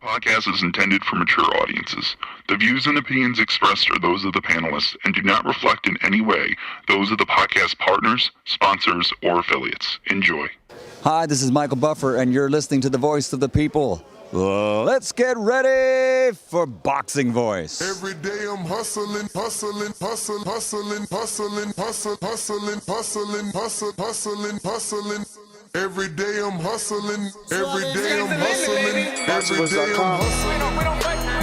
Podcast is intended for mature audiences. The views and opinions expressed are those of the panelists and do not reflect in any way those of the podcast partners, sponsors, or affiliates. Enjoy. Hi, this is Michael Buffer, and you're listening to the Voice of the People. Let's get ready for Boxing Voice. Every day I'm hustling. Every day I'm hustling. Every day I'm hustling. Every day I'm hustling. We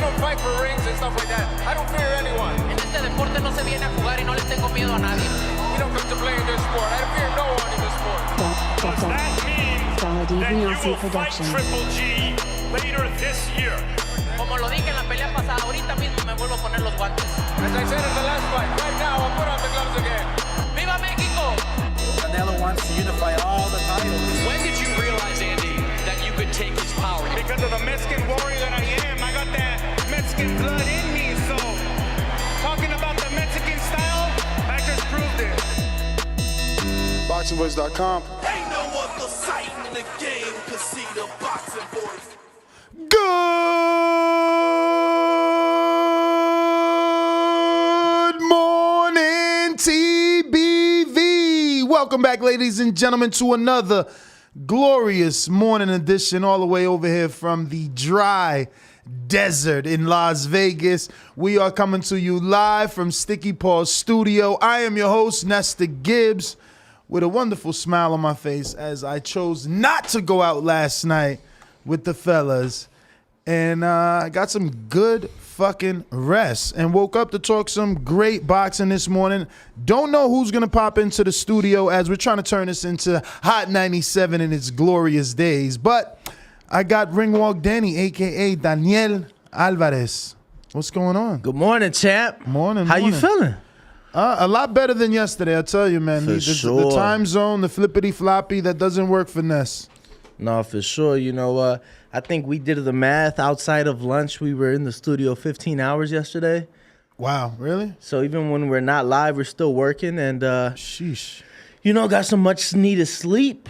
don't fight for rings and stuff like that. I don't fear anyone. En este deporte no se viene a jugar y no le tengo miedo a nadie. We don't come to play in this sport. I fear no one in this sport. Does that mean that you will fight Triple G later this year? Como lo dije en la pelea pasada, ahorita mismo me vuelvo a poner los guantes. As I said in the last fight, right now I'll put on the gloves again. ¡Viva México! Canelo wants to unify all the titles. When did you realize, Andy, that you could take his power? Because of the Mexican warrior that I am, I got that Mexican blood in me. So, talking about the Mexican style, I just proved it. BoxingVoice.com. Ain't no other sight in the game to see the Boxing Voice. Good morning, TBV. Welcome back, ladies and gentlemen, to another glorious morning edition all the way over here from the dry desert in Las Vegas. We are coming to you live from Sticky Paws Studio. I am your host, Nestor Gibbs, with a wonderful smile on my face as I chose not to go out last night with the fellas. And I got some good fucking rest and woke up to talk some great boxing this morning. Don't know who's going to pop into the studio as we're trying to turn this into Hot 97 in its glorious days. But I got Ringwalk Danny, a.k.a. Daniel Alvarez. What's going on? Good morning, champ. Morning. How you feeling? A lot better than yesterday, I tell you, man. For The sure. time zone, the flippity-floppy, that doesn't work for Ness. No, for sure. You know, I think we did the math outside of lunch. We were in the studio 15 hours yesterday. Wow, really? So even when we're not live, we're still working. And, Sheesh. you know, got some much needed sleep.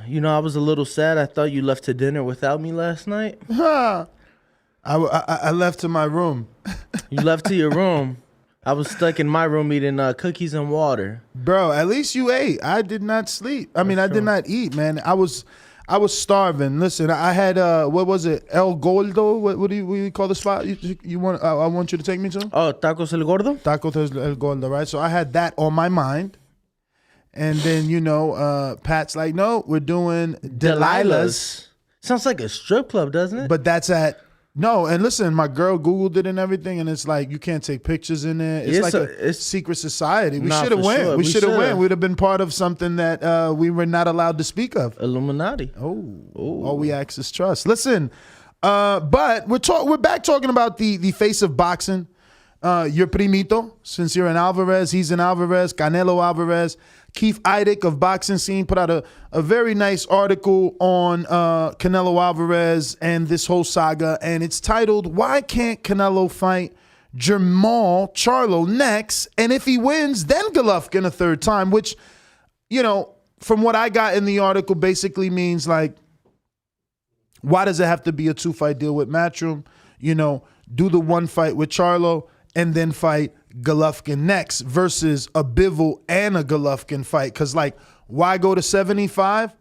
You know, I was a little sad. I thought you left to dinner without me last night. I left to my room. You left to your room. I was stuck in my room eating cookies and water. Bro, at least you ate. I did not sleep. I did not eat, man. I was starving. Listen, I had what was it? El Gordo. What do you call the spot? You want? I want you to take me to. Oh, Tacos El Gordo? Tacos El Gordo, right? So I had that on my mind, and then Pat's like, no, we're doing Delilah's. Sounds like a strip club, doesn't it? But that's at. No, and listen, my girl Googled it and everything, and it's like you can't take pictures in there. It's like a secret society. We should have went. Sure. We should have went. We'd have been part of something that we were not allowed to speak of. Illuminati. Oh. All we ask is trust. Listen, but we're back talking about the face of boxing. Your primito, since you're an Alvarez, he's an Alvarez, Canelo Alvarez. Keith Eidick of Boxing Scene put out a very nice article on Canelo Alvarez and this whole saga, and it's titled, Why Can't Canelo Fight Jermall Charlo next? And if he wins, then Golovkin a third time, which, from what I got in the article, basically means like, why does it have to be a 2-fight deal with Matchroom? Do the 1 fight with Charlo and then fight Golovkin next versus a Bivol and a Golovkin fight. Because, why go to 75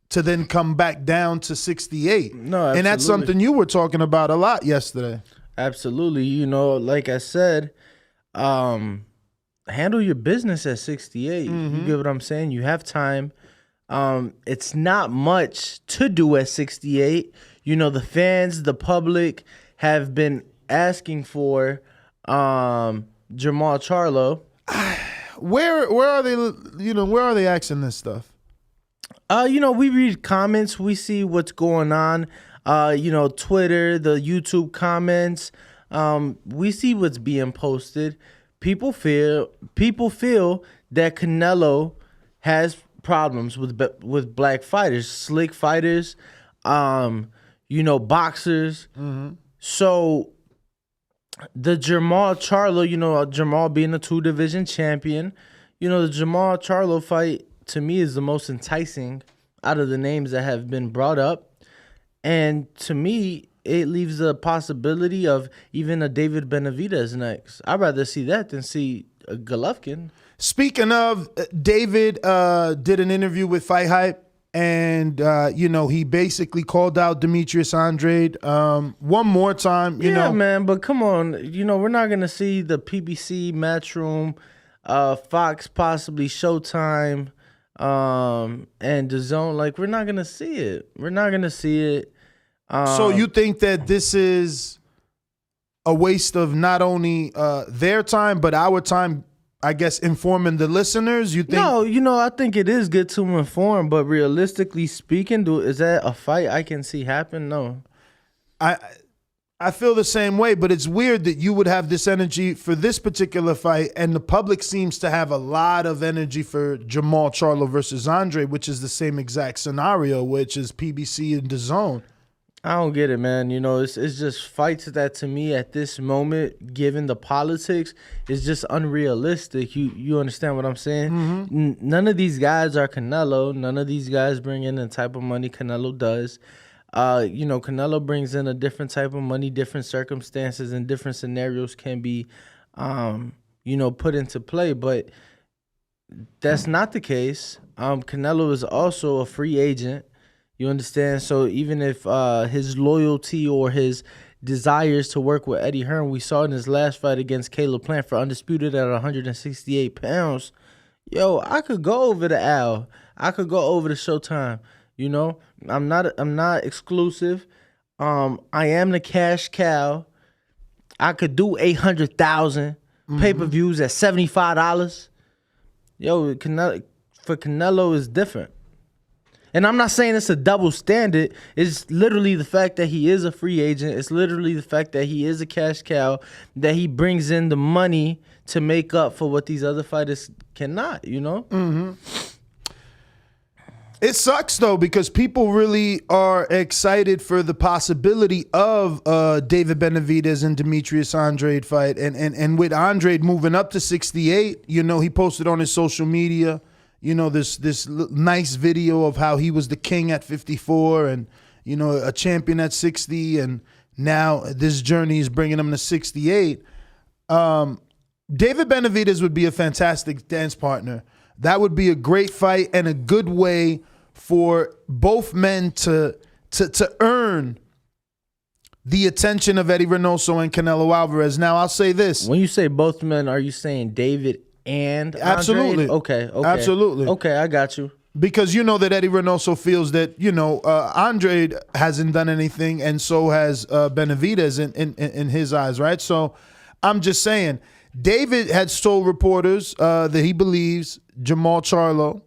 to then come back down to 68? No, absolutely. And that's something you were talking about a lot yesterday. Absolutely. Like I said, handle your business at 68. Mm-hmm. You get what I'm saying? You have time. It's not much to do at 68. The fans, the public have been asking for Jermall Charlo. Where are they? Where are they asking this stuff? We read comments, we see what's going on. Twitter, the YouTube comments. We see what's being posted. People feel that Canelo has problems with black fighters, slick fighters, boxers. Mm-hmm. So the Jermall Charlo, Jermall being a 2-division champion, the Jermall Charlo fight to me is the most enticing out of the names that have been brought up. And to me, it leaves the possibility of even a David Benavidez next. I'd rather see that than see a Golovkin. Speaking of, David did an interview with Fight Hype, and he basically called out Demetrius Andrade one more time. You know, man, but come on, we're not gonna see the PBC Matchroom, Fox, possibly Showtime, and DAZN. Like, we're not gonna see it. We're not gonna see it. So you think that this is a waste of not only their time but our time? I guess informing the listeners. You think? No, I think it is good to inform, but realistically speaking, is that a fight I can see happen? No. I feel the same way, but it's weird that you would have this energy for this particular fight, and the public seems to have a lot of energy for Jermall Charlo versus Andrade, which is the same exact scenario, which is PBC and DAZN. I don't get it, man. It's just fights that, to me, at this moment, given the politics, is just unrealistic. You understand what I'm saying? Mm-hmm. None of these guys are Canelo. None of these guys bring in the type of money Canelo does. Canelo brings in a different type of money, different circumstances, and different scenarios can be, put into play. But that's not the case. Canelo is also a free agent. You understand? So even if his loyalty or his desires to work with Eddie Hearn, we saw in his last fight against Caleb Plant for undisputed at 168 pounds, I could go over to Al. I could go over to Showtime. I'm not exclusive. I am the cash cow. I could do 800,000 pay-per-views at $75. For Canelo is different. And I'm not saying it's a double standard. It's literally the fact that he is a free agent. It's literally the fact that he is a cash cow, that he brings in the money to make up for what these other fighters cannot, Mm-hmm. It sucks, though, because people really are excited for the possibility of David Benavidez and Demetrius Andrade fight. And with Andrade moving up to 68, he posted on his social media, this nice video of how he was the king at 54 and, a champion at 60. And now this journey is bringing him to 68. David Benavidez would be a fantastic dance partner. That would be a great fight and a good way for both men to earn the attention of Eddie Reynoso and Canelo Alvarez. Now, I'll say this. When you say both men, are you saying David and Andrade? Absolutely. Okay. Absolutely. Okay, I got you. Because you know that Eddie Reynoso feels that, Andrade hasn't done anything, and so has Benavidez in his eyes, right? So I'm just saying, David had told reporters that he believes Jermall Charlo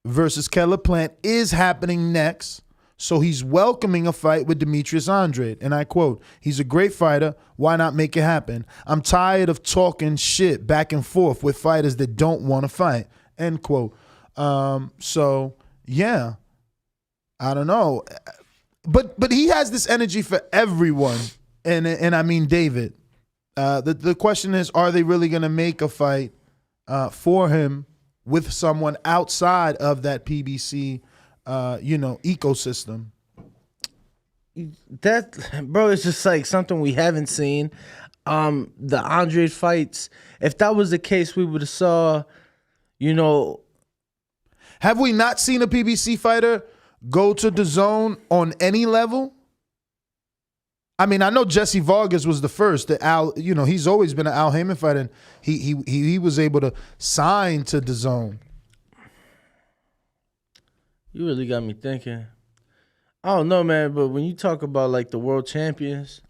versus Caleb Plant is happening next. So he's welcoming a fight with Demetrius Andrade. And I quote, "He's a great fighter. Why not make it happen? I'm tired of talking shit back and forth with fighters that don't want to fight." End quote. So yeah, I don't know. But he has this energy for everyone. And I mean David. The question is, are they really going to make a fight for him with someone outside of that PBC ecosystem? That, bro, it's just like something we haven't seen. The Andrade fights, if that was the case, we would have saw, Have we not seen a PBC fighter go to DAZN on any level? I mean, I know Jesse Vargas was the first. He's always been an Al Heyman fighter, and he was able to sign to DAZN. You really got me thinking. I don't know, man, but when you talk about like the world champions,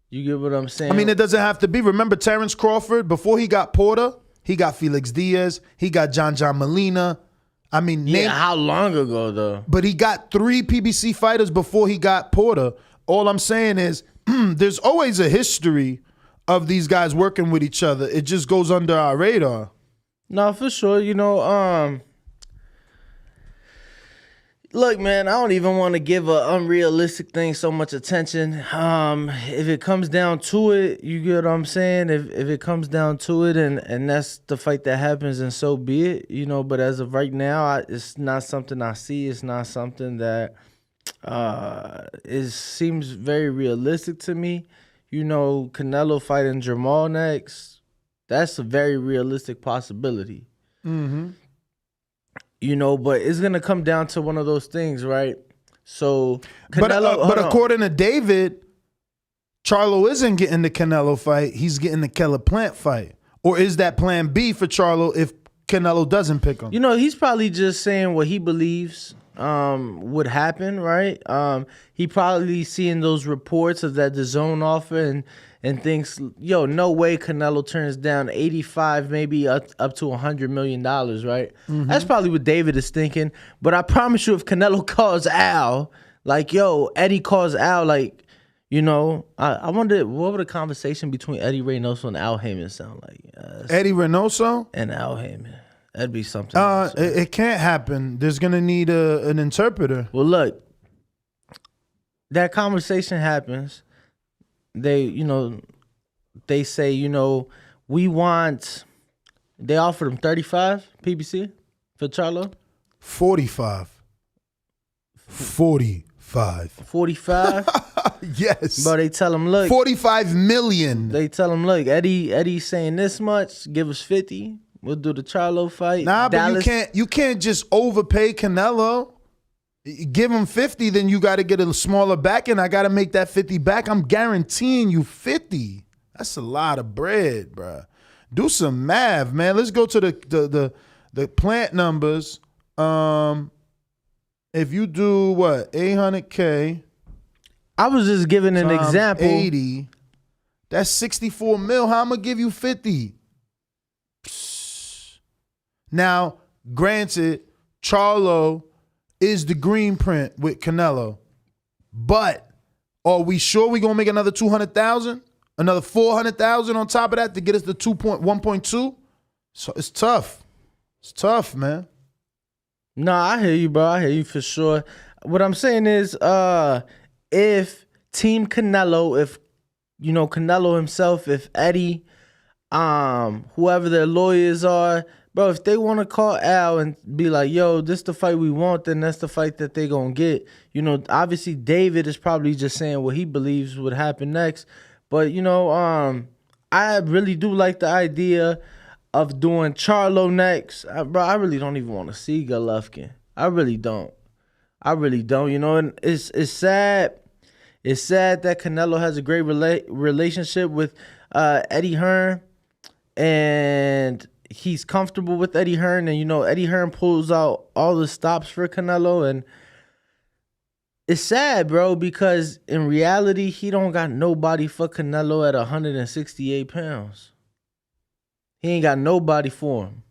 you get what I'm saying? I mean, it doesn't have to be. Remember Terrence Crawford? Before he got Porter, he got Felix Diaz, he got John Molina. I mean, how long ago though? But he got 3 PBC fighters before he got Porter. All I'm saying is there's always a history of these guys working with each other. It just goes under our radar. No, for sure. Look, man, I don't even want to give an unrealistic thing so much attention. If it comes down to it, you get what I'm saying? If it comes down to it and that's the fight that happens, and so be it, But as of right now, it's not something I see. It's not something that it seems very realistic to me. You know, Canelo fighting Jermall next. That's a very realistic possibility. Mm-hmm. You know, but it's gonna come down to one of those things, right? So, Canelo, but according to David, Charlo isn't getting the Canelo fight. He's getting the Keller Plant fight. Or is that plan B for Charlo if Canelo doesn't pick him? you know, he's probably just saying what he believes would happen, right? He probably seeing those reports of that Dazn offer and thinks, yo, no way Canelo turns down 85, maybe up to $100 million, right? Mm-hmm. That's probably what David is thinking. But I promise you, if Canelo calls Al, like, yo, Eddie calls Al, like, you know, I wonder what would a conversation between Eddie Reynoso and Al Heyman sound like? Eddie Reynoso? And Al Heyman. That'd be something. It can't happen. There's going to need an interpreter. Well, look, that conversation happens. They say, you know, they offered him 35 PBC for Charlo. 45. 45. Yes. But they tell him, look, 45 million. They tell him, look, Eddie's saying this much, give us 50. We'll do the Charlo fight. Nah, Dallas. but you can't just overpay Canelo. Give him 50, then you got to get a smaller back, and I got to make that 50 back. I'm guaranteeing you 50. That's a lot of bread, bro. Do some math, man. Let's go to the Plant numbers. If you do what, 800K. I was just giving an example. 80. That's 64 mil. How I'm gonna give you 50? Now, granted, Charlo is the green print with Canelo, but are we sure we're gonna make another 200,000, another 400,000 on top of that to get us to 1.2? So it's tough. It's tough, man. No, I hear you, bro. I hear you for sure. What I'm saying is, if Team Canelo, if you know Canelo himself, if Eddie, whoever their lawyers are, bro, if they want to call Al and be like, yo, this the fight we want, then that's the fight that they gonna get. You know, obviously David is probably just saying what he believes would happen next. But, you know, I really do like the idea of doing Charlo next. Bro, I really don't even want to see Golovkin. I really don't. You know, and it's sad. It's sad that Canelo has a great relationship with Eddie Hearn, and he's comfortable with Eddie Hearn, and you know Eddie Hearn pulls out all the stops for Canelo, and it's sad, bro, because in reality he don't got nobody for Canelo at 168 pounds. He ain't got nobody for him.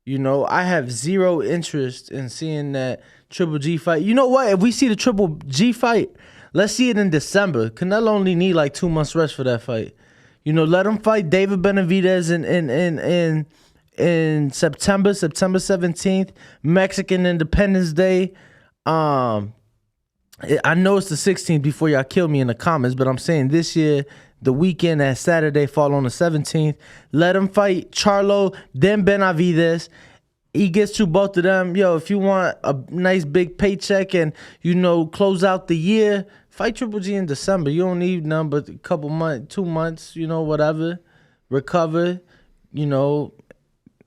You know, I have zero interest in seeing that Triple G fight. You know what? If we see the Triple G fight, let's see it in December. Canelo only need like 2 months rest for that fight. You know, let him fight David Benavidez in September 17th, Mexican Independence Day. I know it's the 16th before y'all kill me in the comments, but I'm saying this year, the weekend that Saturday fall on the 17th. Let him fight Charlo, then Benavidez. He gets to both of them. Yo, if you want a nice big paycheck and, you know, close out the year, fight Triple G in December. You don't need none but a couple months, 2 months, you know, whatever. Recover. You know,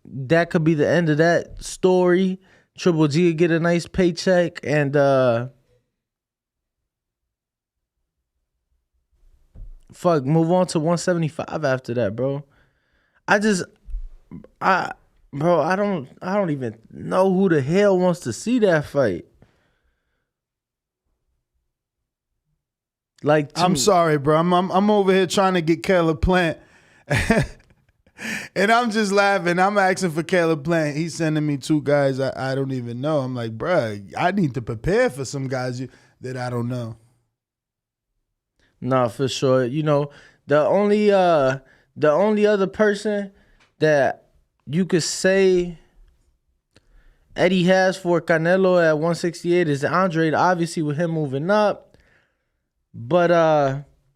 that could be the end of that story. Triple G would get a nice paycheck and move on to 175 after that, bro. I don't even know who the hell wants to see that fight. Like, I'm sorry, bro. I'm over here trying to get Caleb Plant, and I'm just laughing. I'm asking for Caleb Plant. He's sending me 2 guys I don't even know. I'm like, bro, I need to prepare for some guys that I don't know. No, for sure. You know, the only other person that you could say Eddie has for Canelo at 168 is Andrade, obviously with him moving up. But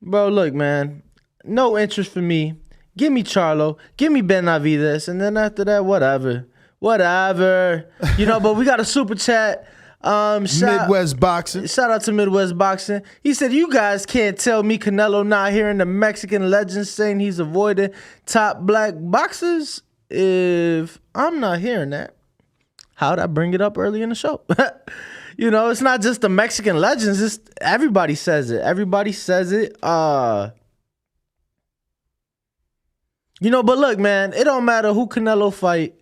bro, look, man, no interest for me. Give me Charlo, give me Benavidez, and then after that, whatever. You know, but we got a super chat. Midwest Boxing. Shout out to Midwest Boxing. He said, you guys can't tell me Canelo not hearing the Mexican legend saying he's avoiding top black boxers. If I'm not hearing that, how'd I bring it up early in the show? You know, it's not just the Mexican legends. It's everybody says it. Everybody says it. You know, but look, man, it don't matter who Canelo fight.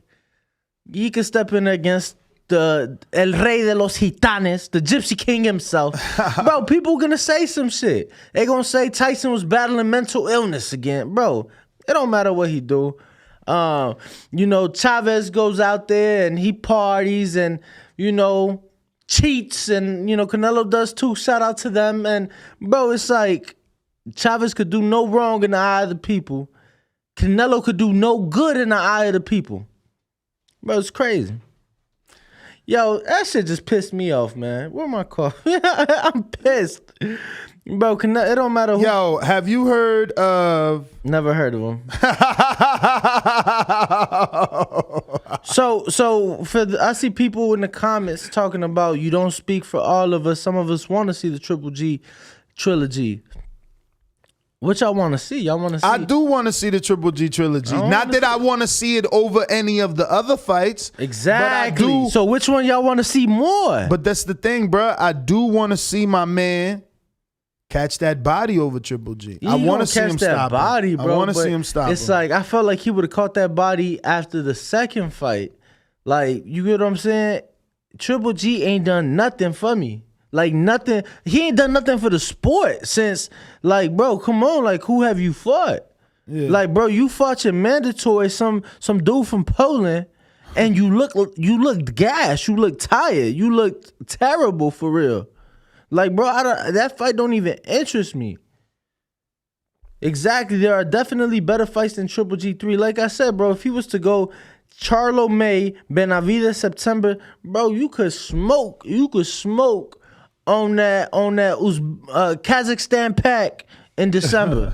He can step in against the El Rey de los Gitanes, the Gypsy King himself. Bro, people gonna say some shit. They gonna say Tyson was battling mental illness again. Bro, it don't matter what he do. You know, Chavez goes out there and he parties and, you know, cheats and, you know, Canelo does too. Shout out to them. And, bro, it's like Chavez could do no wrong in the eye of the people. Canelo could do no good in the eye of the people. Bro, it's crazy. Yo, that shit just pissed me off, man. Where my coffee? I'm pissed. Bro, it don't matter who. Yo, have you heard of... Never heard of him. So I see people in the comments talking about you don't speak for all of us. Some of us want to see the Triple G trilogy. What y'all want to see? Y'all want to see? I do want to see the Triple G trilogy. Not that I want to see it over any of the other fights. Exactly. But I do, so which one y'all want to see more? But that's the thing, bro. I do want to see my man catch that body over Triple G. I want to see him stop body, him. bro. I want to see him stop him. It's like I felt like he would have caught that body after the second fight. Like, you get what I'm saying? Triple G ain't done nothing for me. Like, nothing. He ain't done nothing for the sport since, like, bro, come on. Like, who have you fought? Yeah. Like, bro, you fought your mandatory, some dude from Poland, and you looked gassed. You looked tired. You looked terrible for real. Like, bro, that fight don't even interest me. Exactly. There are definitely better fights than Triple G3. Like I said, bro, if he was to go Charlo May, Benavidez September, bro, you could smoke. You could smoke on that Kazakhstan pack in December.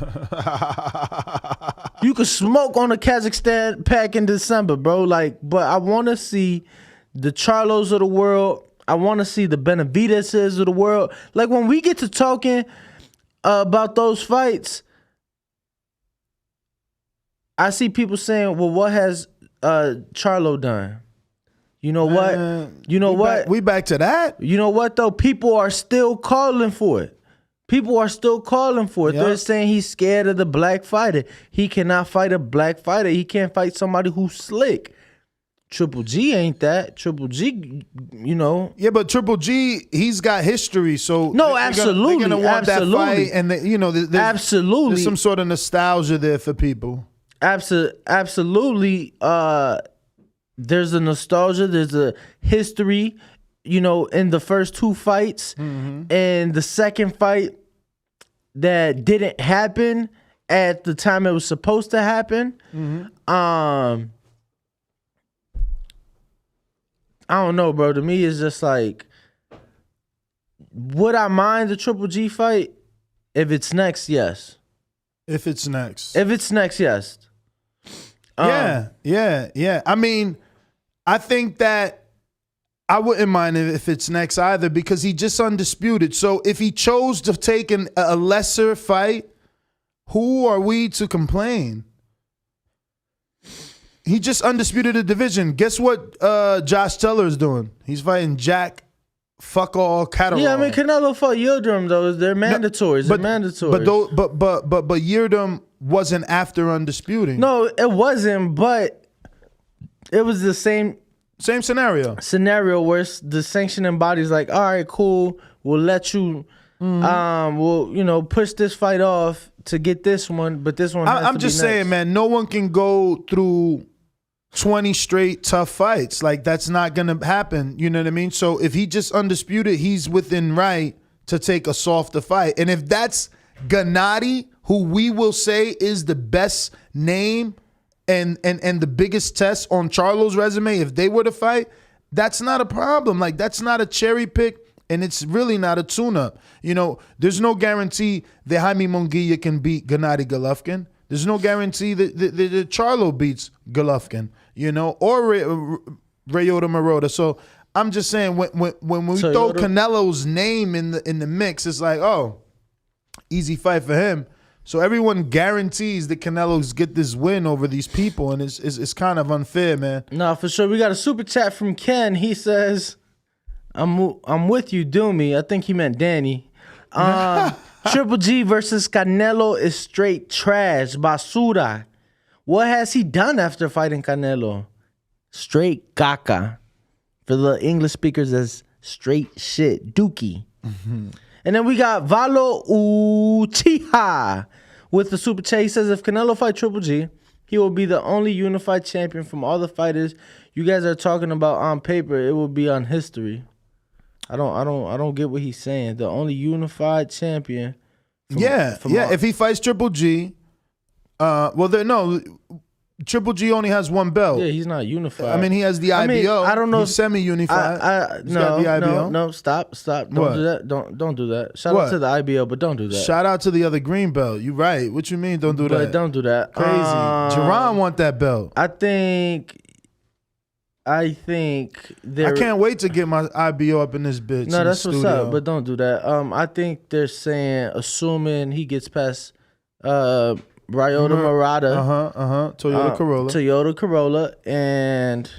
You could smoke on the Kazakhstan pack in December, bro. Like, but I want to see the Charlos of the world. I want to see the Benavidez's of the world. Like, when we get to talking about those fights, I see people saying, well, what has Charlo done? You know what? You know what? We back to that? You know what, though? People are still calling for it. People are still calling for it. Yep. They're saying he's scared of the black fighter. He cannot fight a black fighter. He can't fight somebody who's slick. Triple G ain't that. Triple G, you know. Yeah, but Triple G, he's got history, so no, absolutely, they're gonna want that fight, and there's absolutely, there's some sort of nostalgia there for people. Absolutely, there's a nostalgia. There's a history, you know, in the first two fights, and the second fight that didn't happen at the time it was supposed to happen. I don't know, bro. To me, it's just like, would I mind the Triple G fight? If it's next, yes. If it's next. If it's next, yes. Yeah. I mean, I think that I wouldn't mind if it's next either, because he just undisputed. So if he chose to take a lesser fight, who are we to complain? He just undisputed a division. Guess what Josh Taylor is doing? He's fighting Jack fuck all Catterall. Yeah, I mean, Canelo fought Yildirim, though. They're mandatories. They're mandatories. But Yildirim wasn't after undisputing. No, it wasn't, but it was the same scenario. Where the sanctioning body's like, all right, cool, we'll let you we'll push this fight off to get this one, but this one has I'm to just be saying, next. man, no one can go through 20 straight tough fights. Like, that's not gonna happen. You know what I mean? So if he just undisputed, he's within right to take a softer fight. And if that's Gennady, who we will say is the best name and the biggest test on Charlo's resume, if they were to fight, that's not a problem. Like, that's not a cherry pick, and it's really not a tune-up. You know, there's no guarantee that Jaime Munguia can beat Gennady Golovkin. There's no guarantee that Charlo beats Golovkin, you know, or Ryota Marotta. So I'm just saying when we throw Canelo's name in the mix, it's like, oh, easy fight for him. So everyone guarantees that Canelo's get this win over these people, and it's kind of unfair, man. No, for sure. We got a super chat from Ken. He says, "I'm with you, Doomy." I think he meant Danny. Triple G versus Canelo is straight trash, basura. What has he done after fighting Canelo? Straight caca. For the English speakers, as straight shit, dookie. Mm-hmm. And then we got Valo Uchiha with the super chat. He says, if Canelo fight Triple G, he will be the only unified champion from all the fighters you guys are talking about on paper. It will be on history. I don't get what he's saying. The only unified champion. If he fights Triple G, Triple G only has one belt. Yeah, he's not unified. I mean, he has the IBO. I don't know. He's semi-unified. No, stop. Don't do that. Don't do that. Shout out to the IBO, but don't do that. Shout out to the other green belt. You right. What you mean? Don't do that. But don't do that. Crazy. Jerron want that belt. I think I can't wait to get my IBO up in this bitch. No, that's what's up. But don't do that. I think they're saying, assuming he gets past Ryota Murata, Toyota Corolla, and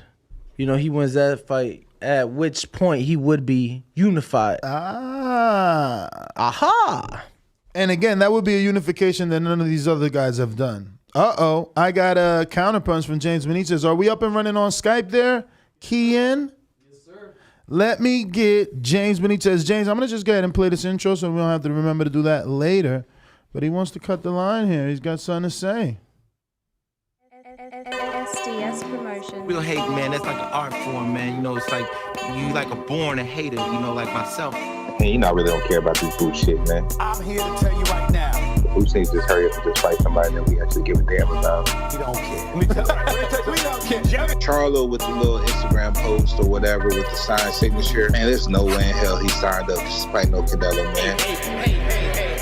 he wins that fight. At which point he would be unified. Aha! And again, that would be a unification that none of these other guys have done. I got a counterpunch from James Benitez. Are we up and running on Skype there? Key in? Yes, sir. Let me get James Benitez. James, I'm going to just go ahead and play this intro so we don't have to remember to do that later. But he wants to cut the line here. He's got something to say. SDS promotion. Real hate, man, that's like an art form, man. It's like you like a born a hater, like myself. Hey, you not really don't care about this bullshit, man. I'm here to tell you right now. Who says just hurry up and just fight somebody that we actually give a damn about? We don't care. We don't care. Charlo with the little Instagram post or whatever with the signed signature. Man, there's no way in hell he signed up to fight no Canelo, man. Hey.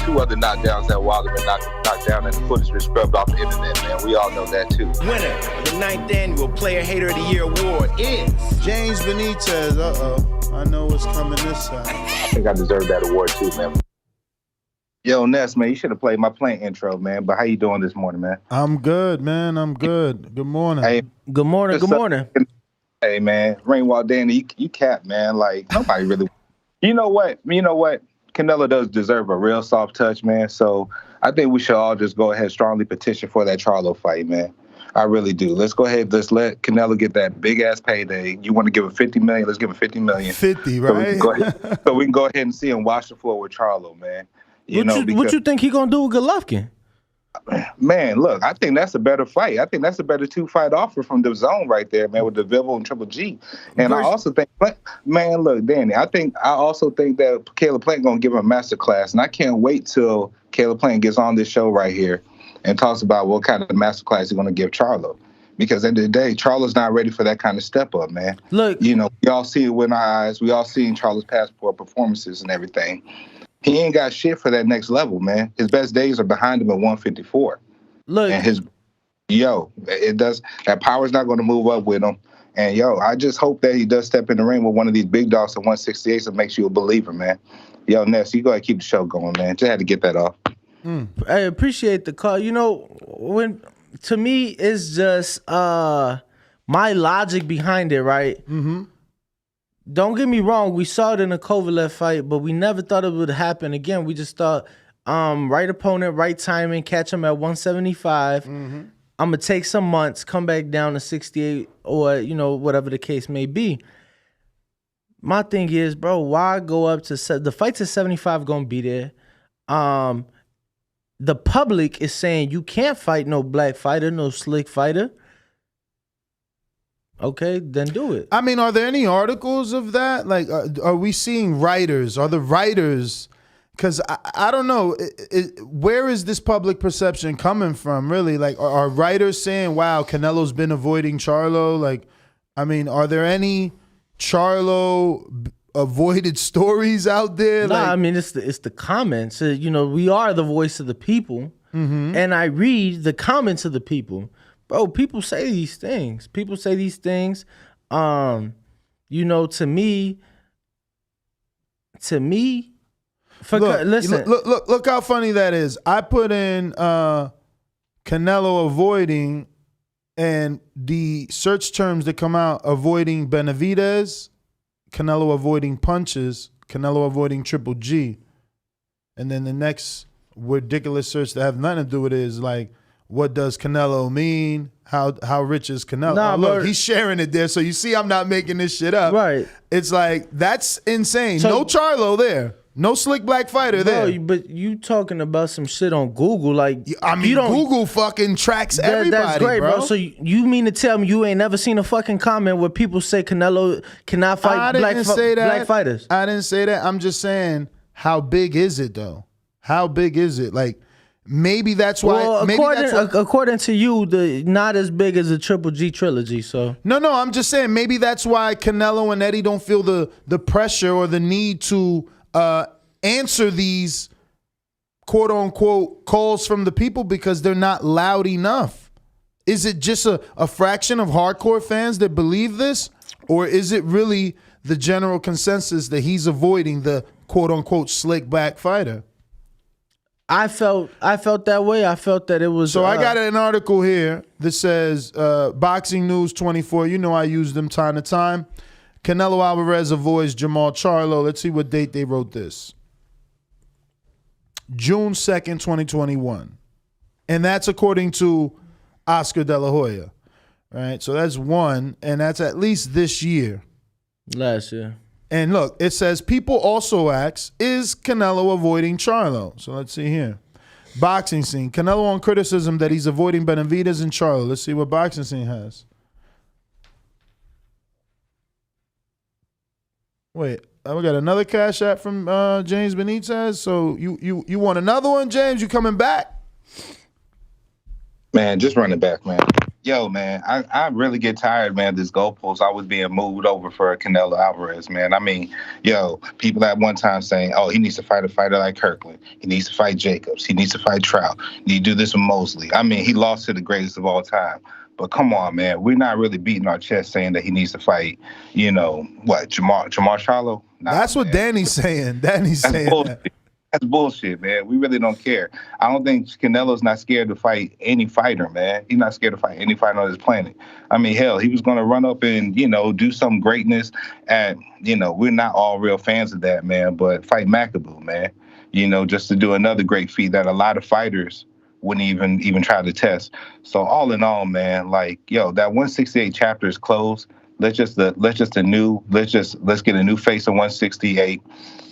2 other knockdowns that Wilder been knocked down and the footage been scrubbed off the internet, man. We all know that too. Winner of the 9th annual Player Hater of the Year award is James Benitez. I know what's coming this side. I think I deserve that award too, man. Yo, Ness, man, you should have played my playing intro, man. But how you doing this morning, man? I'm good, man. I'm good. Good morning. Hey, good morning. Hey, man, Rainwald Danny, you cap, man. Like, nobody really. You know what? Canelo does deserve a real soft touch, man. So I think we should all just go ahead and strongly petition for that Charlo fight, man. I really do. Let's go ahead. Let's let Canelo get that big ass payday. You want to give him $50 million? Let's give him $50 million. 50, right? So we can go ahead and see him wash the floor with Charlo, man. What you think he gonna do with Golovkin? Man, look, I think that's a better fight. I think that's a better 2-fight offer from the zone right there, man, with the Vivo and Triple G. And I also think, man, look, Danny, I also think that Caleb Plant gonna give him a master class, and I can't wait till Caleb Plant gets on this show right here and talks about what kind of master class he's gonna give Charlo. Because at the end of the day, Charlo's not ready for that kind of step up, man. Look, we all see it with our eyes. We all seen Charlo's passport performances and everything. He ain't got shit for that next level, man. His best days are behind him at 154. Look, and that power's not going to move up with him. And I just hope that he does step in the ring with one of these big dogs at 168 that makes you a believer, man. Ness, you go ahead and keep the show going, man. Just had to get that off. I appreciate the call. To me, it's just my logic behind it, right? Mm-hmm. Don't get me wrong. We saw it in the Kovalev fight, but we never thought it would happen again. We just thought, right opponent, right timing, catch him at 175. Mm-hmm. I'm going to take some months, come back down to 68 or, whatever the case may be. My thing is, bro, why go up to the fights at 75 going to be there? The public is saying you can't fight no black fighter, no slick fighter. Okay, then do it. I mean, are there any articles of that? Like, are we seeing writers? Are the writers? Because I don't know. Where is this public perception coming from, really? Like, are writers saying, wow, Canelo's been avoiding Charlo? Like, I mean, are there any Charlo avoided stories out there? I mean, it's the comments. We are the voice of the people. Mm-hmm. And I read the comments of the people. Bro, people say these things. you know, to me, listen. Look how funny that is. I put in Canelo avoiding, and the search terms that come out: avoiding Benavidez, Canelo avoiding punches, Canelo avoiding Triple G, and then the next ridiculous search that have nothing to do with it is like, what does Canelo mean? How rich is Canelo? Nah, look, he's sharing it there, so you see I'm not making this shit up. Right. It's like, that's insane. No Charlo there. No slick black fighter there. But you talking about some shit on Google. Like, I mean, Google fucking tracks everybody, that's great, bro. So you mean to tell me you ain't never seen a fucking comment where people say Canelo cannot fight black fighters? I didn't say that. I'm just saying, how big is it, though? How big is it? Like, maybe that's why. Well, according to you, not as big as the Triple G trilogy. So no, I'm just saying maybe that's why Canelo and Eddie don't feel the pressure or the need to answer these quote unquote calls from the people, because they're not loud enough. Is it just a fraction of hardcore fans that believe this, or is it really the general consensus that he's avoiding the quote unquote slick back fighter? I felt that way. I felt that it was. So I got an article here that says Boxing News 24. You know I use them time to time. Canelo Alvarez avoids Jermall Charlo. Let's see what date they wrote this. June 2nd, 2021. And that's according to Oscar De La Hoya. Right? So that's one, and that's at least this year. Last year. And look, it says, people also ask, is Canelo avoiding Charlo? So let's see here. Boxing Scene. Canelo on criticism that he's avoiding Benavidez and Charlo. Let's see what Boxing Scene has. Wait, we got another cash app from James Benitez. So you want another one, James? You coming back? Man, just run it back, man. Yo, man, I really get tired, man, of this goalpost always being moved over for Canelo Alvarez, man. I mean, yo, people at one time saying, oh, he needs to fight a fighter like Kirkland. He needs to fight Jacobs. He needs to fight Trout. He needs to do this with Mosley. I mean, he lost to the greatest of all time. But come on, man, we're not really beating our chest saying that he needs to fight, you know, what, Jermall Charlo? Nah, that's what Danny's saying. Danny's saying bullshit. That's bullshit, man. We really don't care. I don't think Canelo's not scared to fight any fighter, man. He's not scared to fight any fighter on this planet. I mean, hell, he was going to run up and, you know, do some greatness. And, you know, we're not all real fans of that, man. But fight McAboo, man. You know, just to do another great feat that a lot of fighters wouldn't even try to test. So all in all, man, like, yo, that 168 chapter is closed. Let's get a new face in 168.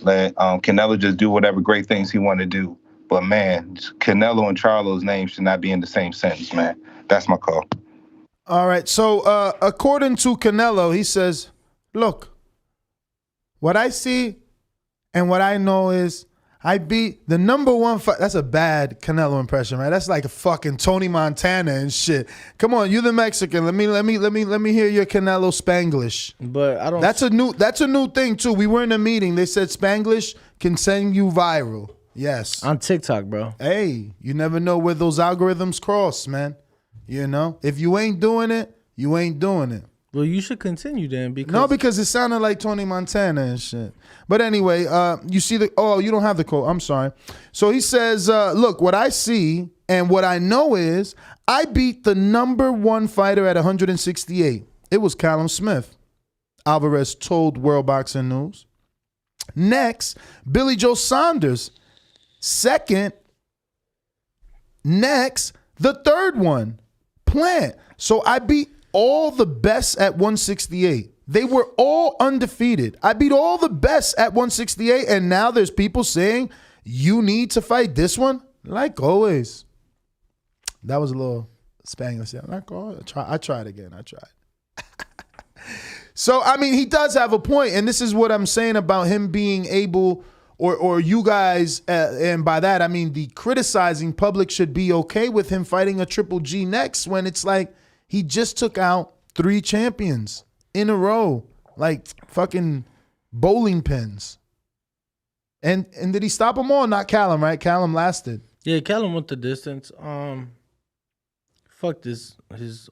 Let Canelo just do whatever great things he want to do. But man, Canelo and Charlo's name should not be in the same sentence, man. That's my call. All right. So according to Canelo, he says, look, what I see and what I know is I beat the number one fight. That's a bad Canelo impression, right? That's like a fucking Tony Montana and shit. Come on, you the Mexican. Let me hear your Canelo Spanglish. But I don't. That's a new thing too. We were in a meeting. They said Spanglish can send you viral. Yes. On TikTok, bro. Hey, you never know where those algorithms cross, man. You know, if you ain't doing it, you ain't doing it. Well, you should continue then, because it sounded like Tony Montana and shit. But anyway, you see you don't have the quote. I'm sorry. So he says, look, what I see and what I know is I beat the number one fighter at 168. It was Callum Smith. Alvarez told World Boxing News. Next, Billy Joe Saunders. Second, next, the third one, Plant. So I beat all the best at 168. They were all undefeated. I beat all the best at 168, and now there's people saying you need to fight this one? Like always. That was a little Spanglish. Like always. I tried again. So, I mean, he does have a point, and this is what I'm saying about him being able, or you guys, and by that I mean the criticizing public should be okay with him fighting a Triple G next, when it's like he just took out 3 champions in a row, like fucking bowling pins. And did he stop them all? Not Callum, right? Callum lasted. Yeah, Callum went the distance. fucked his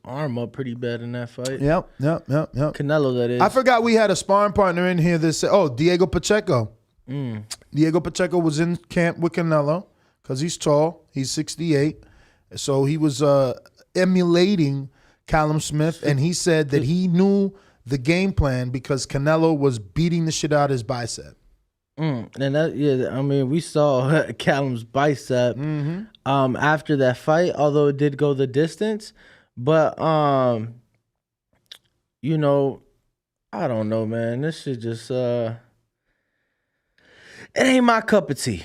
arm up pretty bad in that fight. Yep. Canelo, that is. I forgot we had a sparring partner in here that said, Diego Pacheco. Diego Pacheco was in camp with Canelo because he's tall. He's 68. So he was emulating Callum Smith, and he said that he knew the game plan because Canelo was beating the shit out of his bicep. And that, I mean, we saw Callum's bicep after that fight, although it did go the distance. But you know, I don't know, man. This shit just it ain't my cup of tea.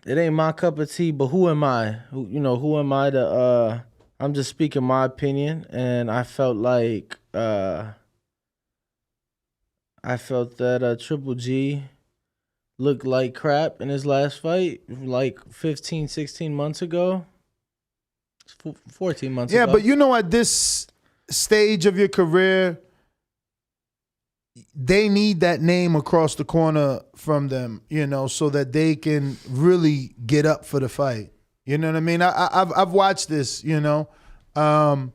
It ain't my cup of tea. But who am I? Who am I to? I'm just speaking my opinion, and I felt like that Triple G looked like crap in his last fight, like 15, 16 months ago. 14 months ago. Yeah, but at this stage of your career, they need that name across the corner from them, so that they can really get up for the fight. You know what I mean? I've watched this, Azab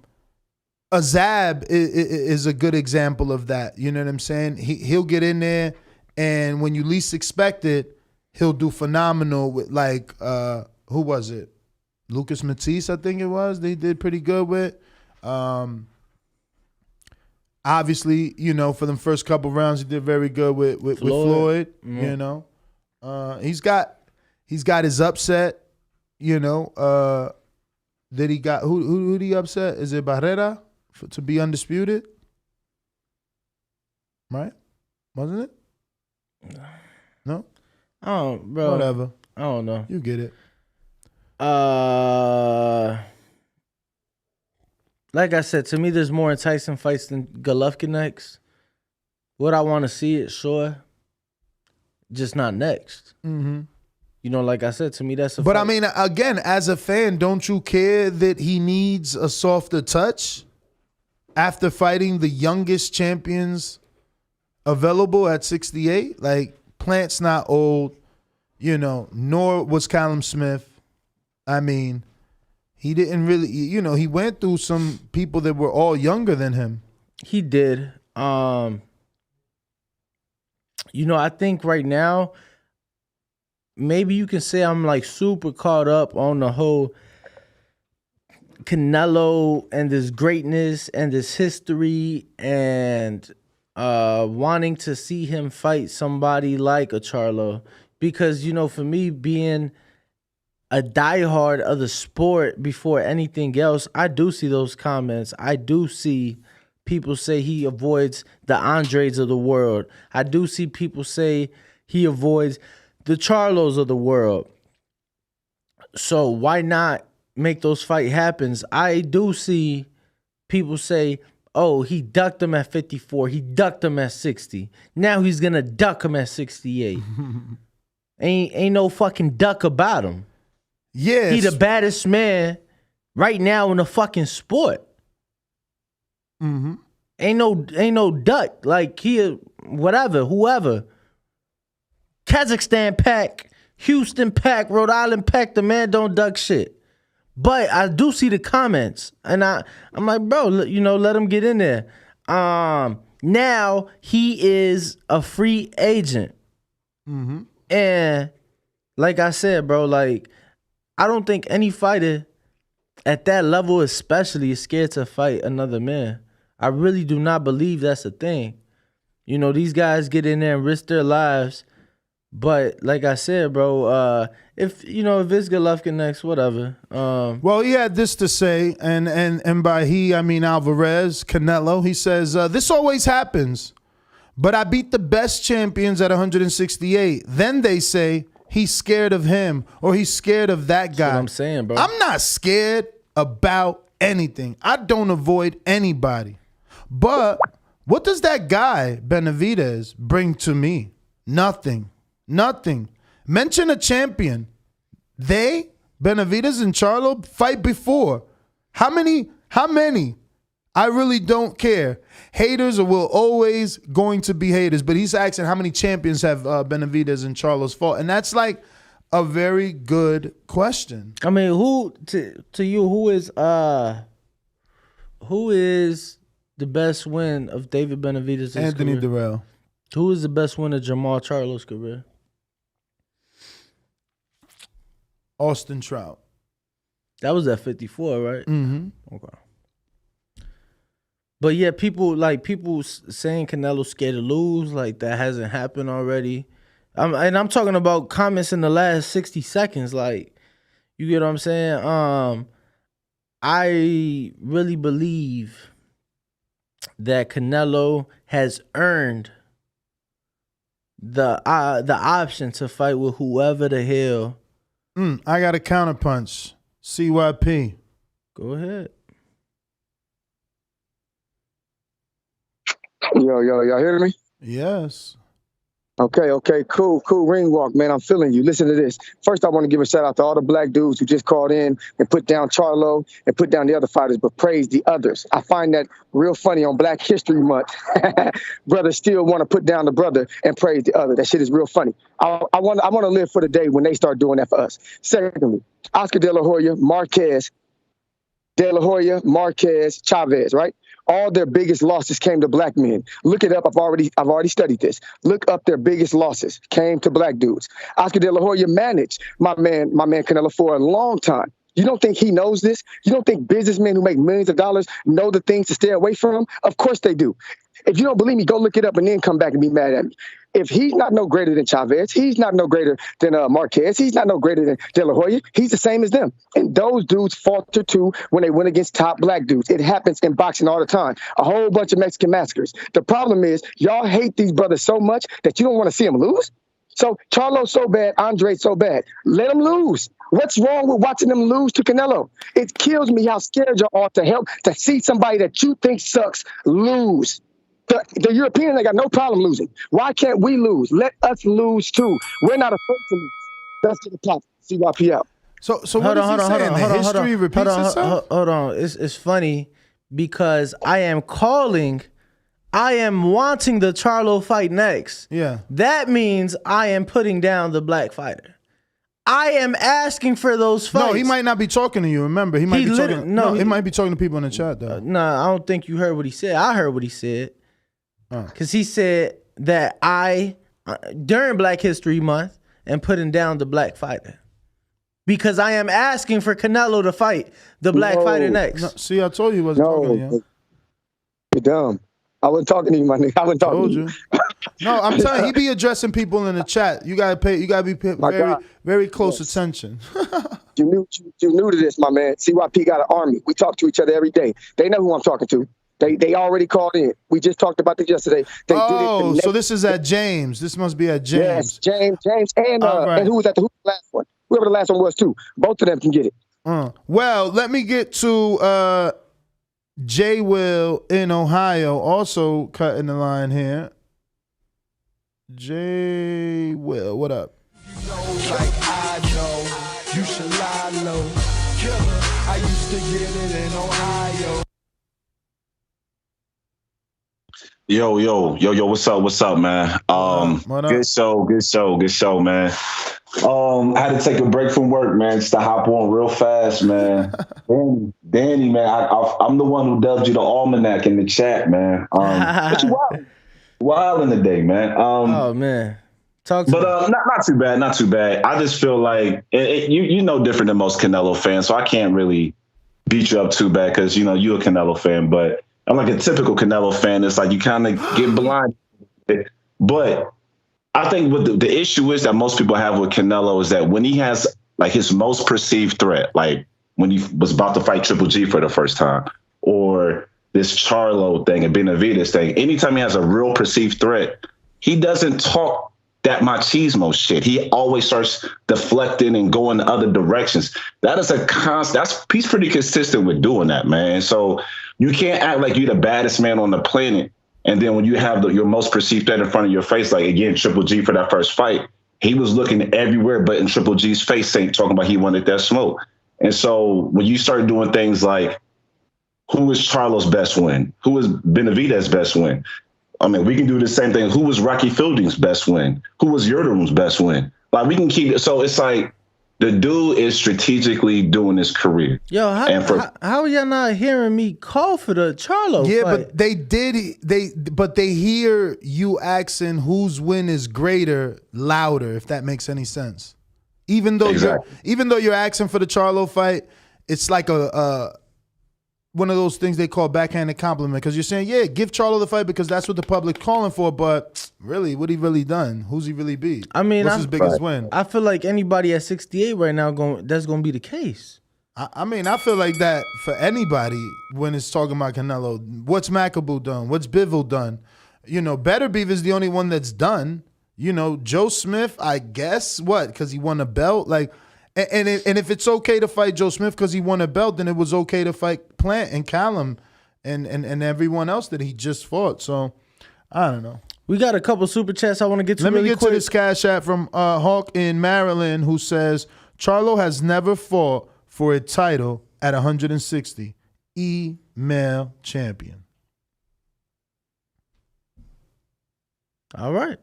is a good example of that. You know what I'm saying? He'll get in there, and when you least expect it, he'll do phenomenal with who was it? Lucas Matisse, I think it was. They did pretty good with. Obviously, for the first couple rounds, he did very good with Floyd. Mm-hmm. He's got his upset. That he got who did he upset? Is it Barrera to be undisputed? Right? Wasn't it? No. Oh, bro. Whatever. I don't know. You get it. Like I said, to me, there's more enticing fights than Golovkin next. Would I want to see it? Sure. Just not next. Mm-hmm. Like I said, to me, that's a But fight. I mean, again, as a fan, don't you care that he needs a softer touch after fighting the youngest champions available at 68? Like, Plant's not old, nor was Callum Smith. I mean, he didn't really, he went through some people that were all younger than him. He did. I think right now, maybe you can say I'm like super caught up on the whole Canelo and this greatness and this history and wanting to see him fight somebody like a Charlo. Because, for me, being a diehard of the sport before anything else, I do see those comments. I do see people say he avoids the Andrades of the world. I do see people say he avoids the Charlos of the world. So why not make those fight happens? I do see people say, oh, he ducked him at 54. He ducked him at 60. Now he's going to duck him at 68. Ain't no fucking duck about him. Yes. He the baddest man right now in the fucking sport. Mm-hmm. Ain't no duck. Like he whoever. Kazakhstan pack, Houston pack, Rhode Island pack, the man don't duck shit. But I do see the comments, and I'm like, bro, let him get in there. Now he is a free agent. Mm-hmm. And like I said, bro, like, I don't think any fighter at that level especially is scared to fight another man. I really do not believe that's a thing. These guys get in there and risk their lives. But like I said, bro, if it's Golovkin next, whatever. Well, he had this to say, and by he, I mean Alvarez, Canelo. He says, this always happens, but I beat the best champions at 168. Then they say he's scared of him or he's scared of that guy. That's what I'm saying, bro. I'm not scared about anything. I don't avoid anybody. But what does that guy, Benavidez, bring to me? Nothing. Mention a champion. They, Benavidez and Charlo, fight before. How many? I really don't care. Haters will always going to be haters. But he's asking how many champions have Benavidez and Charlo's fought. And that's like a very good question. I mean, who to you, who is Who is the best win of David Benavidez' Anthony career? Durrell. Who is the best win of Jermall Charlo's career? Austin Trout. That was at 54, right? Mm-hmm. Okay. But yeah, people saying Canelo's scared to lose, like that hasn't happened already. And I'm talking about comments in the last 60 seconds. Like, you get what I'm saying? I really believe that Canelo has earned the option to fight with whoever the hell. I got a counterpunch. CYP. Go ahead. Yo, y'all hear me? Yes. Okay, cool. Ring walk, man. I'm feeling you. Listen to this. First, I want to give a shout out to all the black dudes who just called in and put down Charlo and put down the other fighters, but praise the others. I find that real funny on Black History Month. Brothers still want to put down the brother and praise the other. That shit is real funny. I want to live for the day when they start doing that for us. Secondly, Oscar De La Hoya, Marquez, Chavez, right? All their biggest losses came to black men. Look it up. I've already studied this. Look up their biggest losses came to black dudes. Oscar De La Hoya managed my man Canelo for a long time. You don't think he knows this? You don't think businessmen who make millions of dollars know the things to stay away from? Of course they do. If you don't believe me, go look it up and then come back and be mad at me. If he's not no greater than Chavez, he's not no greater than Marquez, he's not no greater than De La Hoya, he's the same as them. And those dudes falter too when they win against top black dudes. It happens in boxing all the time. A whole bunch of Mexican massacres. The problem is y'all hate these brothers so much that you don't want to see them lose. So Charlo's so bad, Andrade's so bad. Let them lose. What's wrong with watching them lose to Canelo? It kills me how scared y'all are to see somebody that you think sucks lose. The Europeans, they got no problem losing. Why can't we lose? Let us lose too. We're not afraid to lose. That's the top. CYP out. So what is he saying? The history repeats itself? Hold on. It's funny because I am wanting the Charlo fight next. Yeah. That means I am putting down the black fighter. I am asking for those fights. No, he might not be talking to you. Remember, he might be talking. He might be talking to people in the chat though. No, I don't think you heard what he said. I heard what he said. Because he said that during Black History Month, am putting down the black fighter. Because I am asking for Canelo to fight the black fighter next. No, see, I told you he wasn't talking to you. You're dumb. I wasn't talking to you, my nigga. I wasn't talking to you. No, I'm telling you, he be addressing people in the chat. You gotta be very close attention. You new to this, my man. CYP got an army. We talk to each other every day. They know who I'm talking to. They already called in. We just talked about this yesterday. So this is at James. This must be at James. Yes, James, and who was the last one? Whoever the last one was too. Both of them can get it. Well, let me get to J. Will in Ohio, also cutting the line here. J. Will, what up? You know, like I know, you should lie low. Killer, I used to get it in Ohio. Yo, what's up, man? Good show, man. I had to take a break from work, man, just to hop on real fast, man. Danny, man, I'm the one who dubbed you the almanac in the chat, man. But you wilding today, man. Oh man, talk to me. Not too bad. I just feel like you know different than most Canelo fans, so I can't really beat you up too bad because you're a Canelo fan, but I'm like a typical Canelo fan. It's like you kind of get blind. But I think what the issue is that most people have with Canelo is that when he has like his most perceived threat, like when he was about to fight Triple G for the first time, or this Charlo thing and Benavidez thing, anytime he has a real perceived threat, he doesn't talk that machismo shit. He always starts deflecting and going other directions. That is he's pretty consistent with doing that, man. So you can't act like you're the baddest man on the planet. And then when you have your most perceived threat in front of your face, like again, Triple G for that first fight, he was looking everywhere but in Triple G's face, saying, talking about he wanted that smoke. And so when you start doing things like, who is Charlo's best win? Who is Benavidez's best win? I mean, we can do the same thing. Who was Rocky Fielding's best win? Who was Yildirim's best win? Like, we can keep it. So it's like, The dude is strategically doing his career. Yo, how are y'all not hearing me call for the Charlo Yeah, fight? but they hear you asking whose win is greater louder, if that makes any sense. Even though you're asking for the Charlo fight, it's like a one of those things they call backhanded compliment, because you're saying, yeah, give Charlo the fight because that's what the public's calling for, but really, what he really done? Who's he really beat? I mean, what's his biggest win? I feel like anybody at 68 right now that's going to be the case. I mean, I feel like that for anybody when it's talking about Canelo. What's McAboo done? What's Bivol done? You know, Better Beef is the only one that's done. You know, Joe Smith, I guess, what? Because he won a belt? Like, and if it's okay to fight Joe Smith because he won a belt, then it was okay to fight Plant and Callum and everyone else that he just fought. So, I don't know. We got a couple super chats I want to get to Let really me get quick. to this cash app from Hawk in Maryland, who says, Charlo has never fought for a title at 160. Email champion. All right.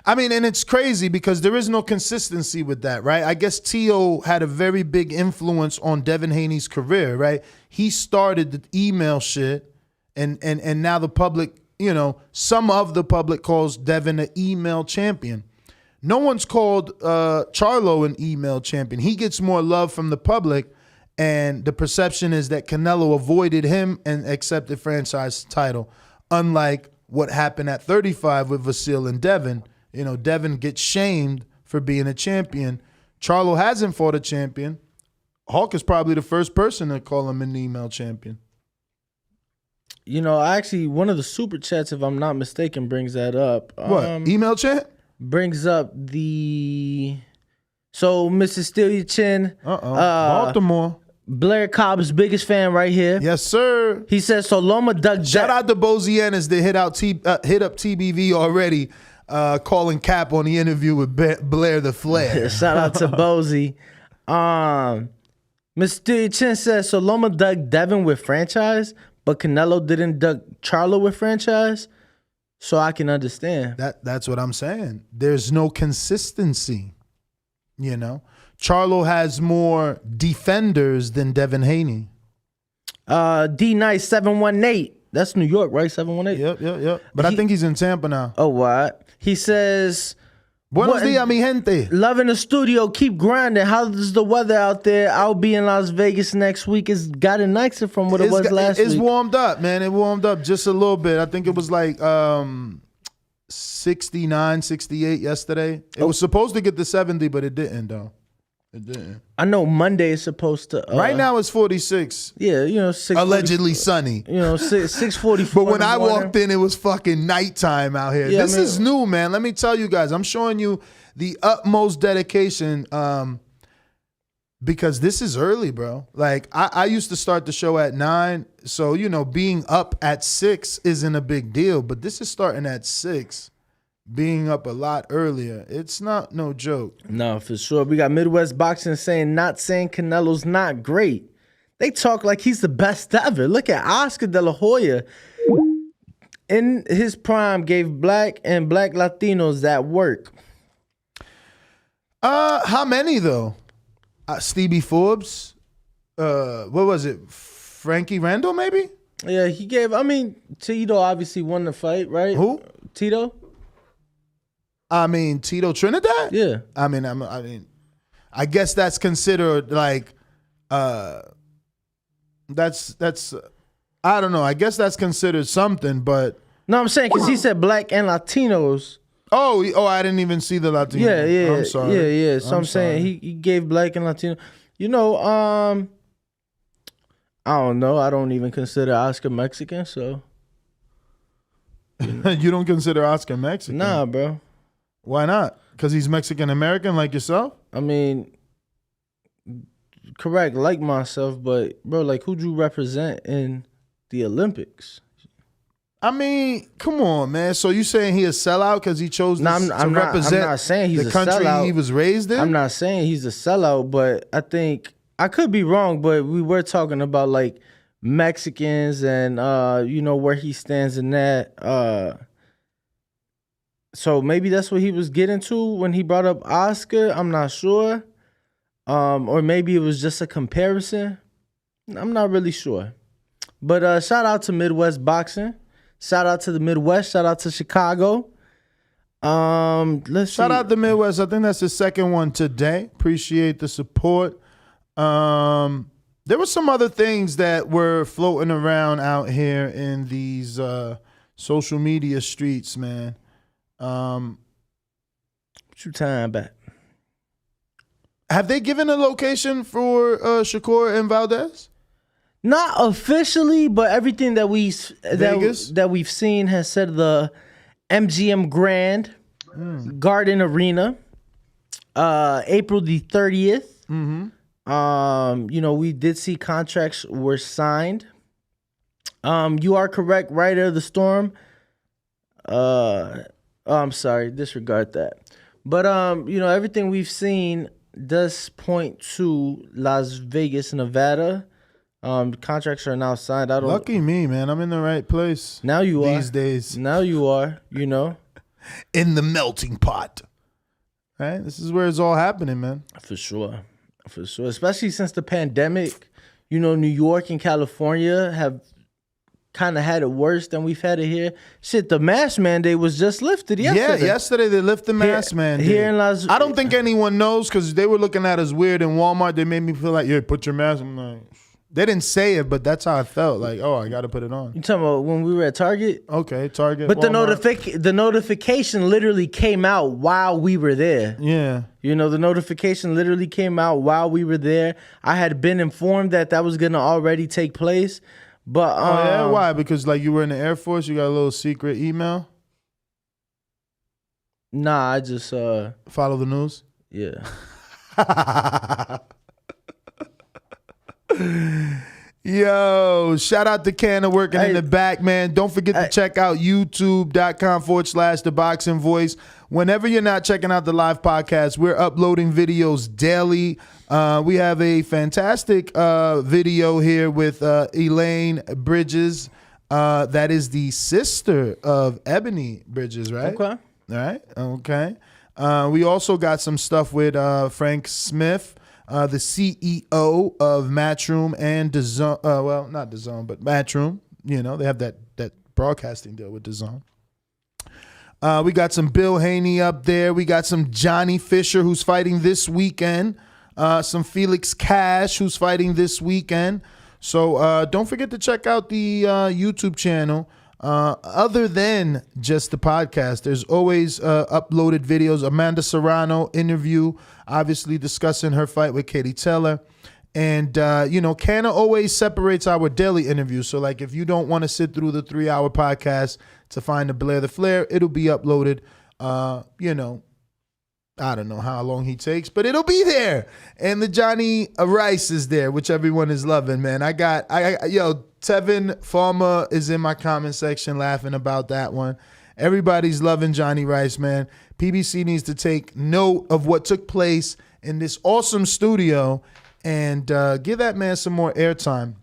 I mean, and it's crazy because there is no consistency with that, right? I guess T.O. had a very big influence on Devin Haney's career, right? He started the email shit, and now the public, you know, some of the public calls Devin an email champion. No one's called Charlo an email champion. He gets more love from the public, and the perception is that Canelo avoided him and accepted franchise title, unlike what happened at 35 with Vasil and Devin. You know, Devin gets shamed for being a champion. Charlo hasn't fought a champion. Hawk is probably the first person to call him an email champion. You know, actually, one of the super chats, if I'm not mistaken, brings that up. What? Email chat? Brings up the... So, Mr. Steal Your Chin. Baltimore. Blair Cobb's biggest fan right here. Yes, sir. He says, so Loma Duck... Shout out to Bozianas that hit up TBV already, calling cap on the interview with Blair the Flair. Shout out to Bozy. Mr. Chin says, so Loma dug Devin with franchise, but Canelo didn't dug Charlo with franchise? So I can understand. That's what I'm saying. There's no consistency, you know? Charlo has more defenders than Devin Haney. D Nice 718. That's New York, right? 718. Yep. But I think he's in Tampa now. Oh, what? He says, Buenos dias, mi gente. Love in the studio. Keep grinding. How's the weather out there? I'll be in Las Vegas next week. It's gotten nicer from what it was last week. It's warmed up, man. It warmed up just a little bit. I think it was like 69, 68 yesterday. It was supposed to get to 70, but it didn't, though. It didn't. I know Monday is supposed to. Right now it's 46. Yeah, you know, 6:40, allegedly sunny. You know, 6:44. But when I walked in, it was fucking nighttime out here. Yeah, this is new, man. Let me tell you guys. I'm showing you the utmost dedication because this is early, bro. Like I used to start the show at 9, so you know, being up at 6 isn't a big deal. But this is starting at 6. Being up a lot earlier, it's not no joke. No, for sure. We got Midwest Boxing not saying Canelo's not great. They talk like he's the best ever. Look at Oscar De La Hoya. In his prime, gave black and black Latinos that work. How many though? Stevie Forbes. What was it? Frankie Randall, maybe? Yeah, he gave. I mean, Tito obviously won the fight, right? Who? Tito. I mean, Tito Trinidad? Yeah. I mean, I guess that's considered like, that's I don't know. I guess that's considered something, but. No, I'm saying because he said black and Latinos. Oh, I didn't even see the Latino. Yeah. I'm sorry. Yeah. So I'm saying he gave black and Latino. You know, I don't know. I don't even consider Oscar Mexican, so. You don't consider Oscar Mexican? Nah, bro. Why not? Because he's Mexican American like yourself? I mean, correct, like myself, but bro, like who'd you represent in the Olympics? I mean, come on, man. So you saying he a sellout because he chose to represent I'm not saying he's the a country sellout. he was raised in? I'm not saying he's a sellout, but I think I could be wrong, but we were talking about like Mexicans and you know where he stands in that. So maybe that's what he was getting to when he brought up Oscar. I'm not sure. or maybe it was just a comparison. I'm not really sure. But shout out to Midwest Boxing. Shout out to the Midwest. Shout out to Chicago. Shout out to Midwest. I think that's the second one today. Appreciate the support. There were some other things that were floating around out here in these social media streets, man. What you talking about? Have they given a location for Shakur and Valdez? Not officially, but everything that we've seen has said the MGM Grand Garden Arena, April the 30th. Mm-hmm. We did see contracts were signed. You are correct, Rider of the Storm. I'm sorry, disregard that. But everything we've seen does point to Las Vegas, Nevada. Contracts are now signed. Lucky me, man. I'm in the right place. Now you are. These days. Now you are, in the melting pot. Right? This is where it's all happening, man. For sure. Especially since the pandemic, New York and California have kind of had it worse than we've had it here. Shit, the mask mandate was just lifted yesterday. Yeah, yesterday they lifted the mask mandate. Here in Las I don't think anyone knows because they were looking at us weird in Walmart. They made me feel like, yeah, put your mask on. I'm like, they didn't say it, but that's how I felt. Like, oh, I got to put it on. You talking about when we were at Target? Okay, Target. But Walmart. the notification literally came out while we were there. Yeah. The notification literally came out while we were there. I had been informed that was going to already take place. But why? Because you were in the Air Force, you got a little secret email? Nah, I just follow the news? Yeah. Yo, shout out to Canna working in the back, man. Don't forget to check out youtube.com/The Boxing Voice. Whenever you're not checking out the live podcast, we're uploading videos daily. We have a fantastic video here with Elaine Bridges. That is the sister of Ebony Bridges, right? Okay. All right. Okay. We also got some stuff with Frank Smith, the CEO of Matchroom and DAZN. Well, not DAZN, but Matchroom. They have that broadcasting deal with DAZN. We got some Bill Haney up there. We got some Johnny Fisher, who's fighting this weekend. Some Felix Cash, who's fighting this weekend. So don't forget to check out the YouTube channel. Other than just the podcast, there's always uploaded videos. Amanda Serrano interview, obviously discussing her fight with Katie Taylor. And, Canna always separates our daily interviews. So, if you don't want to sit through the 3-hour podcast to find the Blair the Flair, it'll be uploaded. I don't know how long he takes, but it'll be there. And the Johnny Rice is there, which everyone is loving, man. Tevin Farmer is in my comment section laughing about that one. Everybody's loving Johnny Rice, man. PBC needs to take note of what took place in this awesome studio and give that man some more airtime,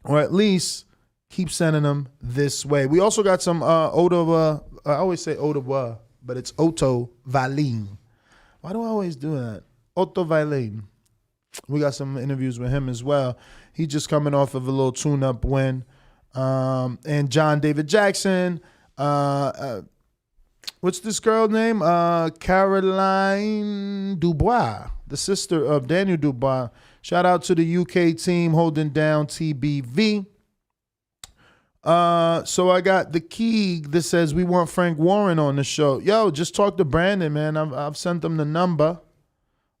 or at least keep sending them this way. We also got some Ottawa. I always say Ottawa, but it's Otto Valine. Why do I always do that? Otto Valine. We got some interviews with him as well. He just coming off of a little tune-up win. And John David Jackson. What's this girl's name? Caroline Dubois, the sister of Daniel Dubois. Shout out to the UK team holding down TBV. So I got the key that says we want Frank Warren on the show. Yo, just talk to Brandon, man. I've sent him the number.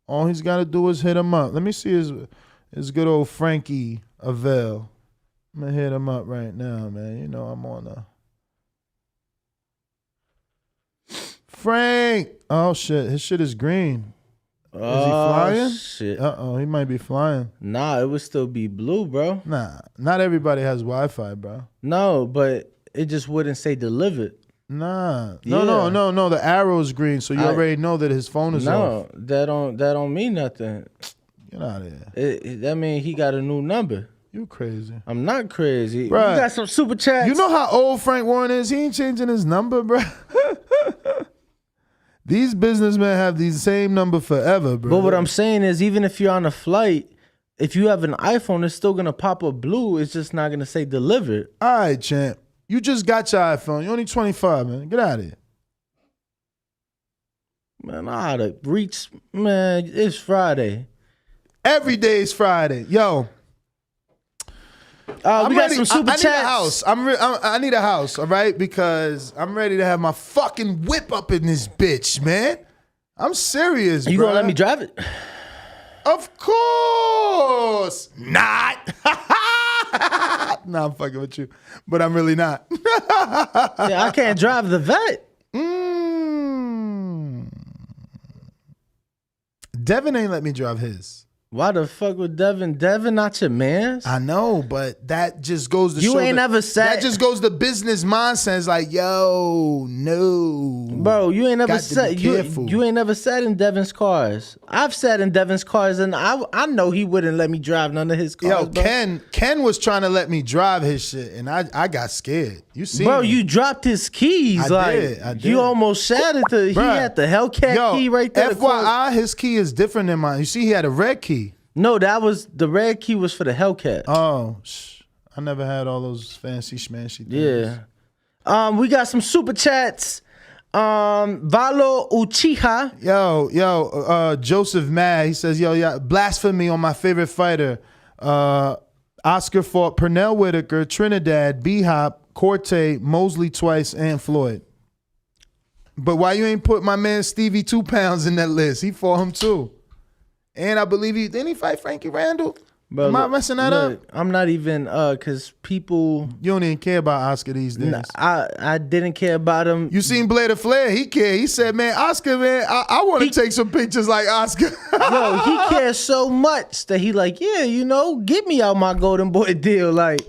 All he's got to do is hit him up. Let me see his good old Frankie Avell. I'm going to hit him up right now, man. I'm on a... Frank! Oh, shit. His shit is green. Is he flying? Shit. Uh-oh, he might be flying. Nah, it would still be blue, bro. Nah, not everybody has Wi-Fi, bro. No, but it just wouldn't say delivered. Nah. Yeah. No. The arrow is green, so you already know that his phone is off. No, that don't mean nothing. Get out of here. That mean he got a new number. You crazy. I'm not crazy. Bruh, you got some super chats. You know how old Frank Warren is? He ain't changing his number, bro. These businessmen have the same number forever, bro. But what I'm saying is, even if you're on a flight, if you have an iPhone, it's still gonna pop up blue. It's just not gonna say delivered. All right, champ. You just got your iPhone. You're only 25, man. Get out of here. Man, I ought to reach. Man, it's Friday. Every day is Friday. Yo. We got some super chats. I need a house. I need a house, all right? Because I'm ready to have my fucking whip up in this bitch, man. I'm serious, You bro. gonna let me drive it? Of course not. Nah, I'm fucking with you. But I'm really not. Yeah, I can't drive the vet. Devin ain't let me drive his. Why the fuck would Devin? Devin not your man? I know, but that just goes to You show ain't never sat. That just goes to business mindset. It's like, yo, no. Bro, you ain't never Got to sat. be You careful. ain't never sat in Devin's cars. I've sat in Devin's cars, and I know he wouldn't let me drive none of his cars. Yo, bro. Ken was trying to let me drive his shit, and I got scared. You see, Bro, you dropped his keys. I did. You almost shattered the. He Bruh. had the Hellcat key right there. FYI, his key is different than mine. You see, he had a red key. No, that was the red key was for the Hellcat. Oh, I never had all those fancy schmancy things. Yeah. We got some super chats. Valo Uchiha. Yo, Joseph Mad, he says, yo, blasphemy on my favorite fighter. Oscar fought Pernell Whitaker, Trinidad, B-Hop, Corte, Mosley twice, and Floyd. But why you ain't put my man Stevie 2 pounds in that list? He fought him too. And I believe didn't he fight Frankie Randall? Bro, Am I messing that up? I'm not even because people. You don't even care about Oscar these days. I didn't care about him. You seen Blader Flair? He cared. He said, "Man, Oscar, man, I want to take some pictures like Oscar." Yo, he cares so much that he like, yeah, get me out my Golden Boy deal. Like,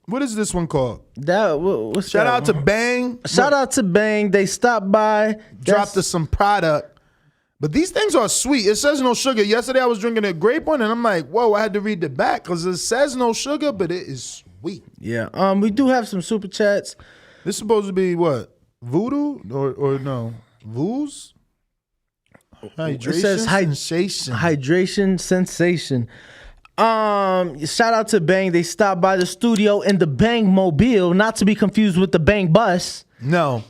what is this one called? What's Shout that out to Bang. Shout out to Bang. They stopped by, dropped us some product. But these things are sweet. It says no sugar. Yesterday I was drinking a grape one, and I'm like, whoa, I had to read the back because it says no sugar, but it is sweet. Yeah. We do have some super chats. This is supposed to be what? Voodoo or no? Voos? Hydration It says sensation. Hydration sensation. Shout out to Bang. They stopped by the studio in the Bang Mobile, not to be confused with the Bang Bus. No.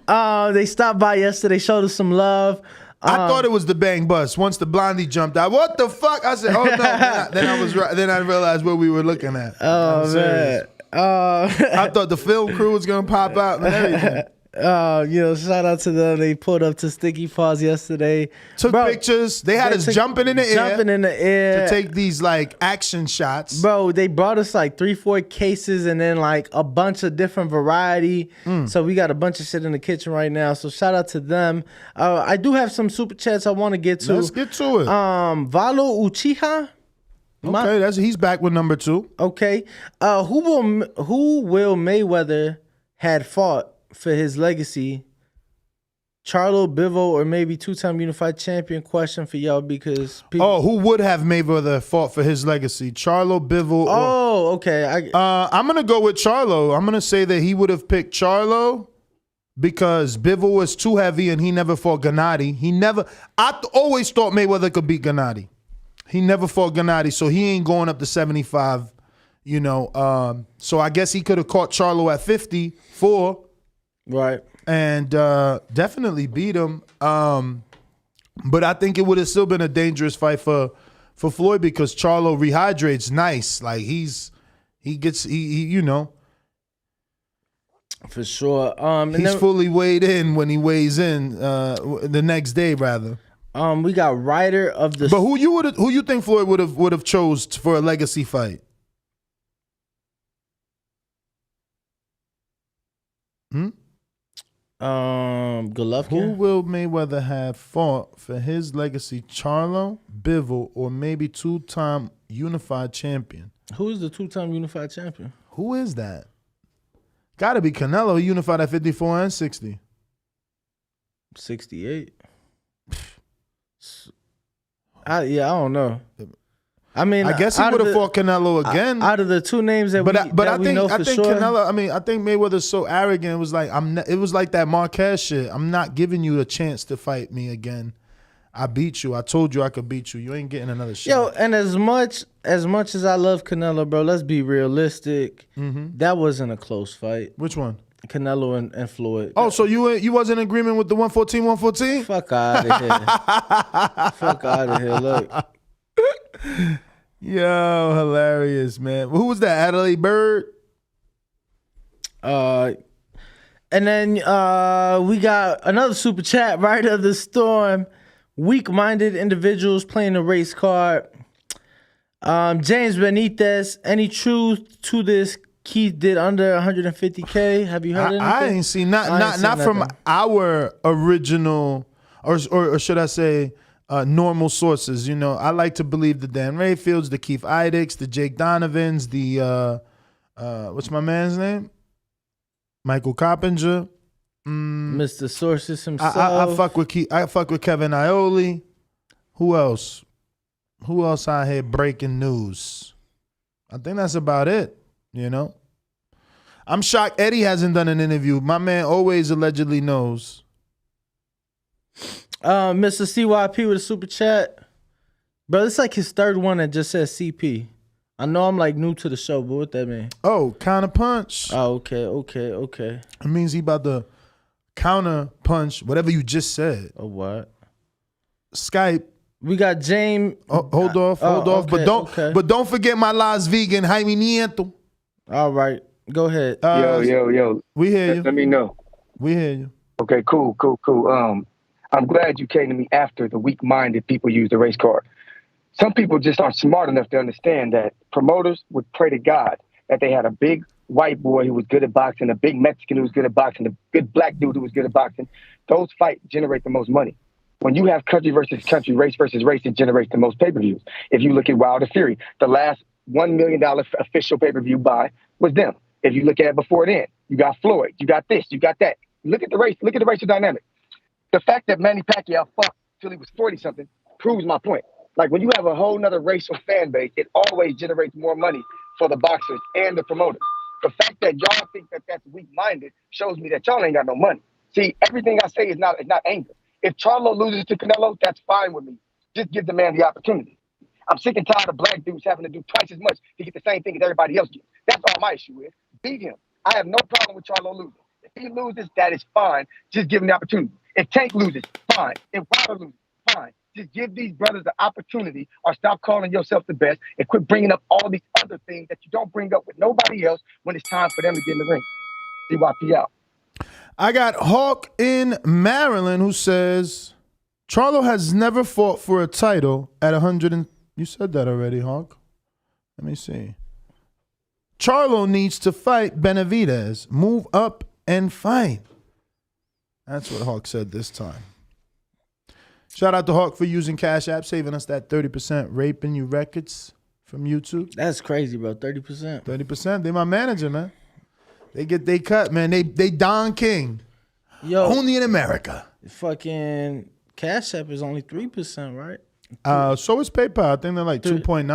They stopped by yesterday, showed us some love. I thought it was the Bang Bus. Once the blondie jumped out, what the fuck? I said, oh no. Then I was right. Then I realized what we were looking at. Oh man. I thought the film crew was gonna pop out and everything. Shout out to them. They pulled up to Sticky Paws yesterday. Took pictures. They had us jumping in the air. To take these like action shots. Bro, they brought us like 3-4 cases and then like a bunch of different variety. So we got a bunch of shit in the kitchen right now. So shout out to them. I do have some super chats I want to get to. Let's get to it. Valo Uchiha. Okay, he's back with number 2. Okay. Who will Mayweather had fought for his legacy? Charlo, Bivol, or maybe 2-time unified champion? Question for y'all because people. Who would have Mayweather fought for his legacy? Charlo, Bivol. Okay. I'm gonna go with Charlo. I'm gonna say that he would have picked Charlo because Bivol was too heavy and he never fought Gennady. I always thought Mayweather could beat Gennady. He never fought Gennady, so he ain't going up to 75. So I guess he could have caught Charlo at 54. Right. And definitely beat him. But I think it would have still been a dangerous fight for Floyd because Charlo rehydrates nice. Like he For sure. He's fully weighed in when he weighs in the next day, rather. We got Ryder of the. But who you think Floyd would have chose for a legacy fight? Golovkin. Who will Mayweather have fought for his legacy? Charlo, Bivol, or maybe 2-time unified champion? Who is the 2-time unified champion? Who is that? Got to be Canelo. He unified at 54 and 60. 68. I don't know. I mean, I guess he would have fought Canelo again. Out of the two names that we know for sure. Canelo. I mean, I think Mayweather's so arrogant. It was like it was like that Marquez shit. I'm not giving you a chance to fight me again. I beat you. I told you I could beat you. You ain't getting another shot. Yo, and as much as I love Canelo, bro, let's be realistic. That wasn't a close fight. Which one? Canelo and Floyd. Oh, so you wasn't in agreement with the 114? Fuck out of here. Fuck out of here. Look. Yo, hilarious, man. Who was that? Adelaide Bird? And then we got another super chat right of the storm. Weak-minded individuals playing the race card. James Benitez, any truth to this? Keith did under 150K. Have you heard anything? I ain't seen not from our original, or should I say, normal sources. You know, I like to believe the Dan Rayfields, the Keith Idicks, the Jake Donovans, the what's my man's name? Michael Coppinger. Mr. Sources himself. I fuck with Kevin Ioli. Who else? Who else out here breaking news? I think that's about it. You know, I'm shocked Eddie hasn't done an interview. My man always allegedly knows. Mr. CYP with a super chat. Bro, it's like his third one that just says CP. I know I'm like new to the show, but what that mean? Oh, counter punch. Oh, okay. It means he about to counter punch whatever you just said. Oh, what? Skype. We got James. Oh, hold off. Okay, But don't forget my Las Vegan Jaime Nieto. All right, go ahead. Yo. We hear you. Let me know. We hear you. Okay, cool. I'm glad you came to me after the weak-minded people use the race card. Some people just aren't smart enough to understand that promoters would pray to God that they had a big white boy who was good at boxing, a big Mexican who was good at boxing, a good black dude who was good at boxing. Those fights generate the most money. When you have country versus country, race versus race, it generates the most pay-per-views. If you look at Wilder Fury, the last $1 million official pay-per-view buy was them. If you look at it before then, you got Floyd, you got this, you got that. Look at the race. Look at the racial dynamic. The fact that Manny Pacquiao fought till he was 40-something proves my point. Like, when you have a whole nother racial fan base, it always generates more money for the boxers and the promoters. The fact that y'all think that that's weak-minded shows me that y'all ain't got no money. See, everything I say is not anger. If Charlo loses to Canelo, that's fine with me. Just give the man the opportunity. I'm sick and tired of black dudes having to do twice as much to get the same thing as everybody else gets. That's all my issue is. Beat him. I have no problem with Charlo losing. If he loses, that is fine. Just give him the opportunity. If Tank loses, fine. If Wilder loses, fine. Just give these brothers the opportunity, or stop calling yourself the best and quit bringing up all these other things that you don't bring up with nobody else when it's time for them to get in the ring. CYP out. I got Hawk in Maryland who says Charlo has never fought for a title at 100 and you said that already, Hawk. Let me see. Charlo needs to fight Benavidez. Move up and fight. That's what Hawk said this time. Shout out to Hawk for using Cash App, saving us that 30% raping you records from YouTube. That's crazy, bro. 30%. 30%. They my manager, man. They get they cut, man. They Don King. Yo, only in America. Fucking Cash App is only 3%, right? So is PayPal. I think they're like 2.9.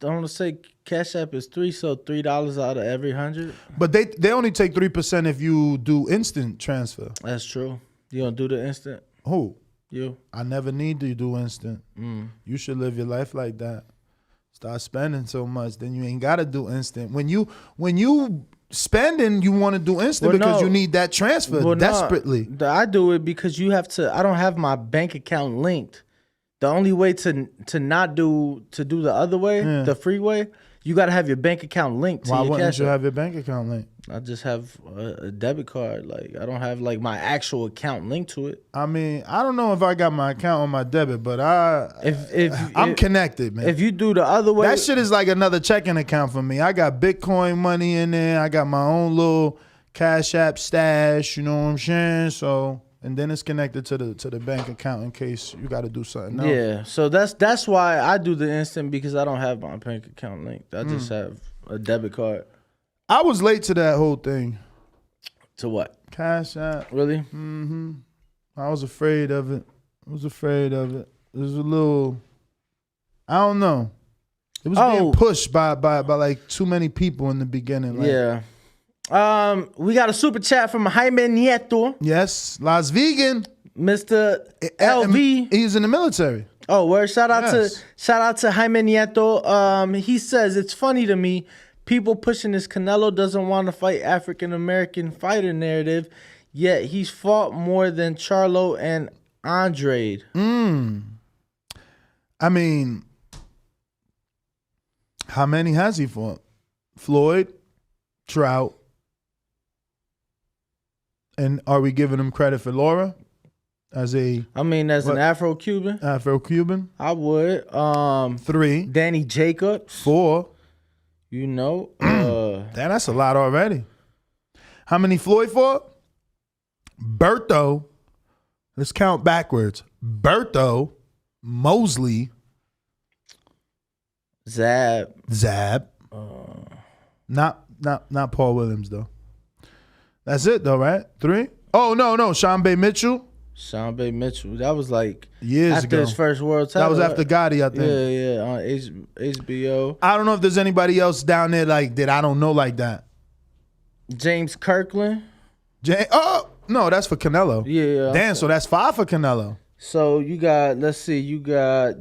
I want to say Cash App is 3, so $3 out of every 100. But they only take 3% if you do instant transfer. That's true. You don't do the instant? Who? You. I never need to do instant. You should live your life like that. Start spending so much, then you ain't gotta do instant. When you spending, you want to do instant because you need that transfer desperately. No, I do it because you have to. I don't have my bank account linked. The only way to do the other way, the free way, you got to have your bank account linked to Why your wouldn't Cash you App. have your bank account linked? I just have a debit card. Like, I don't have like my actual account linked to it. I mean, I don't know if I got my account on my debit, but I'm connected, man. If you do the other way, that shit is like another checking account for me. I got Bitcoin money in there. I got my own little Cash App stash. You know what I'm saying? So, and then it's connected to the bank account in case you got to do something else. Yeah. So that's why I do the instant, because I don't have my bank account linked. I just have a debit card. I was late to that whole thing. To what? Cash App. Really? Mm-hmm. I was afraid of it. It was a little, I don't know. It was being pushed by like too many people in the beginning. Like, yeah. We got a super chat from Jaime Nieto. Yes, Las Vegan. Mr. LV. He's in the military. Oh, word! Shout out to Jaime Nieto. He says it's funny to me, people pushing this Canelo doesn't want to fight African American fighter narrative, yet he's fought more than Charlo and Andrade. I mean, how many has he fought? Floyd, Trout, and are we giving him credit for Laura? As an Afro-Cuban? Afro-Cuban. I would. 3. Danny Jacobs. 4. You know. Damn, that's a lot already. How many Floyd fought? Berto. Let's count backwards. Berto. Mosley. Zab. Not Paul Williams, though. That's it, though, right? 3? Oh, no. Sean Bay Mitchell. That was like years after ago. His first world title. That was after Gotti, I think. Yeah, on HBO. I don't know if there's anybody else down there like that I don't know like that. James Kirkland. No, that's for Canelo. Yeah. Damn, so that's 5 for Canelo. So you got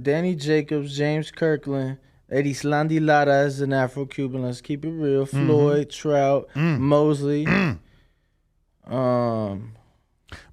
Danny Jacobs, James Kirkland, Edislandi Lara is an Afro-Cuban. Let's keep it real. Floyd, Trout, Mosley.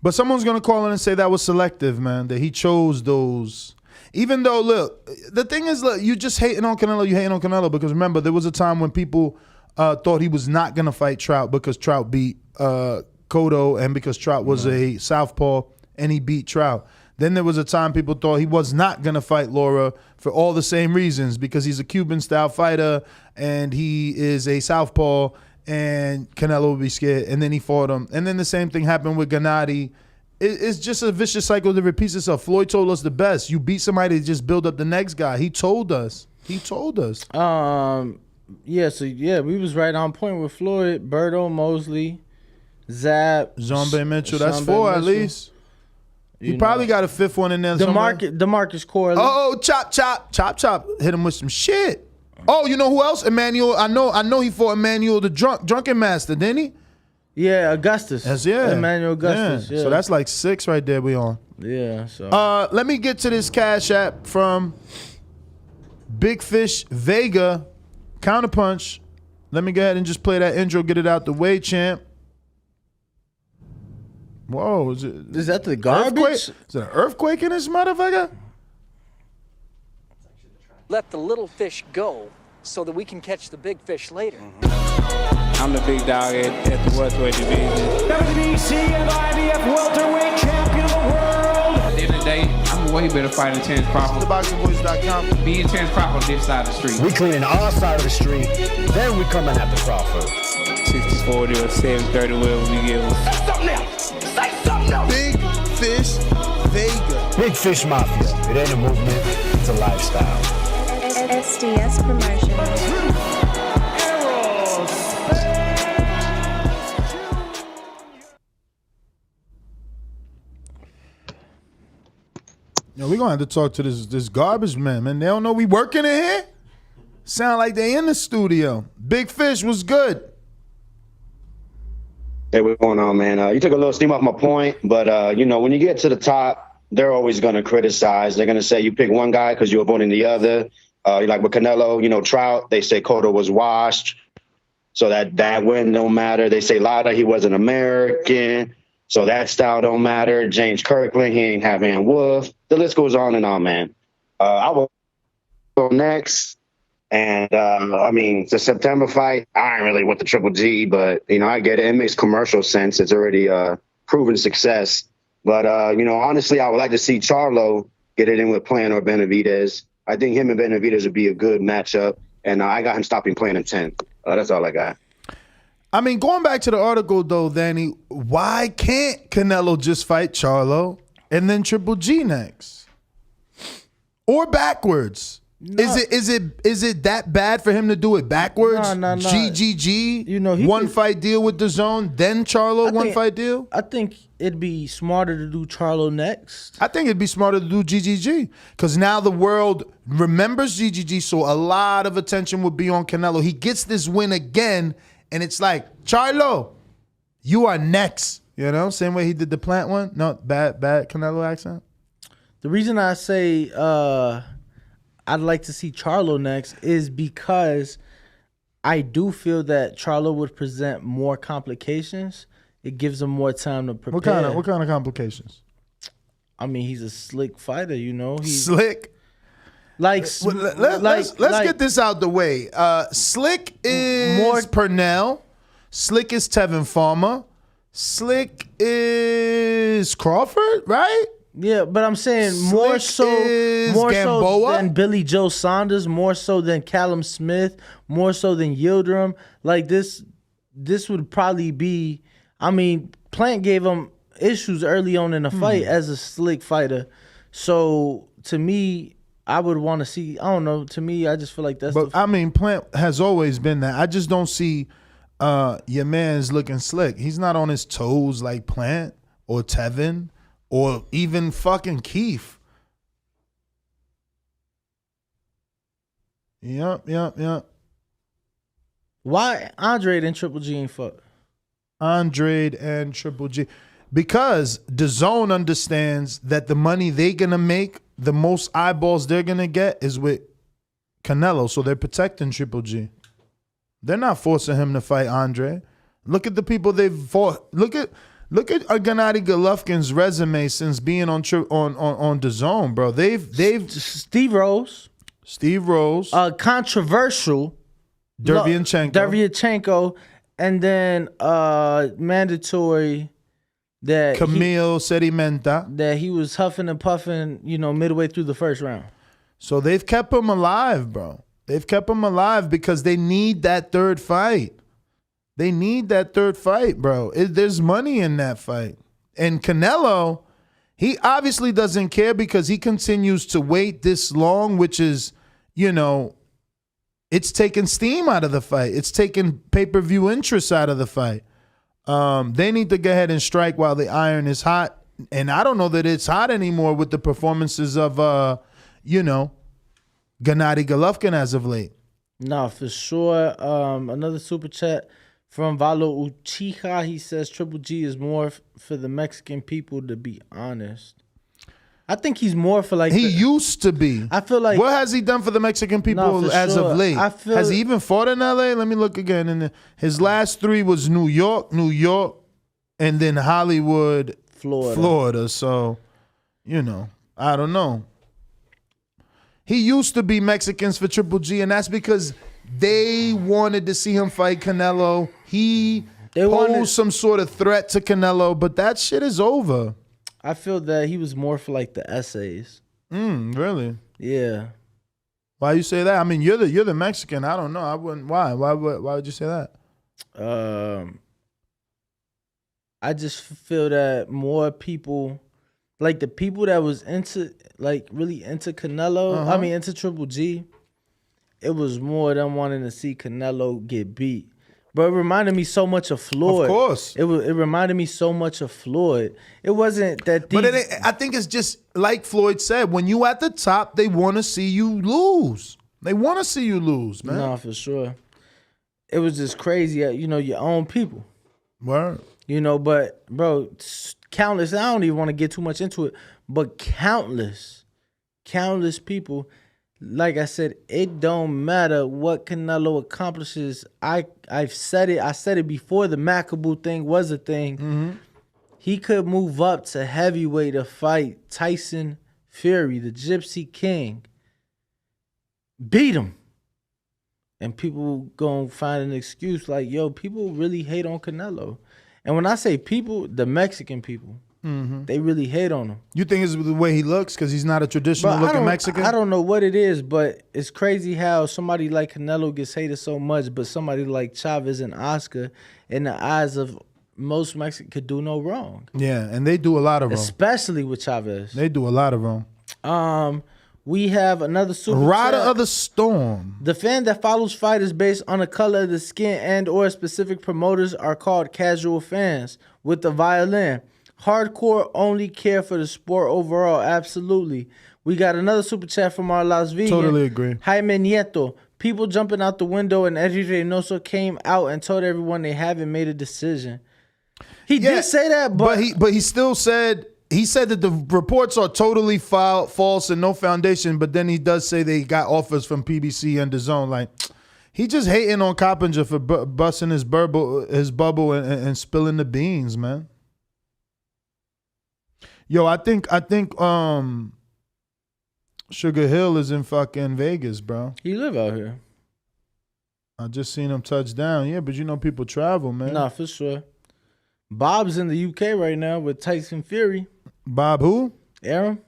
But someone's going to call in and say that was selective, man, that he chose those. Even though, look, the thing is, look, you just hating on Canelo, because remember, there was a time when people thought he was not going to fight Trout because Trout beat Cotto and because Trout was a southpaw and he beat Trout. Then there was a time people thought he was not going to fight Laura for all the same reasons, because he's a Cuban-style fighter and he is a southpaw and Canelo would be scared, and then he fought him. And then the same thing happened with Gennady. It's just a vicious cycle that repeats itself. Floyd told us the best. You beat somebody to just build up the next guy. He told us. We was right on point with Floyd, Berto, Mosley, Zab, Zombie Mitchell. That's 4 at least. You probably got a 5th one in there. DeMarcus Corley. Oh, chop. Hit him with some shit. Oh, you know who else? Emmanuel. I know he fought Emmanuel the drunken master, didn't he? Yeah, Augustus. Emmanuel Augustus. Yeah. So that's like 6 right there we on. Yeah. So let me get to this Cash App from Big Fish Vega. Counterpunch. Let me go ahead and just play that intro, get it out the way, champ. Whoa, is that the garbage? Is it an earthquake in this motherfucker? Let the little fish go so that we can catch the big fish later. I'm the big dog at the welterweight division. WBC and IBF welterweight champion of the world. At the end of the day, I'm a way better fighter than Terrence Crawford. TheBoxingVoice.com. Me and Terrence Crawford on this side of the street. We cleaning our side of the street, then we coming after Crawford. 60-40 or 7-30, whatever we give them. Say something else. Say something else. Big Fish Vega. Big Fish Mafia. It ain't a movement, it's a lifestyle. SDS Promotions. Yo, we're gonna have to talk to this garbage man. They don't know we working in here. Sound like they in the studio. Big Fish was good. Hey, what's going on, man? You took a little steam off my point, but when you get to the top, they're always gonna criticize. They're gonna say you pick one guy because you're avoiding the other. Like with Canelo, Trout, they say Cotto was washed, so that win don't matter. They say Lara, he was an American, so that style don't matter. James Kirkland, he ain't have Van Wolf. The list goes on and on, man. I will go next, and the September fight, I ain't really with the Triple G, but I get it. It makes commercial sense. It's already proven success. But honestly, I would like to see Charlo get it in with Plant or Benavidez. I think him and Benavidez would be a good matchup, and I got him stopping Plant in 10. That's all I got. I mean, going back to the article, though, Danny, why can't Canelo just fight Charlo and then Triple G next? Or backwards? No. Is it that bad for him to do it backwards? No. GGG. You know, one fight deal with Dazn, then Charlo fight deal. I think it'd be smarter to do Charlo next. I think it'd be smarter to do GGG because now the world remembers GGG, so a lot of attention would be on Canelo. He gets this win again, and it's like, Charlo, you are next. You know, same way he did the Plant one. No, bad Canelo accent. The reason I say I'd like to see Charlo next is because I do feel that Charlo would present more complications. It gives him more time to prepare. What kind of complications? I mean, he's a slick fighter, you know. He's slick. Let's get this out the way. Slick is Purnell. Slick is Tevin Farmer. Slick is Crawford, right? Yeah, but I'm saying more so than Billy Joe Saunders, more so than Callum Smith, more so than Yildirim. Like this would probably be. I mean, Plant gave him issues early on in the fight as a slick fighter. So to me, I would want to see. I don't know. To me, I just feel like that's. But I mean, Plant has always been that. I just don't see your man's looking slick. He's not on his toes like Plant or Tevin. Or even fucking Keith. Yep. Why Andrade and Triple G ain't fuck? Andrade and Triple G. Because DAZN understands that the money they're going to make, the most eyeballs they're going to get is with Canelo. So they're protecting Triple G. They're not forcing him to fight Andrade. Look at the people they've fought. Look at Gennady Golovkin's resume since being on DAZN, bro. They've Steve Rose, controversial Derevyanchenko, and then mandatory that Camille Sedimenta that he was huffing and puffing, midway through the first round. So they've kept him alive, bro. They've kept him alive because they need that third fight. They need that third fight, bro. There's money in that fight. And Canelo, he obviously doesn't care because he continues to wait this long, which is, it's taking steam out of the fight. It's taking pay-per-view interest out of the fight. They need to go ahead and strike while the iron is hot. And I don't know that it's hot anymore with the performances of, Gennady Golovkin as of late. No, for sure. Another super chat from Valo Uchiha. He says Triple G is more for the Mexican people, to be honest. I think he's more for He used to be. I feel like. What has he done for the Mexican people as of late? Has he even fought in LA? Let me look again. And his last three was New York, and then Hollywood, Florida. So, I don't know. He used to be Mexicans for Triple G, and that's because they wanted to see him fight Canelo. He posed some sort of threat to Canelo, but that shit is over. I feel that he was more for the essays. Really? Yeah. Why you say that? I mean, you're the Mexican. I don't know. I wouldn't. Why? Why would you say that? I just feel that more people, the people that was really into Canelo, I mean into Triple G, it was more them wanting to see Canelo get beat. But it reminded me so much of Floyd. Of course. It reminded me so much of Floyd. It wasn't that deep. But I think it's just like Floyd said, when you at the top, they want to see you lose. They want to see you lose, man. No, for sure. It was just crazy, your own people. Word. But, bro, countless, I don't even want to get too much into it, but countless people, like I said, it don't matter what Canelo accomplishes. I've said it. I said it before the Macaboo thing was a thing. Mm-hmm. He could move up to heavyweight to fight Tyson Fury, the Gypsy King. Beat him. And people gonna find an excuse people really hate on Canelo. And when I say people, the Mexican people, they really hate on him. You think it's the way he looks because he's not a traditional looking Mexican? I don't know what it is, but it's crazy how somebody like Canelo gets hated so much, but somebody like Chavez and Oscar, in the eyes of most Mexicans, could do no wrong. Yeah, and they do a lot of wrong. Especially with Chavez. They do a lot of wrong. We have another super Rider chat. of the Storm. The fan that follows fighters based on the color of the skin and or specific promoters are called casual fans. With the violin. Hardcore only care for the sport overall. Absolutely. We got another super chat from our Las Vegas. Totally agree. Jaime Nieto. People jumping out the window and Eddie Reynoso came out and told everyone they haven't made a decision. He did say that, but he still said that the reports are totally false and no foundation. But then he does say they got offers from PBC and DAZN. Like, he just hating on Coppinger for busting his bubble and spilling the beans, man. Yo, I think Sugar Hill is in fucking Vegas, bro. He live out here. I just seen him touch down. Yeah, but you know people travel, man. Nah, for sure. Bob's in the UK right now with Tyson Fury. Bob who? Aaron.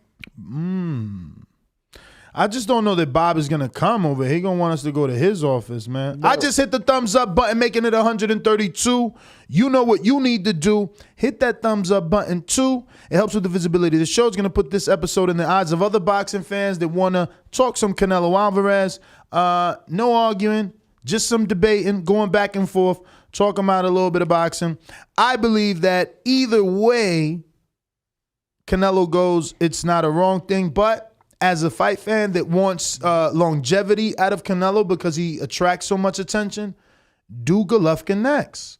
I just don't know that Bob is gonna come over. He gonna want us to go to his office, man. I just hit the thumbs up button, making it 132. You know what you need to do. Hit that thumbs up button too. It helps with the visibility. The show's gonna put this episode in the eyes of other boxing fans that wanna talk some Canelo Alvarez. No arguing, just some debating, going back and forth, talking about a little bit of boxing. I believe that either way Canelo goes, it's not a wrong thing, but as a fight fan that wants longevity out of Canelo because he attracts so much attention, do Golovkin next.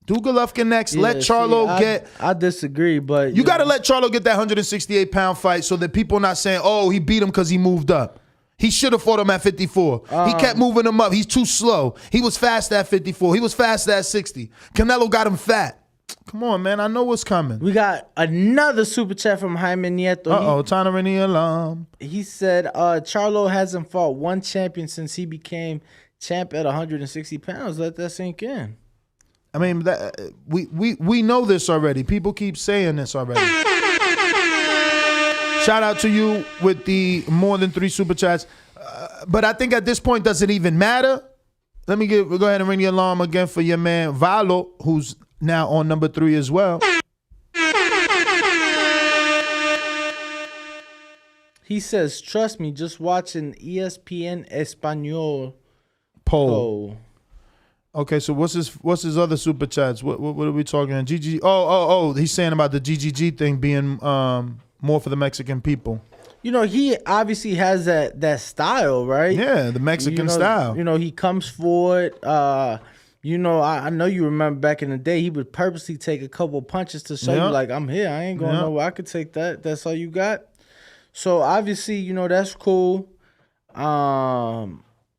Do Golovkin next. Let Charlo get... I disagree, but... You got to let Charlo get that 168-pound fight so that people are not saying, oh, he beat him because he moved up. He should have fought him at 54. He kept moving him up. He's too slow. He was fast at 54. He was fast at 60. Canelo got him fat. Come on, man. I know what's coming. We got another super chat from Jaime Nieto. Time to ring the alarm. He said Charlo hasn't fought one champion since he became champ at 160 pounds. Let that sink in. I mean, we know this already. People keep saying this already. Shout out to you with the more than 3 super chats. But I think at this point, does it even matter? Let me go ahead and ring the alarm again for your man Valo, who's now on number 3 as well. He says, trust me, just watching ESPN Español poll. Okay, so what's his other super chats? What are we talking about? GG. Oh, he's saying about the GGG thing being more for the Mexican people. You know, he obviously has that style, right? Yeah, the Mexican style. You know, he comes forward. You know, I know you remember back in the day, he would purposely take a couple punches to show you, like, I'm here. I ain't going nowhere. I could take that. That's all you got. So, obviously, you know, that's cool.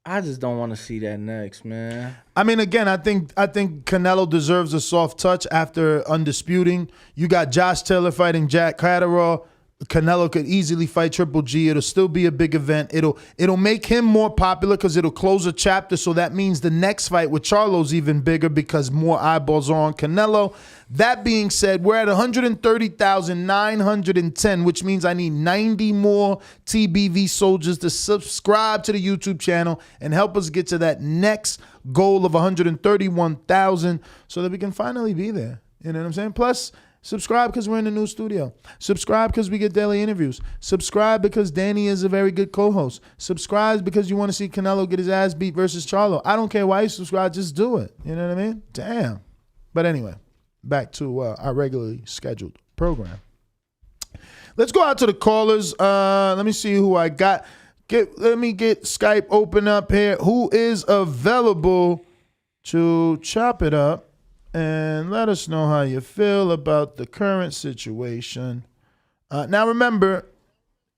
I just don't want to see that next, man. I mean, again, I think Canelo deserves a soft touch after undisputing. You got Josh Taylor fighting Jack Catterall. Canelo could easily fight Triple G. It'll still be a big event. It'll make him more popular because it'll close a chapter. So that means the next fight with Charlo's even bigger because more eyeballs are on Canelo. That being said, we're at 130,910, which means I need 90 more TBV soldiers to subscribe to the YouTube channel and help us get to that next goal of 131,000 so that we can finally be there. You know what I'm saying? Plus, subscribe because we're in the new studio. Subscribe because we get daily interviews. Subscribe because Danny is a very good co-host. Subscribe because you want to see Canelo get his ass beat versus Charlo. I don't care why you subscribe. Just do it. You know what I mean? Damn. But anyway, back to our regularly scheduled program. Let's go out to the callers. Let me see who I got. Let me get Skype open up here. Who is available to chop it up and let us know how you feel about the current situation. Now, remember,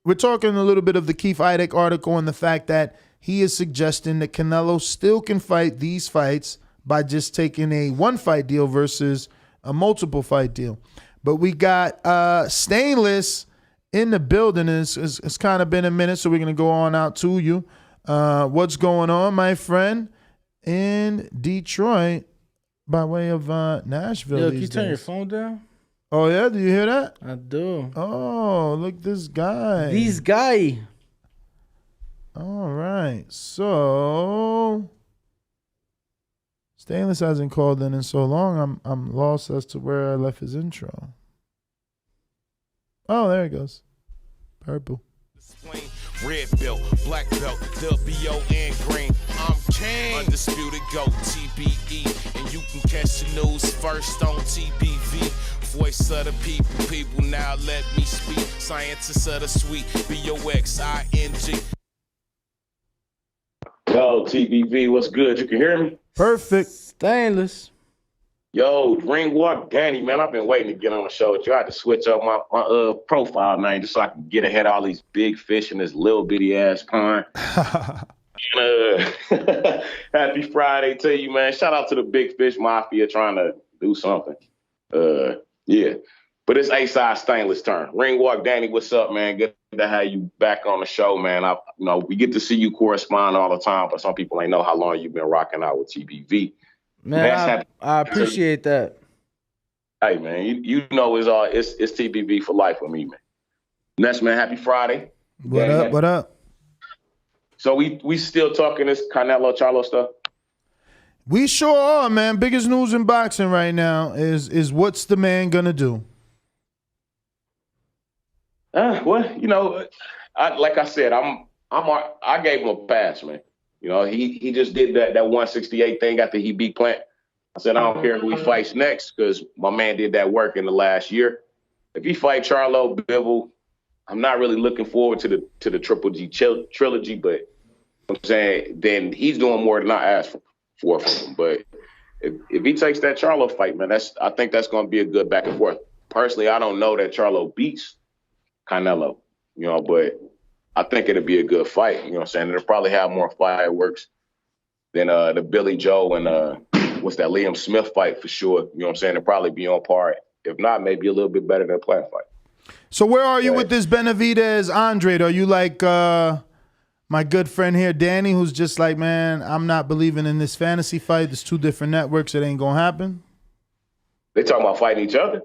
we're talking a little bit of the Keith Idec article and the fact that he is suggesting that Canelo still can fight these fights by just taking a one-fight deal versus a multiple-fight deal. But we got Stainless in the building. It's kind of been a minute, so we're going to go on out to you. What's going on, my friend, in Detroit? By way of Nashville. Yo, can you turn your phone down? Oh, yeah? Do you hear that? I do. Oh, look, this guy. These guy. All right. So, Stainless hasn't called in so long. I'm lost as to where I left his intro. Oh, there it goes. Purple. Red belt, black belt, WO and green. I'm king. Undisputed GOAT, TBE. And you can catch the news first on TBV. Voice of the people, now let me speak. Scientists of the sweet, BOXING. Yo, TBV, what's good? You can hear me? Perfect. Stainless. Yo, Ring Walk Danny, man, I've been waiting to get on the show. I had to switch up my profile name just so I can get ahead of all these big fish in this little bitty ass pond. Happy Friday to you, man. Shout out to the Big Fish Mafia trying to do something. Yeah. But it's A-Side Stainless turn. Ring Walk Danny, what's up, man? Good to have you back on the show, man. We get to see you correspond all the time, but some people ain't know how long you've been rocking out with TBV. Man, I appreciate that. Hey, man, you know it's TBV for life with me, man. Next, man, happy Friday. What up? What up? So we still talking this Canelo Charlo stuff? We sure are, man. Biggest news in boxing right now is what's the man gonna do? Well, like I said, I gave him a pass, man. You know, he just did that 168 thing after he beat Plant. I said, I don't care who he fights next because my man did that work in the last year. If he fight Charlo, Bivol, I'm not really looking forward to the Triple G trilogy, but I'm saying then he's doing more than I asked for from him. But if he takes that Charlo fight, man, I think that's going to be a good back and forth. Personally, I don't know that Charlo beats Canelo, but I think it'll be a good fight. You know what I'm saying? It'll probably have more fireworks than the Billy Joe and what's that Liam Smith fight for sure. You know what I'm saying? It'll probably be on par. If not, maybe a little bit better than a Plant fight. So where are you with this Benavidez Andrade? Are you like my good friend here, Danny, who's just like, man, I'm not believing in this fantasy fight. There's two different networks. It ain't gonna happen. They talking about fighting each other?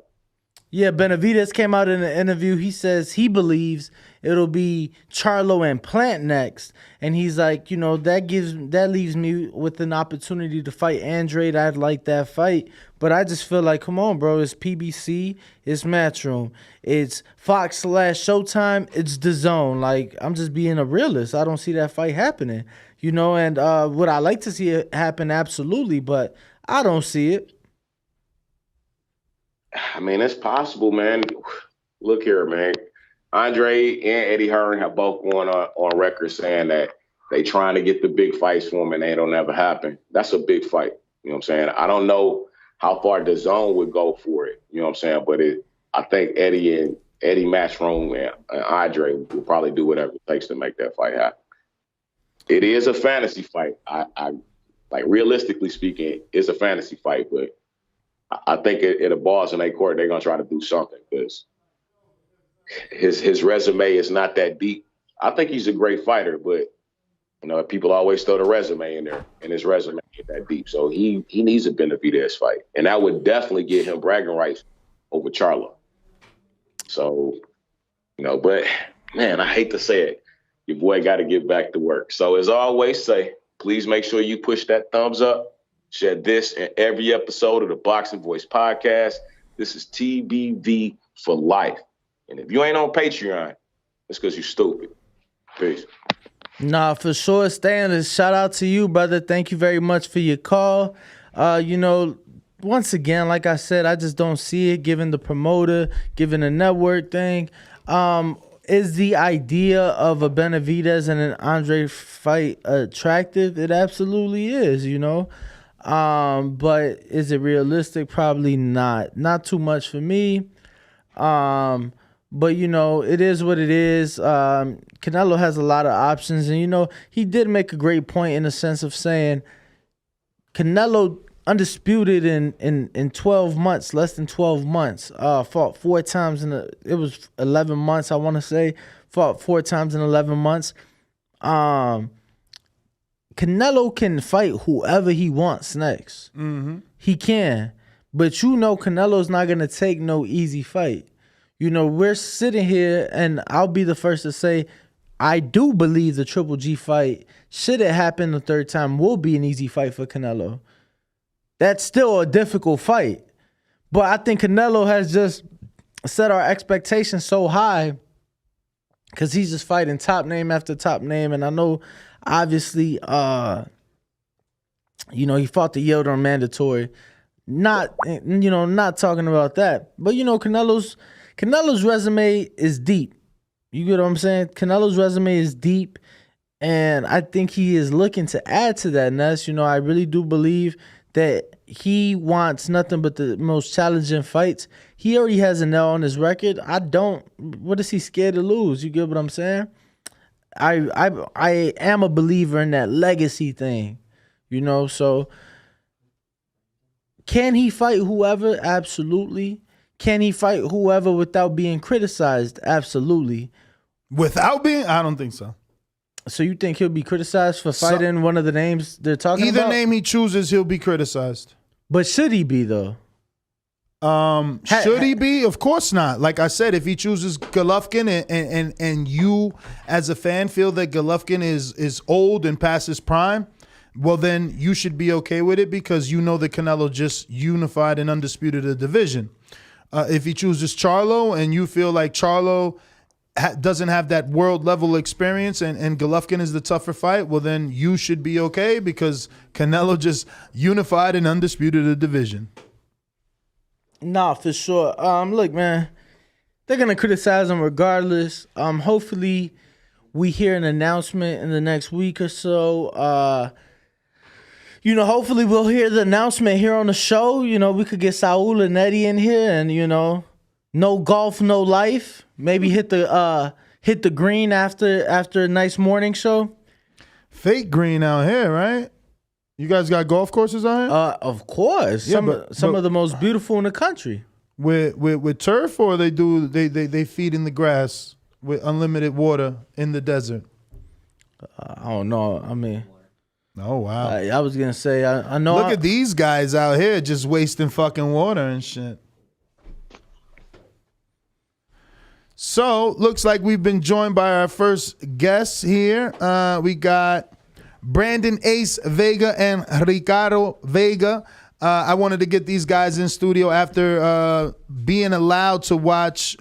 Yeah, Benavidez came out in an interview. He says he believes it'll be Charlo and Plant next. And he's like, that leaves me with an opportunity to fight Andrade. I'd like that fight. But I just feel like, come on, bro. It's PBC. It's Matchroom. It's Fox/Showtime. It's DAZN. Like, I'm just being a realist. I don't see that fight happening. And would I like to see it happen? Absolutely. But I don't see it. I mean, it's possible, man. Look here, man. Andre and Eddie Hearn have both gone on record saying that they trying to get the big fights for him and they don't ever happen. That's a big fight. You know what I'm saying? I don't know how far DAZN would go for it. You know what I'm saying? But I think Eddie Matchroom and Andre will probably do whatever it takes to make that fight happen. It is a fantasy fight. I like, realistically speaking, it's a fantasy fight, but I think at the balls in their court, they're gonna try to do something because his resume is not that deep. I think he's a great fighter, but people always throw the resume in there, and his resume ain't that deep. So he needs a Benavidez fight, and that would definitely give him bragging rights over Charlo. So, but man, I hate to say it, your boy got to get back to work. So as I always say, please make sure you push that thumbs up. Share this in every episode of the Boxing Voice podcast. This is TBV for life. And if you ain't on Patreon, it's because you're stupid. Peace. Nah, for sure, Stainless. Shout out to you, brother. Thank you very much for your call. Once again, like I said, I just don't see it given the promoter, given the network thing. Is the idea of a Benavidez and an Andre fight attractive? It absolutely is, but is it realistic? Probably not. Not too much for me. But it is what it is. Canelo has a lot of options, and he did make a great point in the sense of saying Canelo undisputed in 12 months, less than 12 months. Fought 4 times it was 11 months, I want to say. Fought 4 times in 11 months. Canelo can fight whoever he wants next. Mm-hmm. He can. But Canelo's not going to take no easy fight. We're sitting here, and I'll be the first to say, I do believe the Triple G fight, should it happen the third time, will be an easy fight for Canelo. That's still a difficult fight. But I think Canelo has just set our expectations so high because he's just fighting top name after top name. And I know, obviously, he fought the Yoder mandatory. Not talking about that. But, Canelo's resume is deep. You get what I'm saying? Canelo's resume is deep. And I think he is looking to add to that. And that's, I really do believe that he wants nothing but the most challenging fights. He already has an L on his record. What is he scared to lose? You get what I'm saying? I am a believer in that legacy thing, so can he fight whoever? Absolutely. Can he fight whoever without being criticized? Absolutely. Without being? I don't think so. So you think he'll be criticized for fighting one of the names they're talking about? Either name he chooses, he'll be criticized. But should he be, though? Should he be? Of course not. Like I said, if he chooses Golovkin and you as a fan feel that Golovkin is old and past his prime, well, then you should be okay with it because you know that Canelo just unified and undisputed a division. If he chooses Charlo and you feel like Charlo doesn't have that world level experience and Golovkin is the tougher fight, well, then you should be okay because Canelo just unified and undisputed a division. Nah, for sure. Look, man, they're gonna criticize him regardless. Hopefully we hear an announcement in the next week or so. Hopefully we'll hear the announcement here on the show. We could get Saul and Eddie in here and, no golf, no life. Maybe hit the green after a nice morning show. Fake green out here, right? You guys got golf courses out here? Of course. Yeah, some of the most beautiful in the country. With turf, or they feed in the grass with unlimited water in the desert? I don't know. I mean, oh wow. I was gonna say I know. Look at these guys out here just wasting fucking water and shit. So, looks like we've been joined by our first guests here. We got Brandon Ace Vega and Ricardo Vega. I wanted to get these guys in studio after being allowed to watch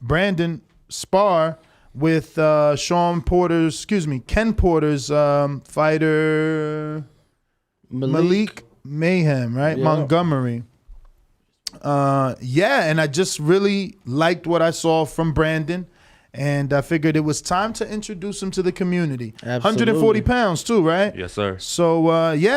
Brandon spar with Ken Porter's fighter Malik Mayhem, right? Yeah. Montgomery. And I just really liked what I saw from Brandon, and I figured it was time to introduce him to the community. Absolutely. 140 pounds too, right? Yes, sir. So,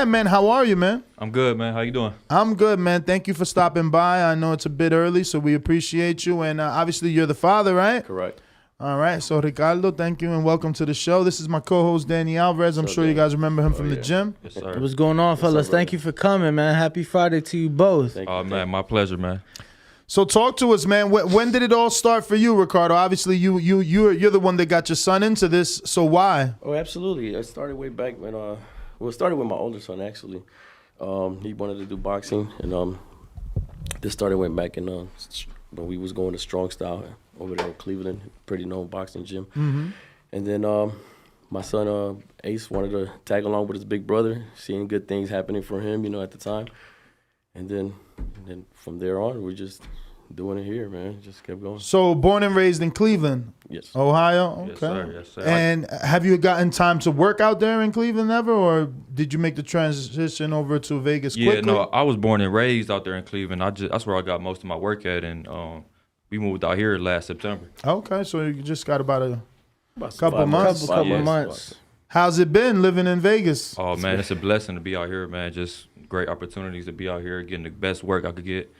man, how are you, man? I'm good, man. How you doing? I'm good, man. Thank you for stopping by. I know it's a bit early, so we appreciate you, and obviously you're the father, right? Correct. All right, so Ricardo, thank you and welcome to the show. This is my co-host, Danny Alvarez. I'm sure you guys remember him from the gym. Yes, sir. What's going on, fellas? Thank you for coming, man. Happy Friday to you both. Oh, man, my pleasure, man. So talk to us, man. When did it all start for you, Ricardo? Obviously, you're the one that got your son into this, so why? Oh, absolutely. It started way back when, it started with my older son, actually. He wanted to do boxing, and this started way back in when we was going to Strong Style over there in Cleveland, pretty known boxing gym. Mm-hmm. And then my son Ace wanted to tag along with his big brother, seeing good things happening for him, at the time. And then from there on, we're just doing it here, man. Just kept going. So born and raised in Cleveland? Yes. Ohio? Okay. Yes, sir. Yes, sir. And have you gotten time to work out there in Cleveland ever, or did you make the transition over to Vegas quickly? Yeah, no, I was born and raised out there in Cleveland. That's where I got most of my work at, and we moved out here last September. Okay, so you just got about a couple 5 months. Couple months. How's it been living in Vegas? Oh, man, it's a blessing to be out here, man. Just great opportunities to be out here, getting the best work I could get.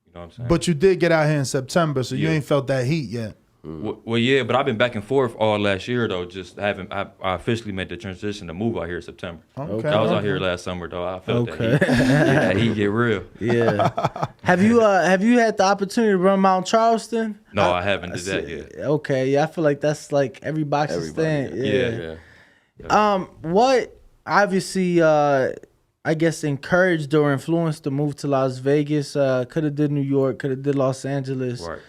You know what I'm saying? But you did get out here in September, so you ain't felt that heat yet. Well, yeah, but I've been back and forth all last year, though. Just I officially made the transition to move out here in September. Okay. I was out here last summer, though. I felt that heat. That heat get real. Yeah. Have you had the opportunity to run Mount Charleston? No, I haven't did that yet. Okay, yeah, I feel like that's like every boxer's thing. Yeah. What obviously I guess encouraged or influenced the move to Las Vegas? Could have did New York, could have did Los Angeles. Right.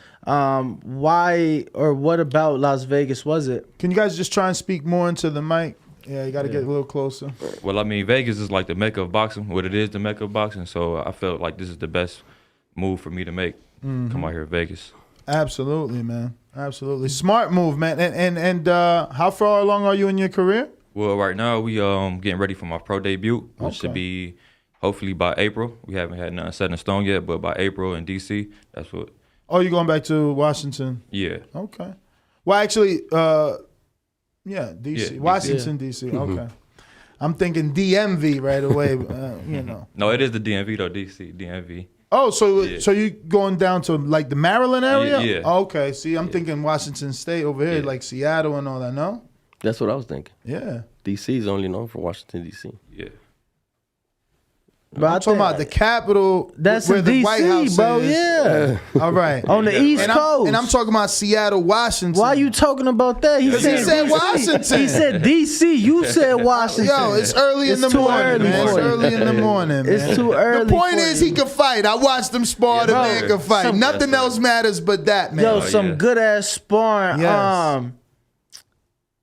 Why or what about Las Vegas was it? Can you guys just try and speak more into the mic? Yeah, you got to get a little closer. Well, I mean, Vegas is like the mecca of boxing. What it is, the mecca of boxing. So I felt like this is the best move for me to make. Mm-hmm. Come out here to Vegas. Absolutely, man. Absolutely. Smart move, man. And how far along are you in your career? Well, right now we getting ready for my pro debut, which should be hopefully by April. We haven't had nothing set in stone yet, but by April in DC, that's what. Oh, you're going back to Washington? Yeah. Okay. Well, actually, yeah, DC. Yeah, Washington, DC. Okay. I'm thinking DMV right away, you know. No, it is the DMV though, DC, DMV. Oh, so you going down to like the Maryland area? Yeah. Oh, okay. See, I'm thinking Washington State over here, like Seattle and all that. No. That's what I was thinking. Yeah. DC is only known for Washington D.C. Yeah. But I'm talking about the capital. That's where in the DC, White House bro. is. Yeah. All right. On the East Coast. And I'm talking about Seattle, Washington. Why are you talking about that? He said DC. Washington. He said DC. You said Washington. Yo, it's early in the morning, man. It's early in the morning, man. It's too early. The point is he can fight. I watched him spar. The man can fight. Nothing else matters but that, man. Yo, some good ass sparring. Yes.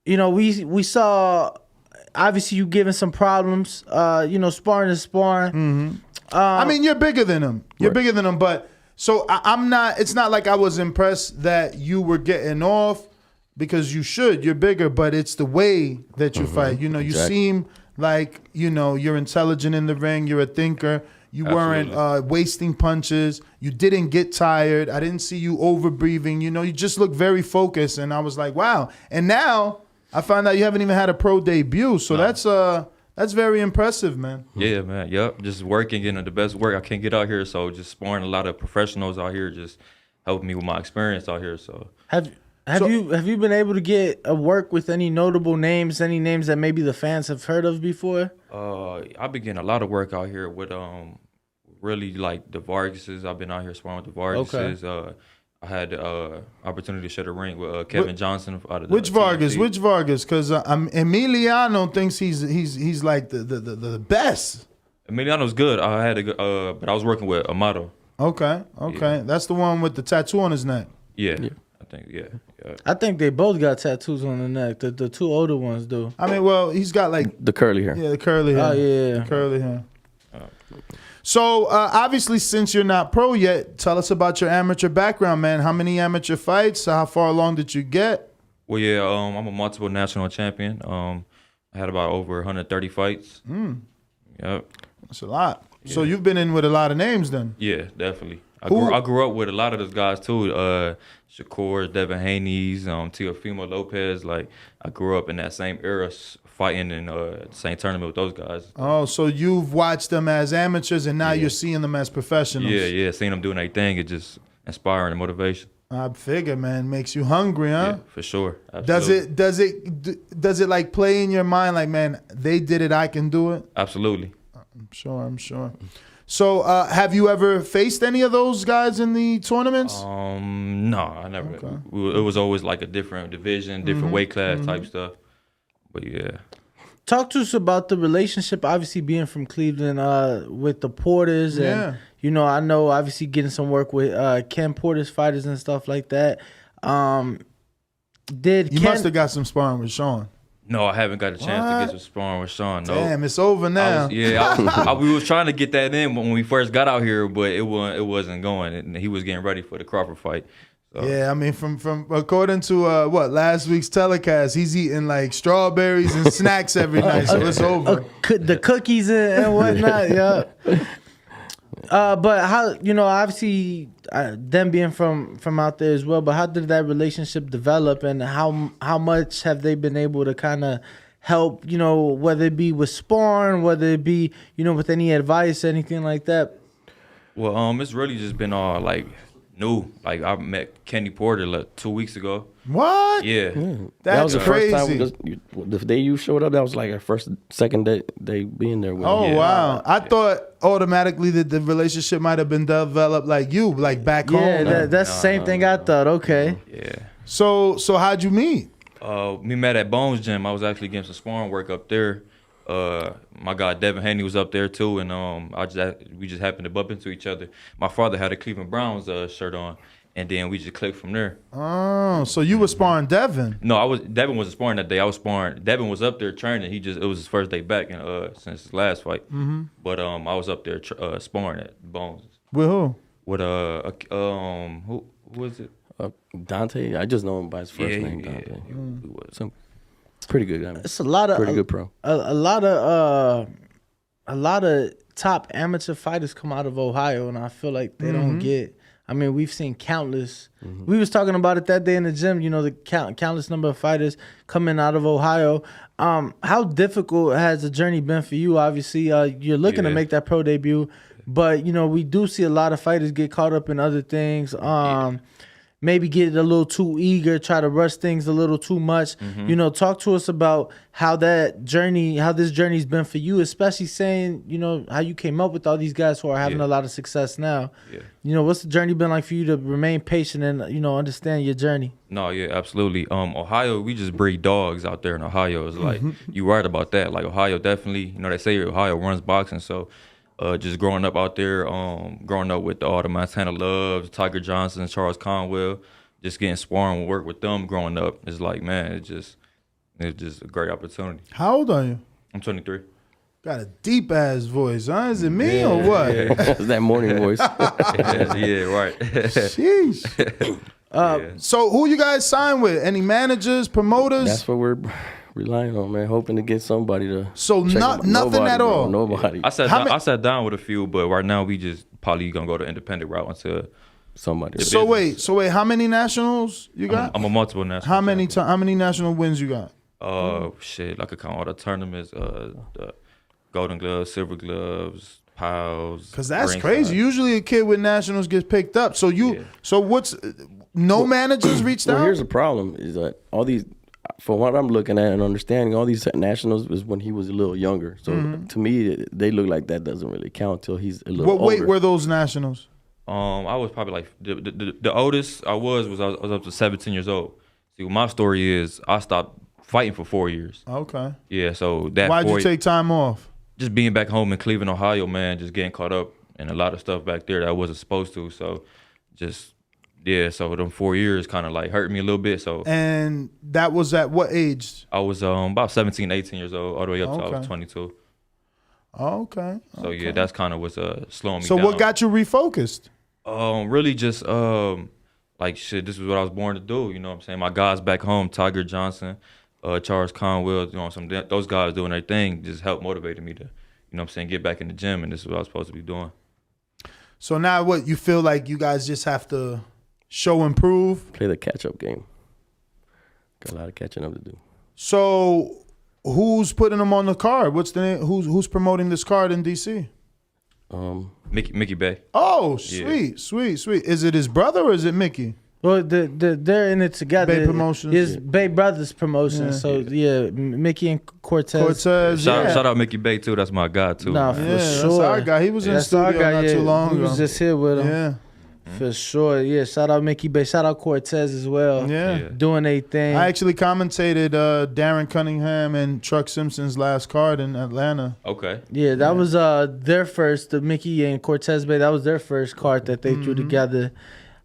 You know, we saw obviously you giving some problems. You know, sparring is sparring. Mm-hmm. I mean, you're bigger than him. You're bigger than him, but so I'm not. It's not like I was impressed that you were getting off because you should. You're bigger, but it's the way that you fight. You know, you seem like you're intelligent in the ring. You're a thinker. You weren't wasting punches. You didn't get tired. I didn't see you over breathing. You know, you just look very focused, and I was like, wow. And now I found out you haven't even had a pro debut, so that's very impressive, man. Yeah, man. Yep. Just working, getting the best work. I can't get out here, so just sparring a lot of professionals out here, just helping me with my experience out here. So have you been able to get a work with any notable names, any names that maybe the fans have heard of before? I've been getting a lot of work out here with really like the Vargases. I've been out here sparring with the Vargases. Okay. I had the opportunity to share the ring with Kevin Johnson out of the Which Vargas? Which Vargas? Because Emiliano thinks he's like the best. Emiliano's good. I had but I was working with Amato. Okay. Yeah. That's the one with the tattoo on his neck. Yeah. I think. Yeah. I think they both got tattoos on the neck. The two older ones do. I mean, well, he's got like the curly hair. Yeah, the curly hair. Oh yeah, the curly hair. So, obviously, since you're not pro yet, tell us about your amateur background, man. How many amateur fights? How far along did you get? Well, yeah, I'm a multiple national champion. I had about over 130 fights. Yep. That's a lot. Yeah. So you've been in with a lot of names then? Yeah, definitely. I grew up with a lot of those guys, too. Shakur, Devin Haney's, Teofimo Lopez. Like, I grew up in that same era fighting in the same tournament with those guys. Oh, so you've watched them as amateurs and now you're seeing them as professionals. Yeah, seeing them doing their thing, it's just inspiring and motivation. I figure, man, makes you hungry, huh? Yeah, for sure. Absolutely. Does it like play in your mind like, man, they did it, I can do it? Absolutely. I'm sure. So, have you ever faced any of those guys in the tournaments? No, I never. Okay. It was always like a different division, different weight class type stuff. But yeah. Talk to us about the relationship, obviously being from Cleveland with the Porters. And, I know obviously getting some work with Ken Porter's fighters and stuff like that. You must have got some sparring with Sean. No, I haven't got a chance to get some sparring with Sean. No. Damn, it's over now. We was trying to get that in when we first got out here, but it wasn't going. And he was getting ready for the Crawford fight. So. Yeah, I mean, from according to last week's telecast, he's eating like strawberries and snacks every night, so it's over. The cookies and whatnot, yeah. But how, obviously them being from out there as well, but how did that relationship develop, and how much have they been able to kind of help, whether it be with sparring, whether it be, with any advice, anything like that? Well, it's really just been all like new. Like I met Kenny Porter like 2 weeks ago. What? Yeah. That's that was the crazy. First time the day you showed up, that was like our second day being there with Oh, him. wow. I thought automatically that the relationship might have been developed like back home. Yeah, that's the same thing I thought. Okay. Yeah. So how'd you meet? We met at Bones Gym. I was actually getting some sparring work up there. My guy Devin Haney was up there too, and we just happened to bump into each other. My father had a Cleveland Browns shirt on, and then we just clicked from there. Oh, so you were sparring Devin? No, Devin wasn't sparring that day. I was sparring. Devin was up there training. It was his first day back since his last fight. Mm-hmm. But I was up there sparring at Bones. With who? With who was it? Dante, I just know him by his first name, Dante. He was. Some pretty good guy. Man. It's a lot of pretty good pro. A lot of top amateur fighters come out of Ohio, and I feel like they don't get. I mean, we've seen countless. We was talking about it that day in the gym. You know, the countless number of fighters coming out of Ohio. How difficult has the journey been for you? Obviously, you're looking to make that pro debut, but you know we do see a lot of fighters get caught up in other things. Maybe get a little too eager, try to rush things a little too much. You know, talk to us about how this journey's been for you, especially saying, you know, how you came up with all these guys who are having a lot of success now. You know, what's the journey been like for you to remain patient and, you know, understand your journey? No, yeah, absolutely. Ohio, we just breed dogs out there in Ohio. It's like, you right about that. Like, Ohio definitely, you know, they say Ohio runs boxing, so just growing up out there, growing up with all the Montana Loves, Tiger Johnson, Charles Conwell, just getting sparring and work with them growing up, it's like, man, it's just a great opportunity. How old are you? I'm 23. Got a deep ass voice, huh? Is it me or what? It's that morning voice. yeah, right. Sheesh. So who you guys signed with? Any managers, promoters? That's what we're relying on, man. Hoping to get somebody to. So nothing at all. Nobody. I sat down with a few, but right now we just probably gonna go the independent route until somebody. So wait. How many nationals you got? I'm a multiple national. How many national wins you got? Shit, I could count all the tournaments. The Golden Gloves, Silver Gloves, Pals. Cause that's crazy. Usually a kid with nationals gets picked up. So no managers reached out? Here's the problem: is that all these. From what I'm looking at and understanding, all these nationals was when he was a little younger. So to me, they look like that doesn't really count until he's a little older. What weight were those nationals? I was probably like the oldest I was up to 17 years old. See, my story is I stopped fighting for 4 years. Okay. Yeah, so that. Why'd you take time off? Just being back home in Cleveland, Ohio, man, just getting caught up in a lot of stuff back there that I wasn't supposed to. So just. Yeah, so them 4 years kind of like hurt me a little bit. So and that was at what age? I was about 17, 18 years old, all the way up to I was 22. Okay. So yeah, that's kind of what's slowing me down. So what got you refocused? Really just like shit. This is what I was born to do. You know what I'm saying? My guys back home, Tiger Johnson, Charles Conwell, you know, those guys doing their thing just helped motivated me to, you know what I'm saying, get back in the gym, and this is what I was supposed to be doing. So now what, you feel like you guys just have to show and prove? Play the catch-up game. Got a lot of catching up to do. So who's putting them on the card? What's the name? Who's promoting this card in DC? Mickey Bay. Oh, sweet, sweet. Is it his brother or is it Mickey? Well, they're in it together. Bay Promotions. His Bay Brothers promotion. So yeah, Mickey and Cortez. Shout out Mickey Bay too. That's my guy too. Nah, for sure. That's our guy. He was in the studio not too long ago. He was just here with him. Yeah. For sure, yeah. Shout out Mickey Bay. Shout out Cortez as well. Yeah. Doing a thing. I actually commentated Darren Cunningham and Truck Simpson's last card in Atlanta. Okay. Yeah, that was their first, the Mickey and Cortez Bay, that was their first card that they threw together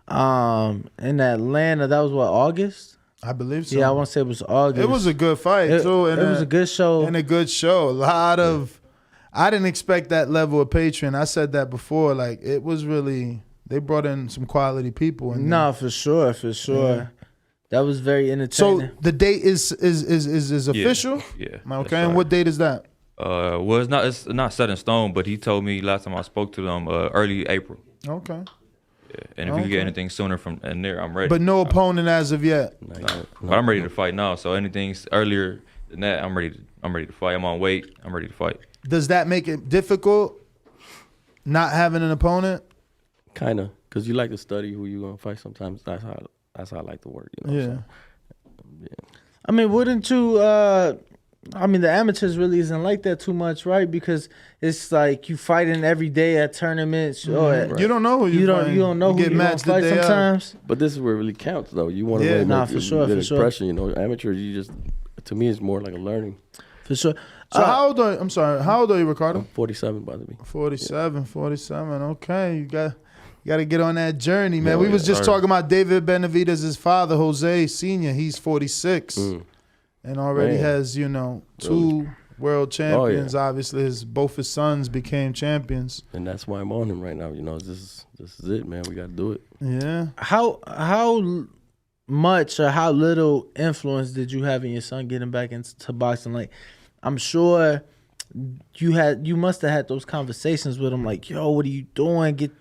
in Atlanta. That was what, August? I believe so. Yeah, I want to say it was August. It was a good fight, too. It was a good show. And a good show. A lot of... I didn't expect that level of Patreon. I said that before. Like, it was really... They brought in some quality people. No, for sure. Yeah. That was very entertaining. So the date is official? Yeah. Okay, and what date is that? Well, it's not set in stone, but he told me last time I spoke to them early April. Okay. Yeah. And if we can get anything sooner from in there, I'm ready. But no opponent as of yet. No. But I'm ready to fight now. So anything earlier than that, I'm ready to fight. I'm on weight. I'm ready to fight. Does that make it difficult not having an opponent? Kind of, because you like to study who you're going to fight sometimes. That's how I like to work. You know? Yeah. So, yeah. I mean, wouldn't you, the amateurs really isn't like that too much, right? Because it's like you fighting every day at tournaments. Right. You don't know who you don't know who you're going to fight sometimes. But this is where it really counts, though. You want to really make for sure. impression. You know, amateur, to me, it's more like a learning. For sure. So how old are you, Ricardo? I'm 47, by the way. 47. Okay, you got to get on that journey, man. We was just talking about David Benavidez' father, Jose Sr. He's 46 and already has, two world champions. Obviously, both his sons became champions. And that's why I'm on him right now. You know, this is it, man. We got to do it. Yeah. How much or how little influence did you have in your son getting back into boxing? Like, I'm sure you must have had those conversations with him, like, yo, what are you doing? Get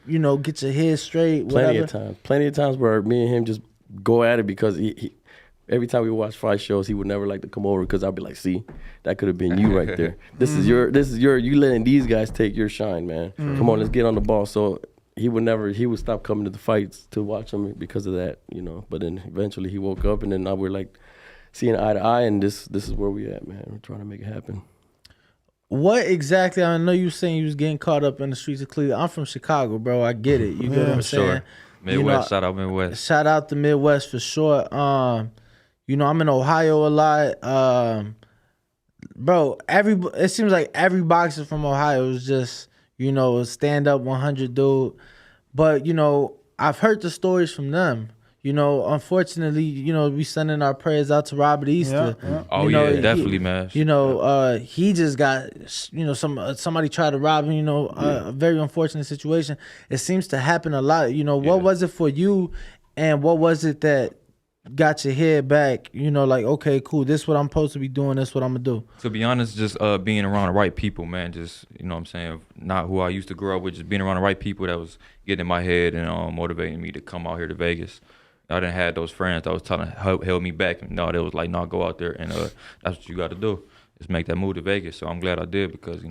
your head straight. Plenty of times where me and him just go at it, because he every time we watch fight shows, he would never like to come over, because I'd be like, see, that could have been you right there. This is your you letting these guys take your shine, man. Come on, let's get on the ball. So he would stop coming to the fights to watch them because of that, you know. But then eventually he woke up, and then now we're like seeing eye to eye, and this is where we at, man. We're trying to make it happen. What exactly? I know you were saying you was getting caught up in the streets of Cleveland. I'm from Chicago, bro. I get it. You get what I'm saying? Sure. Midwest, shout out Midwest. Shout out the Midwest for sure. I'm in Ohio a lot. Bro, it seems like every boxer from Ohio is just, a stand-up 100 dude. But, I've heard the stories from them. Unfortunately, we sending our prayers out to Robert Easter. Yeah. Oh, definitely, man. He just got, somebody tried to rob him, a very unfortunate situation. It seems to happen a lot. What was it for you, and what was it that got your head back, like, okay, cool, this is what I'm supposed to be doing, this is what I'm gonna do? To be honest, just being around the right people, man. Just, what I'm saying, not who I used to grow up with, just being around the right people that was getting in my head and motivating me to come out here to Vegas. I didn't have those friends that was trying to help me back. No, they was like, no, go out there, and that's what you got to do, is make that move to Vegas. So I'm glad I did, because,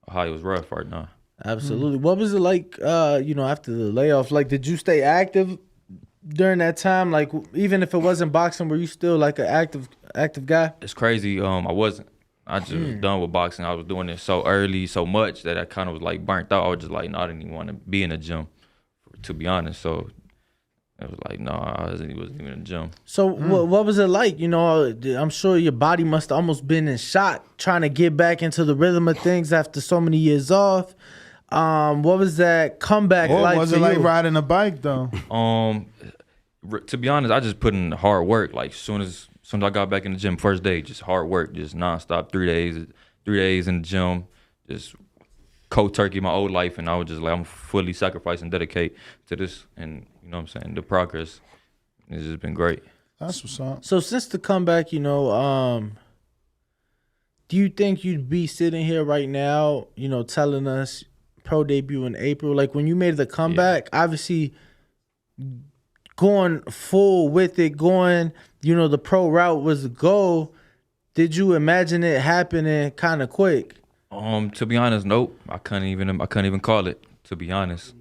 Ohio is rough right now. Absolutely. What was it like, after the layoff? Like, did you stay active during that time? Like, even if it wasn't boxing, were you still like an active guy? It's crazy. I wasn't. I just was done with boxing. I was doing it so early, so much, that I kind of was like burnt out. I was just like, no, I didn't even want to be in the gym, to be honest. So it was like, no, I wasn't even in the gym. So what was it like? I'm sure your body must have almost been in shock trying to get back into the rhythm of things after so many years off. What was that comeback like? What was it like riding a bike, though? To be honest, I just put in hard work. Like, soon as I got back in the gym, first day, just hard work, just nonstop. 3 days in the gym, just cold turkey my old life, and I was just like, I'm fully sacrifice and dedicate to this, and the progress has just been great. That's what's up. So since the comeback, do you think you'd be sitting here right now, telling us pro debut in April? Like, when you made the comeback, obviously going full with it, the pro route was the goal. Did you imagine it happening kind of quick? To be honest, nope. I couldn't even call it, to be honest.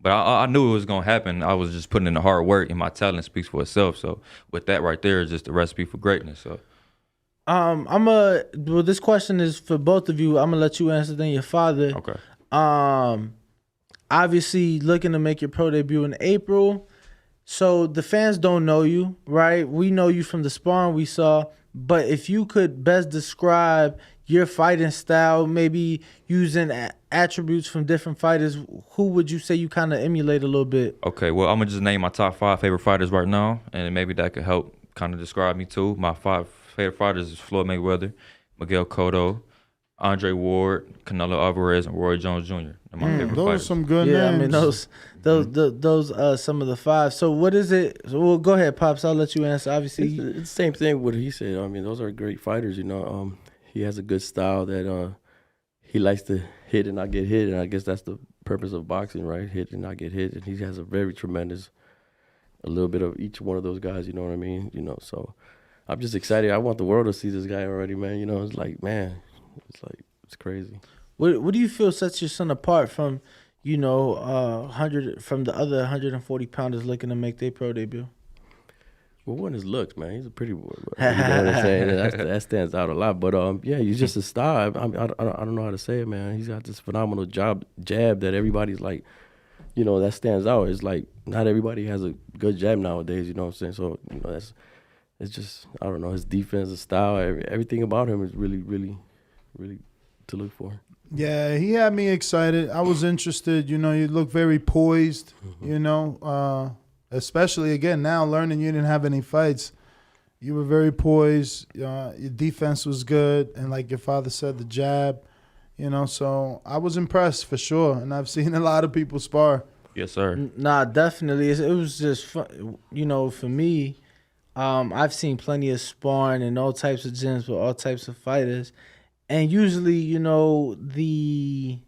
But I knew it was gonna happen. I was just putting in the hard work, and my talent speaks for itself. So with that right there, is just a recipe for greatness. So this question is for both of you. I'm gonna let you answer, then your father. Okay. Obviously looking to make your pro debut in April. So the fans don't know you, right? We know you from the sparring we saw. But if you could best describe your fighting style, maybe using attributes from different fighters, who would you say you kind of emulate a little bit? Okay, well, I'm going to just name my top 5 favorite fighters right now, and maybe that could help kind of describe me too. My 5 favorite fighters is Floyd Mayweather, Miguel Cotto, Andre Ward, Canelo Alvarez, and Roy Jones Jr. They're my favorite those fighters. are some good names. I mean, those some of the 5. So what is it? Well, go ahead, Pops. I'll let you answer. Obviously, it's the same thing what he said. I mean, those are great fighters. He has a good style that he likes to hit and not get hit, and I guess that's the purpose of boxing, right? Hit and not get hit. And he has a very tremendous, a little bit of each one of those guys. You know what I mean? So I'm just excited. I want the world to see this guy already, man. It's like, man, it's crazy. What do you feel sets your son apart from, 100 from the other 140 pounders looking to make their pro debut? Well, one is looks, man. He's a pretty boy, bro. You know what I'm saying? That stands out a lot. But he's just a star. I don't know how to say it, man. He's got this phenomenal jab that everybody's like, that stands out. It's like not everybody has a good jab nowadays. You know what I'm saying? So it's just, I don't know, his defense, his style, everything about him is really, really, really to look for. Yeah, he had me excited. I was interested. You look very poised. Especially again now learning you didn't have any fights. You were very poised. Your defense was good, and like your father said, the jab. So I was impressed for sure, and I've seen a lot of people spar. Yes, sir. Nah, definitely. It was just fun. For me, I've seen plenty of sparring in all types of gyms with all types of fighters, and usually, the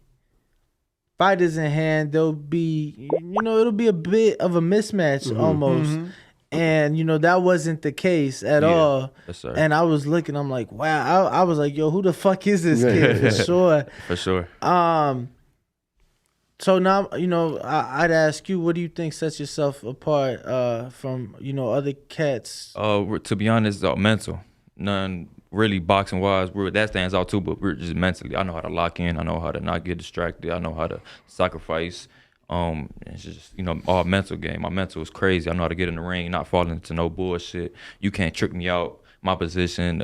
fighters in hand, they'll be, it'll be a bit of a mismatch almost. Mm-hmm. And, that wasn't the case at all. Yes, sir. And I was looking, I'm like, wow. I was like, yo, who the fuck is this kid? For sure. For sure. So now, I'd ask you, what do you think sets yourself apart from, other cats? To be honest, mental. None really boxing-wise. That stands out too, but we're just mentally. I know how to lock in. I know how to not get distracted. I know how to sacrifice. It's just, all mental game. My mental is crazy. I know how to get in the ring, not falling into no bullshit. You can't trick me out. My position,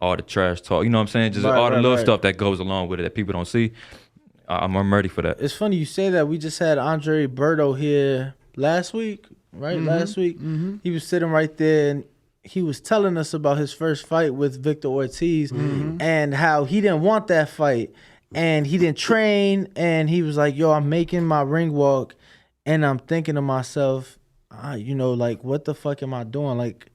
all the trash talk. You know what I'm saying? Just all the little stuff that goes along with it that people don't see. I'm ready for that. It's funny you say that. We just had Andre Berto here last week, right? Mm-hmm. Last week. Mm-hmm. He was sitting right there, and he was telling us about his first fight with Victor Ortiz and how he didn't want that fight. And he didn't train, and he was like, yo, I'm making my ring walk, and I'm thinking to myself, what the fuck am I doing? Like,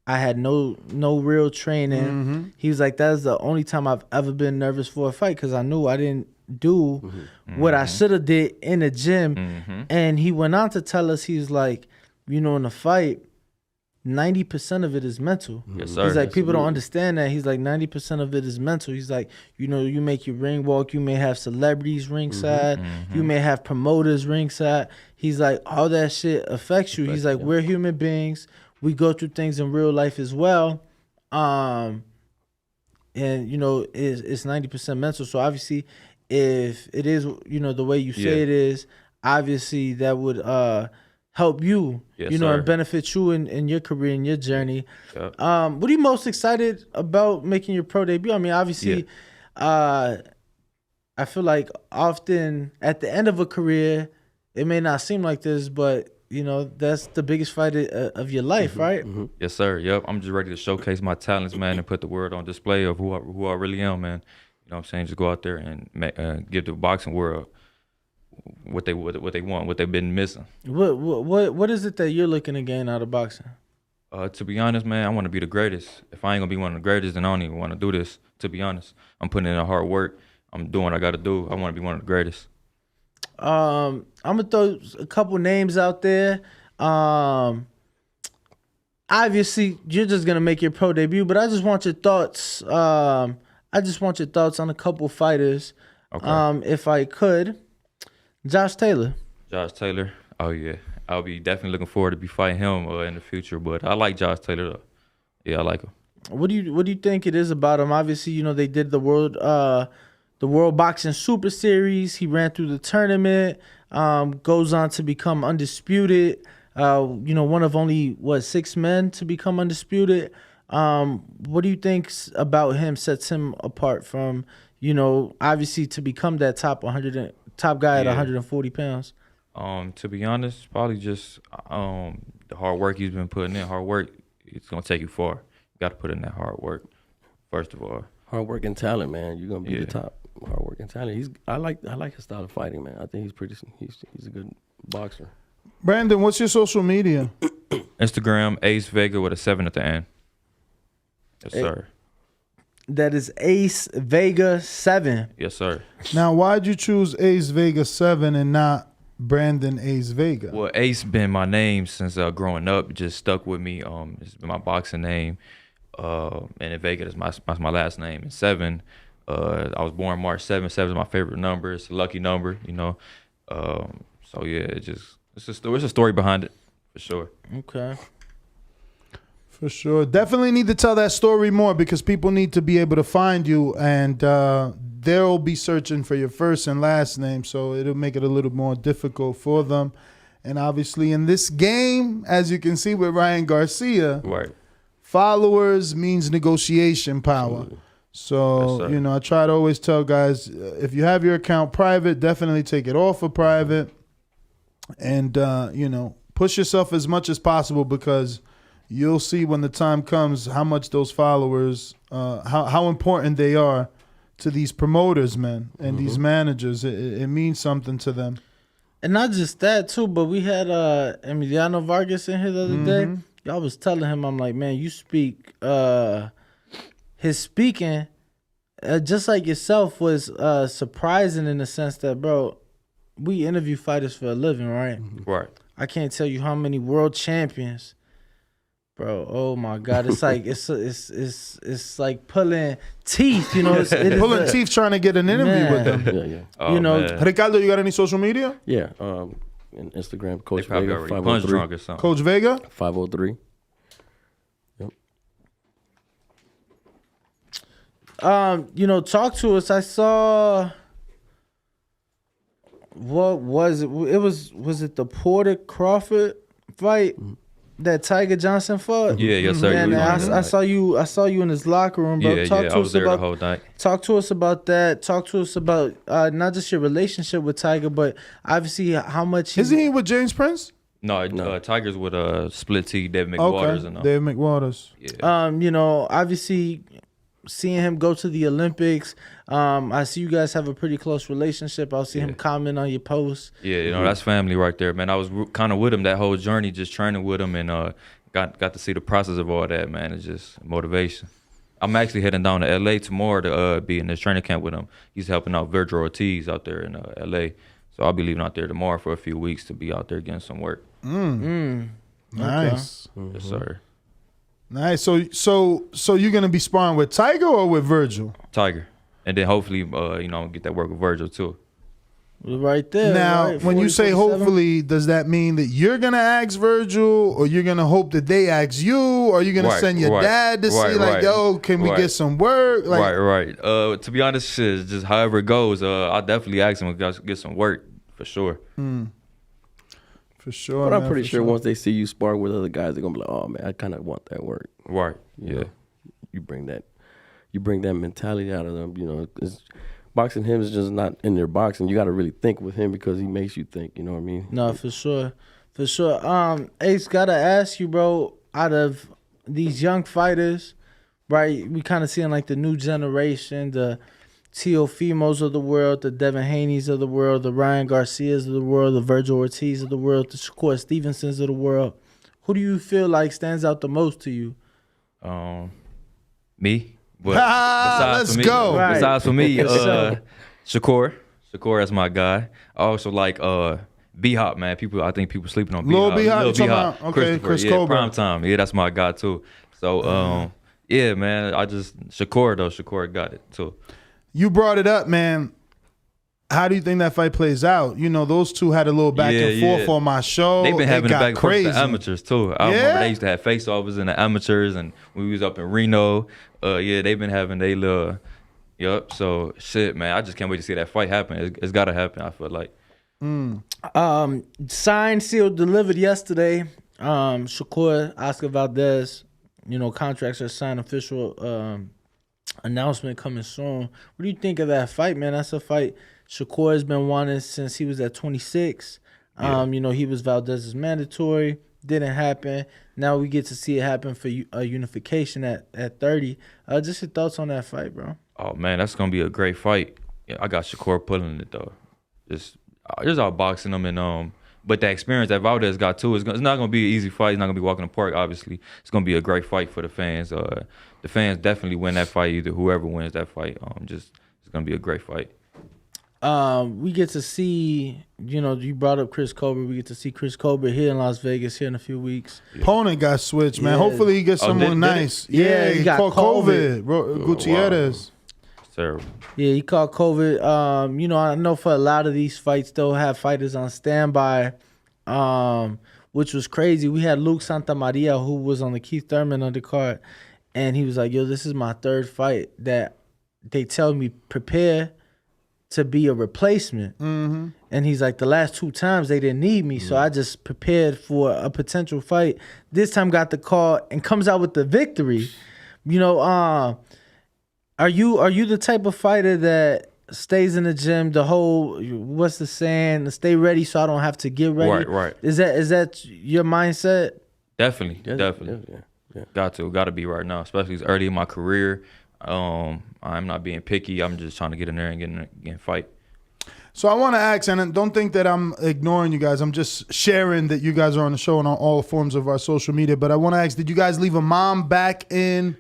I had no real training. Mm-hmm. He was like, that's the only time I've ever been nervous for a fight because I knew I didn't do what I should have did in the gym. Mm-hmm. And he went on to tell us, he's like, in a fight, 90% of it is mental. Yes, sir. He's like, people don't understand that. He's like, 90% of it is mental. He's like, you make your ring walk. You may have celebrities ringside. Mm-hmm. You may have promoters ringside. He's like, all that shit affects you. He's like, we're human beings. We go through things in real life as well. And, it's 90% mental. So obviously, if it is, the way you say it is, obviously that would help you, and benefit you in your career and your journey. Yep. What are you most excited about making your pro debut? I mean, obviously, I feel like often at the end of a career, it may not seem like this, but that's the biggest fight of your life, right? Mm-hmm. Yes, sir. Yep. I'm just ready to showcase my talents, man, and put the word on display of who I really am, man. You know what I'm saying? Just go out there and give the boxing world what they want, what they've been missing. What is it that you're looking to gain out of boxing? To be honest, man, I want to be the greatest. If I ain't gonna be one of the greatest, then I don't even want to do this. To be honest, I'm putting in the hard work. I'm doing what I got to do. I want to be one of the greatest. I'm gonna throw a couple names out there. Obviously, you're just gonna make your pro debut, but I just want your thoughts. On a couple fighters. Okay. If I could. Josh Taylor. Oh, yeah. I'll be definitely looking forward to be fighting him in the future, but I like Josh Taylor, though. Yeah, I like him. What do you think it is about him? Obviously, they did the World Boxing Super Series. He ran through the tournament, goes on to become undisputed. One of only, 6 men to become undisputed. What do you think about him sets him apart from, obviously to become that top guy at 140 pounds? To be honest, probably just the hard work he's been putting in. Hard work, it's gonna take you far. You got to put in that hard work first of all. Hard work and talent, man. You're gonna be the top. Hard work and talent. I like his style of fighting, man. I think he's a good boxer. Brandon, what's your social media? Instagram, Ace Vega with a 7 at the end. Yes, sir. That is Ace Vega 7. Yes, sir. Now, why'd you choose Ace Vega 7 and not Brandon Ace Vega? Well, Ace been my name since growing up. It just stuck with me. It's been my boxing name. And then Vega is my last name. And 7, I was born March 7. 7 is my favorite number. It's a lucky number, So yeah, it's a story behind it for sure. Okay. For sure. Definitely need to tell that story more because people need to be able to find you, and they'll be searching for your first and last name, so it'll make it a little more difficult for them. And obviously in this game, as you can see with Ryan Garcia, right, followers means negotiation power. So, yes, I try to always tell guys, if you have your account private, definitely take it off of private and, push yourself as much as possible because you'll see when the time comes how much those followers, how important they are to these promoters, man, and these managers. It means something to them. And not just that too, but we had Emiliano Vargas in here the other day. Y'all was telling him, I'm like, man, you speak. His speaking, just like yourself, was surprising in the sense that, bro, we interview fighters for a living, right? Right. I can't tell you how many world champions, bro. Oh my God, it's like it's like pulling teeth, you know. It's Pulling teeth trying to get an interview with them. Yeah. Oh, You know, man. Ricardo, you got any social media? Yeah. And Instagram, Coach They probably Vega, already punch 503. drunk or something. Coach Vega? 503. You know, talk to us. I saw. What was it? It was it the Porter Crawford fight that Tiger Johnson fought? Yeah, yes, sir. Man, You was on I that saw you in his locker room, bro. Yeah, Talk yeah, to I us was there about the whole night. Talk to us about that. Talk to us about not just your relationship with Tiger, but obviously how much Isn't he with James Prince? No, Tigers with Split T, David McWaters, Okay, and all. David McWaters. You know, obviously seeing him go to the Olympics. I see you guys have a pretty close relationship. I'll see him comment on your posts. Yeah, you know, that's family right there, man. I was kind of with him that whole journey, just training with him, and got to see the process of all that, man. It's just motivation. I'm actually heading down to LA tomorrow to be in this training camp with him. He's helping out Virgil Ortiz out there in LA. So I'll be leaving out there tomorrow for a few weeks to be out there getting some work. Nice. Yes, sir. Nice. So you're gonna be sparring with Tiger or with Virgil? Tiger. And then hopefully, you know, get that work with Virgil too. Right there. Now, right? when you 40, say 47? hopefully, does that mean that you're gonna ask Virgil, or you're gonna hope that they ask you, or you're gonna Right, send your right, dad to see, right, like, right, yo, can we right. get some work? Like, Right. To be honest, shit, just however it goes, I'll definitely ask him to get some work for sure. For sure. But I'm man, pretty for sure once they see you spar with other guys, they're gonna be like, "Oh man, I kind of want that work." Right. You Yeah. know, you bring that mentality out of them. You know, boxing him is just not in their boxing. You got to really think with him because he makes you think. You know what I mean? No, for sure. Ace, gotta ask you, bro. Out of these young fighters, right? We kind of seeing like the new generation, the Teofimos of the world, the Devin Haney's of the world, the Ryan Garcias of the world, the Virgil Ortiz of the world, the Shakur Stevensons of the world. Who do you feel like stands out the most to you? Me. But besides let's for me, go. Right. Besides for me, So- Shakur. Shakur is my guy. I also like B-Hop, man. I think people sleeping on Lil B-Hop. B-Hop, Lil you talking B-Hop. about- okay, Christopher, Chris yeah, Colbert. Prime Time. Yeah, that's my guy too. So yeah, man. Shakur got it too. you brought it up, man. How do you think that fight plays out? You know, those two had a little back and forth on my show. They've been having it it got back and forth crazy. with the amateurs too. I remember they used to have face-offs in the amateurs, and when we was up in Reno, they've been having they little, So shit, man, I just can't wait to see that fight happen. It's got to happen. I feel like. Signed, sealed, delivered yesterday. Shakur, Oscar Valdez, contracts are signed, official announcement coming soon. What do you think of that fight, man? That's a fight Shakur has been wanting since he was at 26. He was Valdez's mandatory. Didn't happen. Now we get to see it happen for a unification at 30. Just your thoughts on that fight, bro. Oh man, that's gonna be a great fight. Yeah, I got Shakur pulling it though. Just outboxing him, and but the experience that Valdez got too is not gonna be an easy fight. It's not gonna be walking the park. Obviously, it's gonna be a great fight for the fans. The fans definitely win that fight. Either whoever wins that fight, it's gonna be a great fight. We get to see, you brought up Chris Colbert. We get to see Chris Colbert here in Las Vegas here in a few weeks. Opponent got switched, man. Yeah. Hopefully he gets someone did nice. it? Yeah, he got caught COVID. Gutierrez. Terrible. Yeah, he caught COVID. I know for a lot of these fights, they'll have fighters on standby, which was crazy. We had Luke Santamaria, who was on the Keith Thurman undercard, and he was like, yo, this is my third fight that they tell me prepare to be a replacement. Mm-hmm. And he's like, the last two times they didn't need me, so I just prepared for a potential fight. This time got the call and comes out with the victory. Are you the type of fighter that stays in the gym the whole, what's the saying, stay ready so I don't have to get ready? Right. Is that your mindset? Definitely. Yeah. Got to be right now, especially as early in my career. I'm not being picky. I'm just trying to get in there and get in fight. So I want to ask, and don't think that I'm ignoring you guys. I'm just sharing that you guys are on the show and on all forms of our social media. But I want to ask, did you guys leave a mom back in?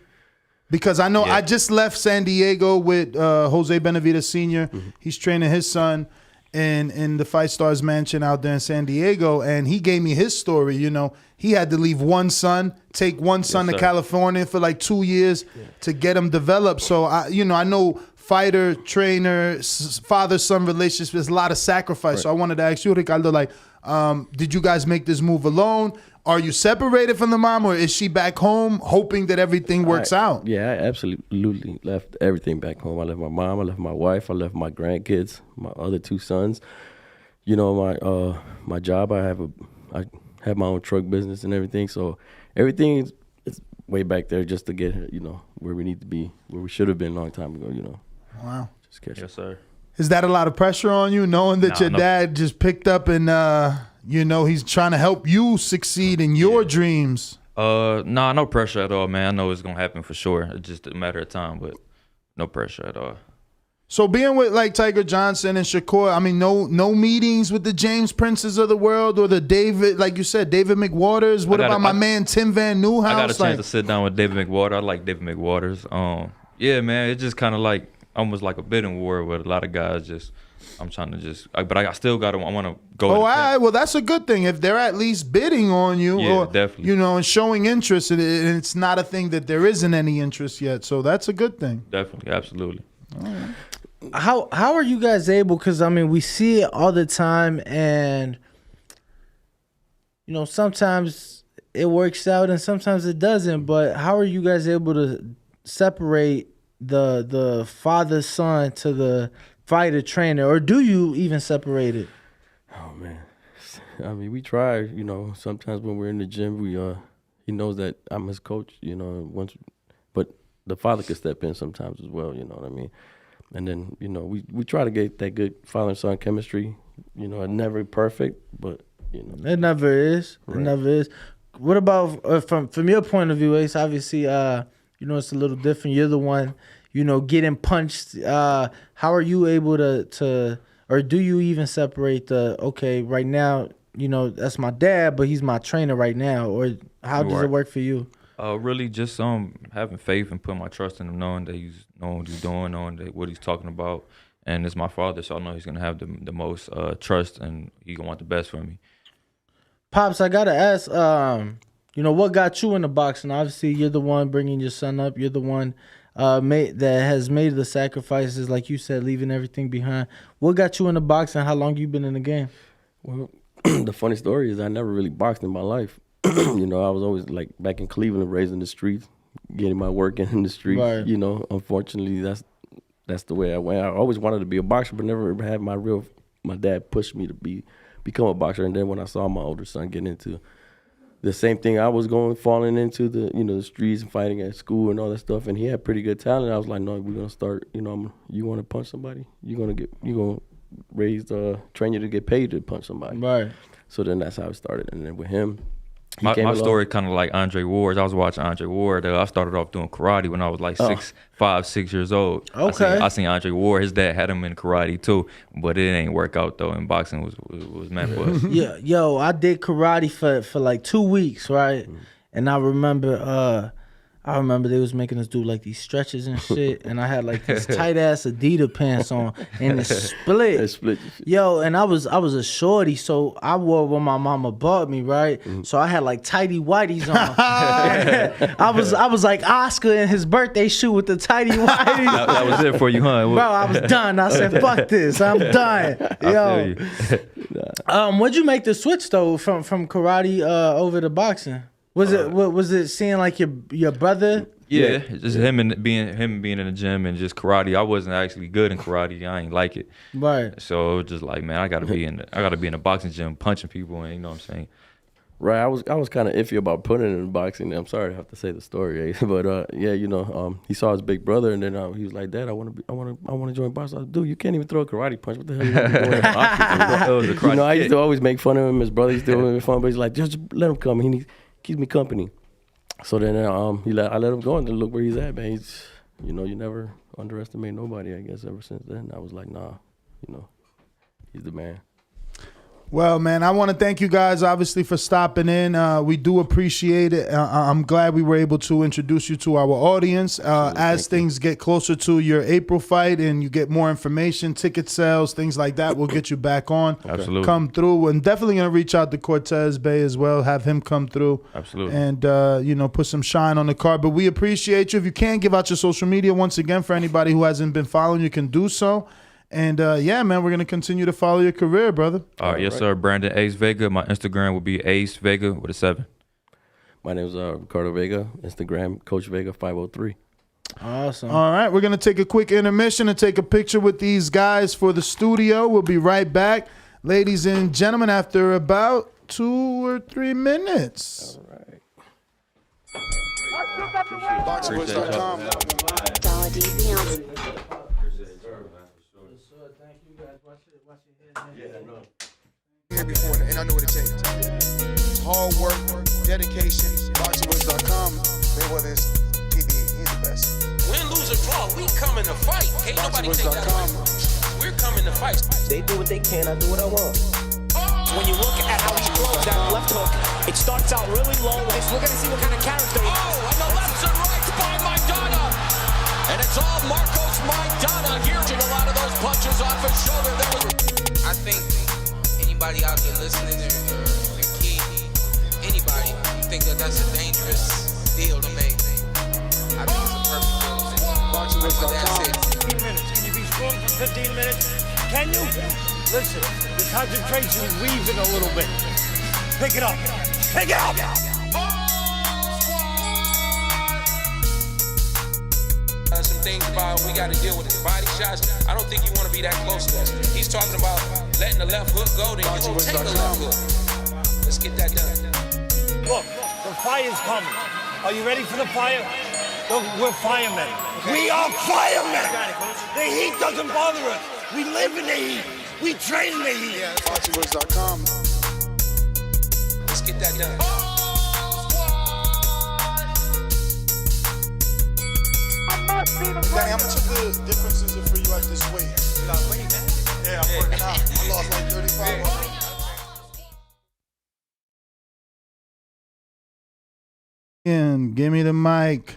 Because I know I just left San Diego with Jose Benavidez Sr. He's training his son in the Fight Stars mansion out there in San Diego. And he gave me his story. You know, he had to leave one son, take one son to California for like 2 years to get him developed. So, I know fighter, trainer, father-son relationship, there's a lot of sacrifice. Right. So I wanted to ask you, Ricardo, like, did you guys make this move alone? Are you separated from the mom, or is she back home hoping that everything works out? Yeah, I absolutely left everything back home. I left my mom, I left my wife, I left my grandkids, my other 2 sons. You know, my job, I have my own truck business and everything. So everything is way back there just to get, where we need to be, where we should have been a long time ago, Wow. Just catch Yes, sir. Is that a lot of pressure on you, knowing that your dad just picked up and, he's trying to help you succeed in your dreams? No pressure at all, man. I know it's going to happen for sure. It's just a matter of time, but no pressure at all. So being with like Tiger Johnson and Shakur, I mean, no meetings with the James Princes of the world or the David, like you said, David McWaters. What about my man Tim Van Nieuwhouse? I got a chance to sit down with David McWaters. I like David McWaters. Yeah, man, it's just kind of like almost like a bidding war with a lot of guys. I'm trying to but I still got to. I want to go. Oh, all right. Well, that's a good thing if they're at least bidding on you, or definitely. And showing interest. And it's not a thing that there isn't any interest yet. So that's a good thing. Definitely, absolutely. All right. How are you guys able? Because I mean, we see it all the time, and sometimes it works out and sometimes it doesn't. But how are you guys able to separate the father son to the fighter trainer, or do you even separate it? Oh man, I mean, we try. Sometimes when we're in the gym, he knows that I'm his coach. But the father could step in sometimes as well. You know what I mean? And then, we try to get that good father and son chemistry. It's never perfect, but, It never is. Right. It never is. What about, from your point of view, Ace, obviously, it's a little different. You're the one, getting punched. How are you able to, or do you even separate right now, that's my dad, but he's my trainer right now, or how does it work for you? Really just having faith and putting my trust in him, knowing that he's knowing what he's doing, knowing what he's talking about, and it's my father, so I know he's gonna have the most trust, and he's gonna want the best for me. Pops, I gotta ask, what got you into boxing? Obviously, you're the one bringing your son up. You're the one that has made the sacrifices, like you said, leaving everything behind. What got you into boxing? How long you been in the game? Well, the funny story is I never really boxed in my life. I was always like back in Cleveland, raised in the streets, getting my work in the streets. Right. Unfortunately, that's the way I went. I always wanted to be a boxer, but never had my dad pushed me to become a boxer. And then when I saw my older son getting into the same thing I was falling into, the streets and fighting at school and all that stuff, and he had pretty good talent, I was like, no, we're gonna start. You want to punch somebody? You're gonna train you to get paid to punch somebody. Right. So then that's how it started, and then with him. My story kind of like Andre Ward's. I was watching Andre Ward. I started off doing karate when I was like 6 years old. Okay. I seen Andre Ward. His dad had him in karate too, but it ain't work out though. And boxing was meant for us. Yeah, yo, I did karate for like 2 weeks, right? And I remember they was making us do like these stretches and shit, and I had like these tight ass Adidas pants on, and it split. It split. Yo, and I was a shorty, so I wore what my mama bought me, right? So I had like tighty whities on. I was like Oscar in his birthday shoe with the tighty whities. That was it for you, huh? Bro, I was done. I said, "Fuck this, I'm done." Yo, what'd you make the switch though from karate over to boxing? Was it seeing like your brother? Yeah, just him being in the gym and just karate. I wasn't actually good in karate. I ain't like it. Right. So it was just like, man, I gotta be in the boxing gym punching people, and you know what I'm saying. Right. I was kind of iffy about putting it in boxing. I'm sorry to have to say the story, but he saw his big brother, and then he was like, "Dad, I want to join boxing." I was like, "Dude, you can't even throw a karate punch. What the hell are you doing in boxing?" I used to always make fun of him. His brother used to make fun, but he's like, "Just let him come. keeps me company. So then I let him go, and then look where he's at, man. He's, you never underestimate nobody, I guess, ever since then. I was like, nah, he's the man. Well, man, I want to thank you guys, obviously, for stopping in. We do appreciate it. I'm glad we were able to introduce you to our audience. As things get closer to your April fight and you get more information, ticket sales, things like that, we'll get you back on. Absolutely. Come through. And definitely going to reach out to Cortez Bay as well, have him come through. Absolutely. And, put some shine on the card. But we appreciate you. If you can, give out your social media once again for anybody who hasn't been following, you can do so. And, man, we're going to continue to follow your career, brother. All right, yes, sir. Brandon Ace Vega. My Instagram will be Ace Vega with a 7. My name is Ricardo Vega. Instagram, Coach Vega 503. Awesome. All right, we're going to take a quick intermission and take a picture with these guys for the studio. We'll be right back. Ladies and gentlemen, after about 2 or 3 minutes. All right. Boxingwoods.com. Here before, and I know what it takes. Hard work, dedication, boxingwoods.com. Mayweather is he's the best. Win, lose, or draw, we coming to fight. Ain't nobody take that away from us. We're coming to fight. They do what they can, I do what I want. When you look at how he throws that left hook, it starts out really low. We're going to see what kind of character he has. Oh, and the lefts and rights by Maidana. And it's all Marcos Maidana. Here, a lot of those punches off his shoulder. I think anybody out there listening or the key, anybody, you think that's a dangerous deal to make. I think it's a perfect deal to make. Boxingwoods.com. 15 minutes. Can you be strong for 15 minutes? Can you? Listen, the concentration is weaving a little bit. Pick it up. Pick it up! Some things about we got to deal with his body shots. I don't think you want to be that close to us. He's talking about letting the left hook go, then you won't take the left hook. Let's get that done. Look, the fire's coming. Are you ready for the fire? Look, we're firemen. We are firemen! The heat doesn't bother us. We live in the heat. We train in the heat. Yeah, boxingwoods.com. Let's get that done. Danny, how much of the difference is it for you at this weight? You lost weight, man? Yeah, I'm working out. I lost like 35 pounds. And give me the mic.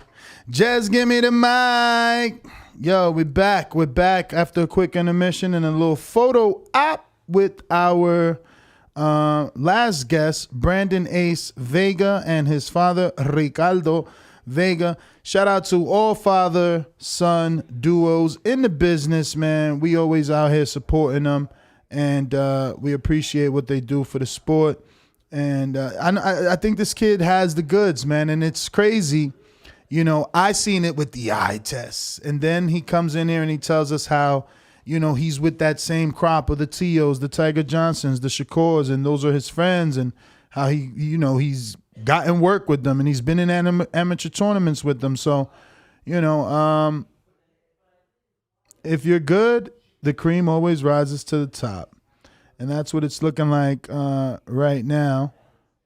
Jez, give me the mic. Yo, we're back. We're back after a quick intermission and a little photo op with our last guest, Brandon Ace Vega, and his father, Ricardo Vega. Shout out to all father-son duos in the business, man. We always out here supporting them, and we appreciate what they do for the sport. And I think this kid has the goods, man, and it's crazy. I seen it with the eye tests, and then he comes in here and he tells us how, he's with that same crop of the Tios, the Tiger Johnsons, the Shakurs, and those are his friends, and how he's gotten work with them, and he's been in amateur tournaments with them. So, if you're good, the cream always rises to the top. And that's what it's looking like right now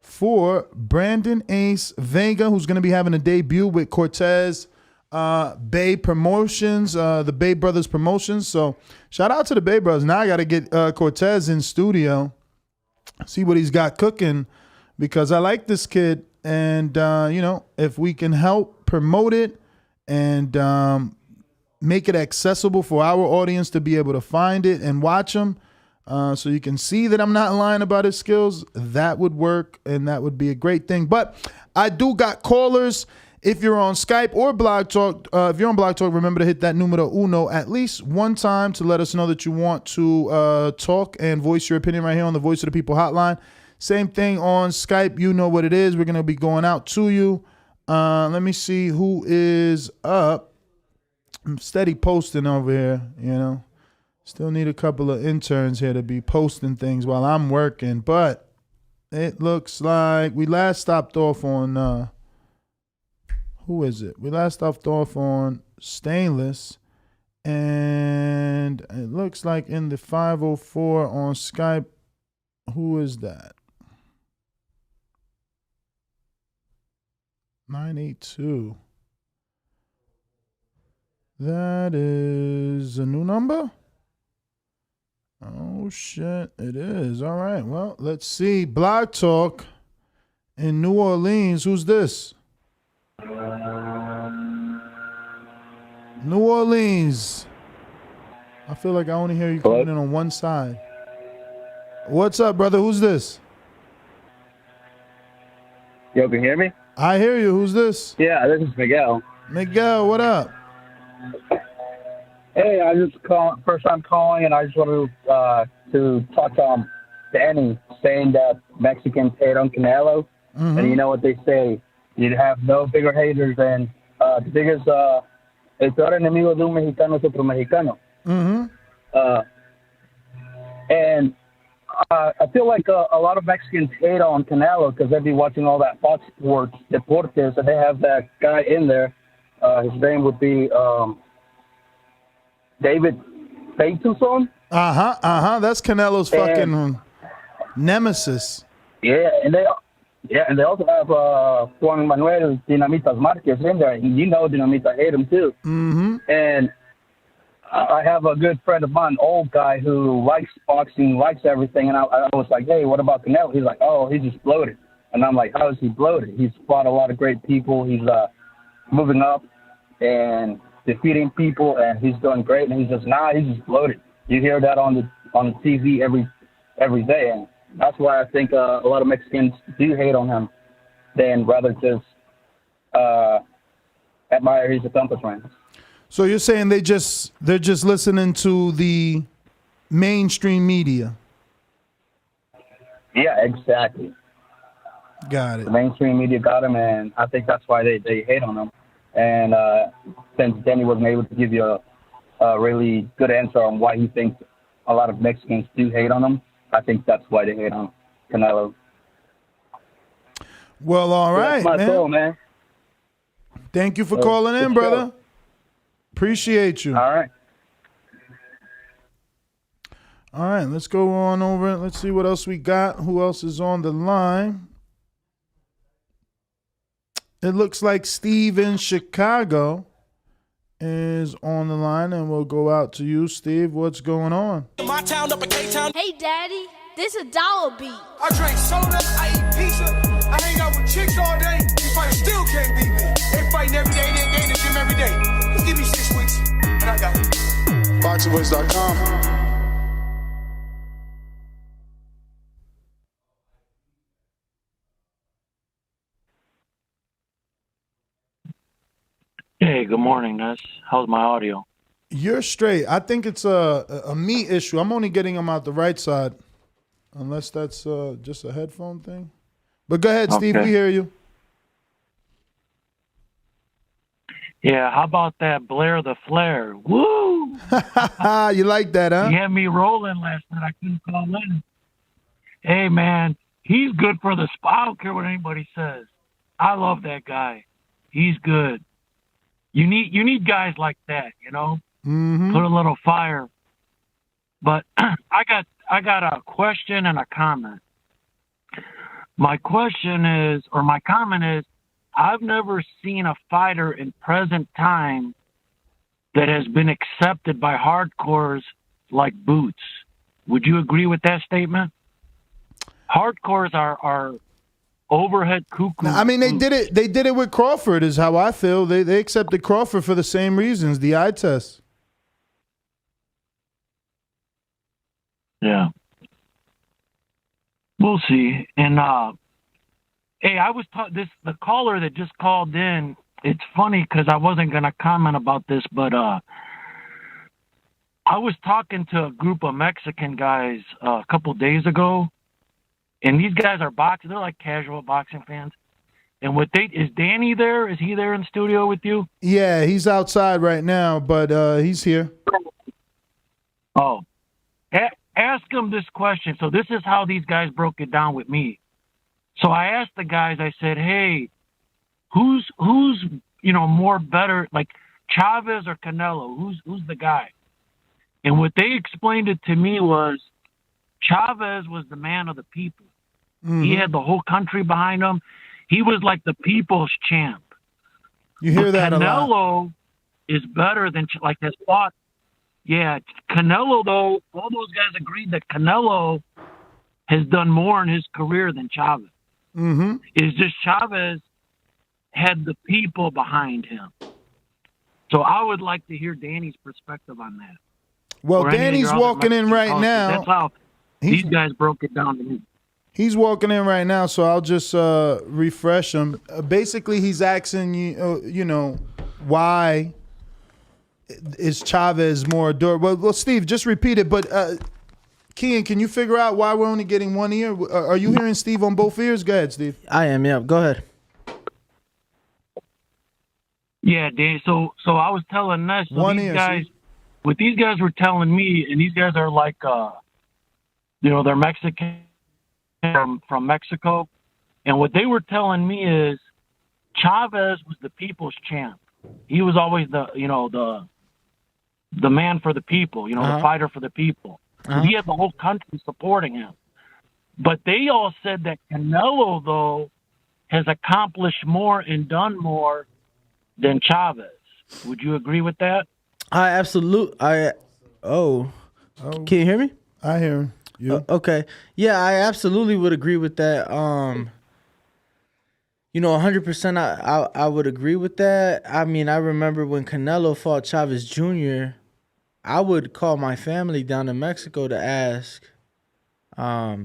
for Brandon Ace Vega, who's going to be having a debut with Cortez Bay Promotions, the Bay Brothers Promotions. So shout out to the Bay Brothers. Now I got to get Cortez in studio, see what he's got cooking, because I like this kid. And, if we can help promote it and make it accessible for our audience to be able to find it and watch him, so you can see that I'm not lying about his skills, that would work, and that would be a great thing. But I do got callers. If you're on Skype or Blog Talk, if you're on Blog Talk, remember to hit that numero uno at least one time to let us know that you want to talk and voice your opinion right here on the Voice of the People hotline. Same thing on Skype. You know what it is. We're going to be going out to you. Let me see who is up. I'm steady posting over here, Still need a couple of interns here to be posting things while I'm working. But it looks like we last stopped off on, who is it? We last stopped off on Stainless. And it looks like in the 504 on Skype, who is that? 982. That is a new number? Oh, shit. It is. All right. Well, let's see. Blog Talk in New Orleans. Who's this? New Orleans. I feel like I only hear you coming in on one side. What's up, brother? Who's this? Yo, can you hear me? I hear you. Who's this? Yeah, this is Miguel. Miguel, what up? Hey, I just first time calling, and I just wanted to talk to Danny, saying that Mexicans hate on Canelo, and you know what they say, you'd have no bigger haters than the biggest, el peor enemigo de un mexicano es otro mexicano. And I feel like a lot of Mexicans hate on Canelo because they'd be watching all that Fox Sports Deportes, and they have that guy in there. His name would be David Faitelson. That's Canelo's fucking nemesis. Yeah, and they also have Juan Manuel Dinamitas Marquez in there. You know Dinamita hate him too. And I have a good friend of mine, old guy who likes boxing, likes everything, and I was like, hey, what about Canelo? He's like, oh, he's just bloated. And I'm like, how is he bloated? He's fought a lot of great people. He's moving up and defeating people, and he's doing great. And he's just bloated. You hear that on the TV every day, and that's why I think a lot of Mexicans do hate on him, than rather just admire his accomplishments. So you're saying they're just listening to the mainstream media? Yeah, exactly. Got it. The mainstream media got him, and I think that's why they hate on him. And since Danny wasn't able to give you a really good answer on why he thinks a lot of Mexicans do hate on him, I think that's why they hate on Canelo. Well, all right, that's my soul, man. Thank you for calling in, brother. Appreciate you. All right. All right, let's go on over. Let's see what else we got. Who else is on the line? It looks like Steve in Chicago is on the line, and we'll go out to you, Steve. What's going on? My town up in K-Town. Hey, Daddy, this a dollar beat. I drink soda, I eat pizza, I hang out with chicks all day. These fighters still can't beat me. They fighting every day, they in the gym every day. Just give me 6 weeks, and I got it. BoxingVoice.com. Hey, good morning, Ness. How's my audio? You're straight. I think it's a me issue. I'm only getting them out the right side, unless that's just a headphone thing. But go ahead, Steve. Okay. We hear you. Yeah, how about that Blair the Flair? Woo! You like that, huh? He had me rolling last night. I couldn't call in. Hey, man, he's good for the spot. I don't care what anybody says. I love that guy. He's good. You need guys like that, you know? Put a little fire. But I got a question and a comment. My question is, or my comment is, I've never seen a fighter in present time that has been accepted by hardcores like Boots. Would you agree with that statement? Hardcores are overhead cuckoo. I mean, they did it with Crawford, is how I feel. They accepted Crawford for the same reasons, the eye test. Yeah. We'll see. And hey, I was the caller that just called in. It's funny because I wasn't going to comment about this, but I was talking to a group of Mexican guys a couple days ago, and these guys are boxing. They're like casual boxing fans. And is Danny there? Is he there in studio with you? Yeah, he's outside right now, but he's here. Oh, ask him this question. So this is how these guys broke it down with me. So I asked the guys, I said, hey, who's more better, like Chavez or Canelo? Who's the guy? And what they explained it to me was Chavez was the man of the people. He had the whole country behind him. he was like the people's champ. You hear that a lot. Canelo is better than has fought. Yeah, Canelo though. All those guys agreed that Canelo has done more in his career than Chavez. Mm-hmm. It's just Chavez had the people behind him. So I would like to hear Danny's perspective on that. Well, Or any of Danny's your other walking in Mexican right colleagues. now. That's how these guys broke it down to me. He's walking in right now, so I'll just refresh him. Basically, he's asking you, why is Chavez more durable? Well, Steve, just repeat it. But Kian, can you figure out why we're only getting one ear? Are you hearing Steve on both ears? Go ahead, Steve. I am. Yeah, go ahead. Yeah, Dan. So I was telling Ness, what these guys were telling me, and these guys are like, they're Mexican from Mexico, and what they were telling me is Chavez was the people's champ. He was always the man for the people, the fighter for the people. He had the whole country supporting him. But they all said that Canelo, though, has accomplished more and done more than Chavez. Would you agree with that? Can you hear me? I hear you. Okay. Yeah, I absolutely would agree with that. 100% I would agree with that. I mean, I remember when Canelo fought Chavez Jr., I would call my family down in Mexico to ask, what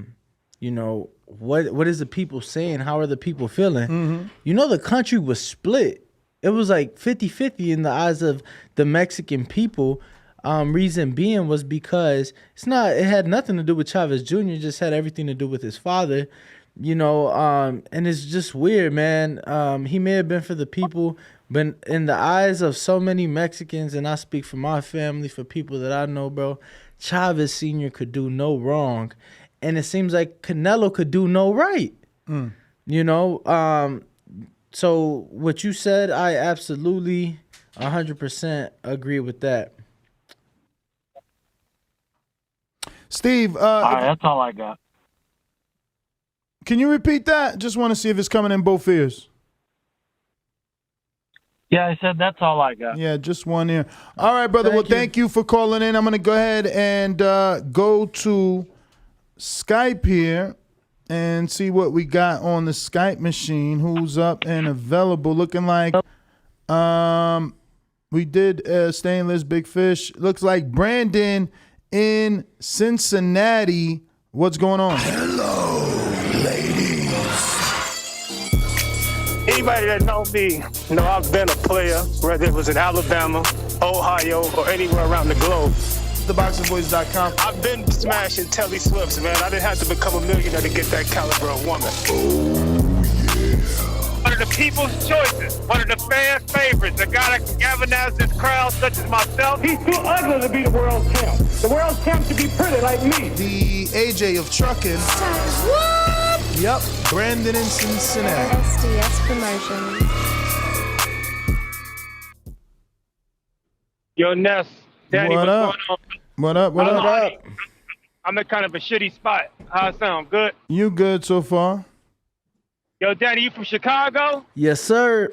is the people saying? How are the people feeling? Mm-hmm. The country was split. It was like 50-50 in the eyes of the Mexican people. Reason being was because it had nothing to do with Chavez Jr., it just had everything to do with his father, and it's just weird, man. He may have been for the people, but in the eyes of so many Mexicans, and I speak for my family, for people that I know, bro, Chavez Sr. could do no wrong. And it seems like Canelo could do no right. So what you said, I absolutely 100% agree with that. Steve, all right, that's all I got. Can you repeat that? Just want to see if it's coming in both ears. Yeah, I said that's all I got. Yeah, just one ear. All right, brother. Thank you for calling in. I'm going to go ahead and go to Skype here and see what we got on the Skype machine. Who's up and available? Looking like we did Stainless Big Fish. Looks like Brandon in Cincinnati. What's going on? Hello, ladies. Anybody that knows me, I've been a player, whether it was in Alabama, Ohio, or anywhere around the globe. TheBoxingVoice.com. I've been smashing Telly Swifts, man. I didn't have to become a millionaire to get that caliber of woman. One of the people's choices, one of the fans' favorites, a guy that can galvanize this crowd, such as myself. He's too ugly to be the world champ. The world champ should be pretty like me. The AJ of trucking. What? Yep, Brandon in Cincinnati. SDS Promotions. Yo, Ness, Danny, What up? going on? What up? What up? I'm in kind of a shitty spot. How I sound? Good? You good so far? Yo, Daddy, you from Chicago? Yes, sir.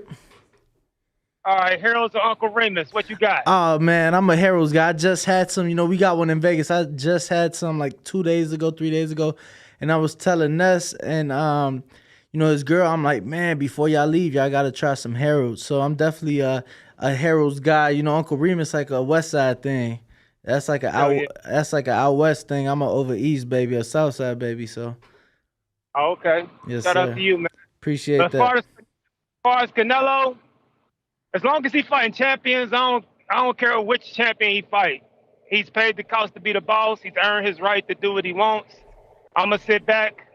All right, Harold's or Uncle Remus, what you got? Oh, man, I'm a Harold's guy. I just had some, we got one in Vegas. I just had some like 3 days ago. And I was telling Ness and, his girl, I'm like, man, before y'all leave, y'all got to try some Harold's. So I'm definitely a Harold's guy. Uncle Remus like a West Side thing. That's like that's like an out West thing. I'm a over East baby, a South Side baby, so. Oh, okay. Yes, Shout sir. out to you, man. Appreciate But that. As far as Canelo, as long as he fighting champions, I don't care which champion he fight. He's paid the cost to be the boss. He's earned his right to do what he wants. I'm going to sit back,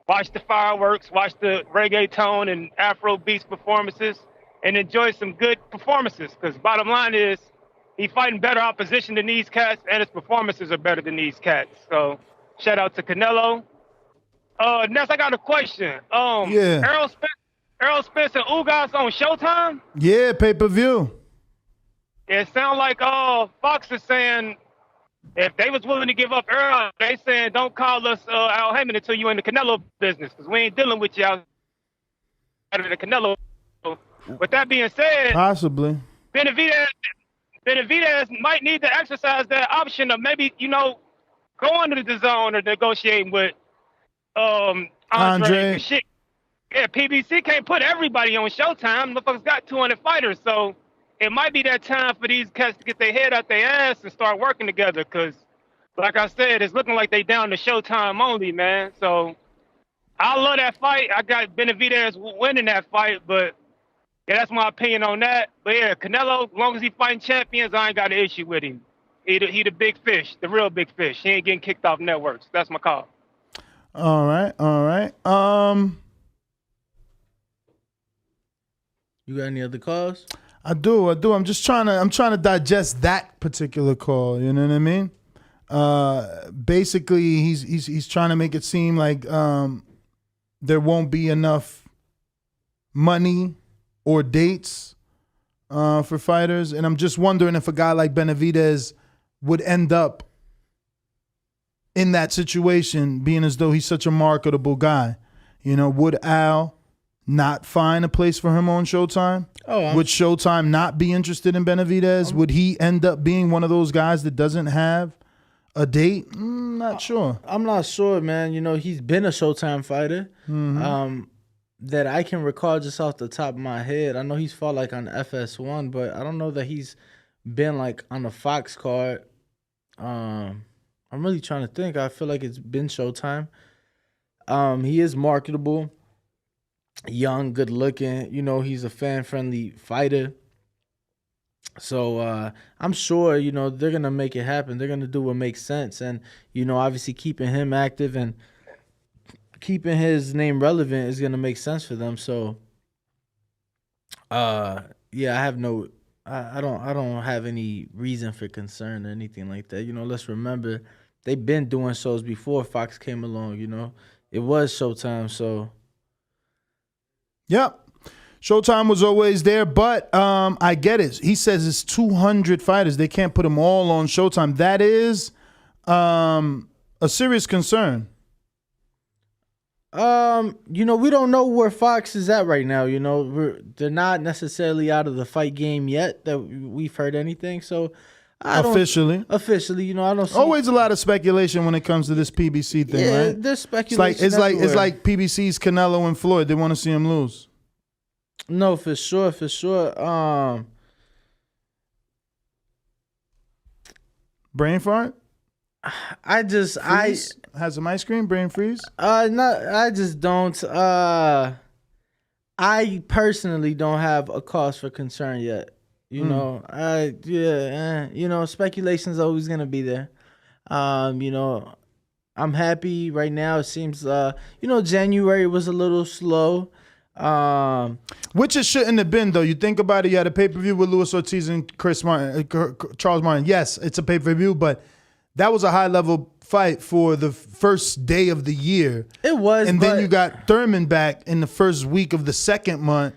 watch the fireworks, watch the reggaeton and Afro beats performances, and enjoy some good performances. Because bottom line is, he's fighting better opposition than these cats, and his performances are better than these cats. So, shout out to Canelo. Ness, I got a question. Yeah. Errol Spence and Ugas on Showtime? Yeah, pay-per-view. It sounds like Fox is saying if they was willing to give up Errol, they saying don't call us Al Heyman until you in the Canelo business because we ain't dealing with you out than Canelo. With that being said, Possibly. Benavidez might need to exercise that option of maybe, going to the zone or negotiating with Andrade. Shit. Yeah, PBC can't put everybody on Showtime. Motherfuckers got 200 fighters, so it might be that time for these cats to get their head out their ass and start working together. Because, like I said, it's looking like they down to Showtime only, man. So I love that fight. I got Benavidez winning that fight, but yeah, that's my opinion on that. But yeah, Canelo, as long as he fighting champions, I ain't got an issue with him. He the big fish, the real big fish. He ain't getting kicked off networks. That's my call. All right. You got any other calls? I do. I'm trying to digest that particular call. You know what I mean? Basically, he's trying to make it seem like there won't be enough money or dates for fighters, and I'm just wondering if a guy like Benavidez would end up in that situation, being as though he's such a marketable guy. Would Al not find a place for him on Showtime? Would Showtime not be interested in Benavidez? Would he end up being one of those guys that doesn't have a date? Not sure. I'm not sure, man. He's been a Showtime fighter. Mm-hmm. That I can recall just off the top of my head. I know he's fought like on FS1, but I don't know that he's been like on the Fox card. I'm really trying to think. I feel like it's been Showtime. He is marketable, young, good looking. He's a fan-friendly fighter. So I'm sure, they're going to make it happen. They're going to do what makes sense. And, obviously keeping him active and keeping his name relevant is going to make sense for them. So, yeah, I don't have any reason for concern or anything like that. Let's remember they've been doing shows before Fox came along. It was Showtime. So, yep, Showtime was always there. But I get it. He says it's 200 fighters. They can't put them all on Showtime. That is a serious concern. We don't know where Fox is at right now. They're not necessarily out of the fight game yet that we've heard anything. So Officially, I don't see always a lot of speculation when it comes to this PBC thing, yeah, right? There's speculation. It's like PBC's Canelo and Floyd. They want to see him lose. No, for sure. Brain fart? Freeze? Has some ice cream, brain freeze? I just don't. I personally don't have a cause for concern yet. Speculation's always gonna be there. I'm happy right now. It seems, January was a little slow. Which it shouldn't have been, though. You think about it, you had a pay-per-view with Luis Ortiz and Charles Martin. Yes, it's a pay-per-view, but that was a high-level fight for the first day of the year. It was, and then you got Thurman back in the first week of the second month.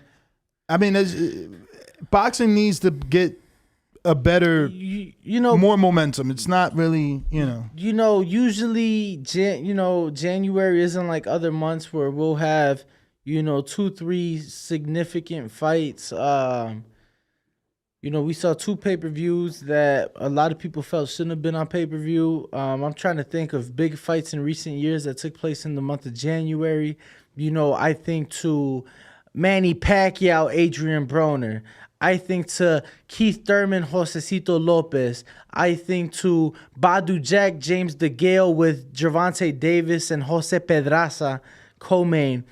I mean, boxing needs to get a better, more momentum. It's not really, usually, January isn't like other months where we'll have, 2-3 significant fights. We saw 2 pay-per-views that a lot of people felt shouldn't have been on pay-per-view. I'm trying to think of big fights in recent years that took place in the month of January. I think to Manny Pacquiao, Adrian Broner. I think to Keith Thurman, Josecito Lopez. I think to Badu Jack, James DeGale with Gervonta Davis and Jose Pedraza co-main.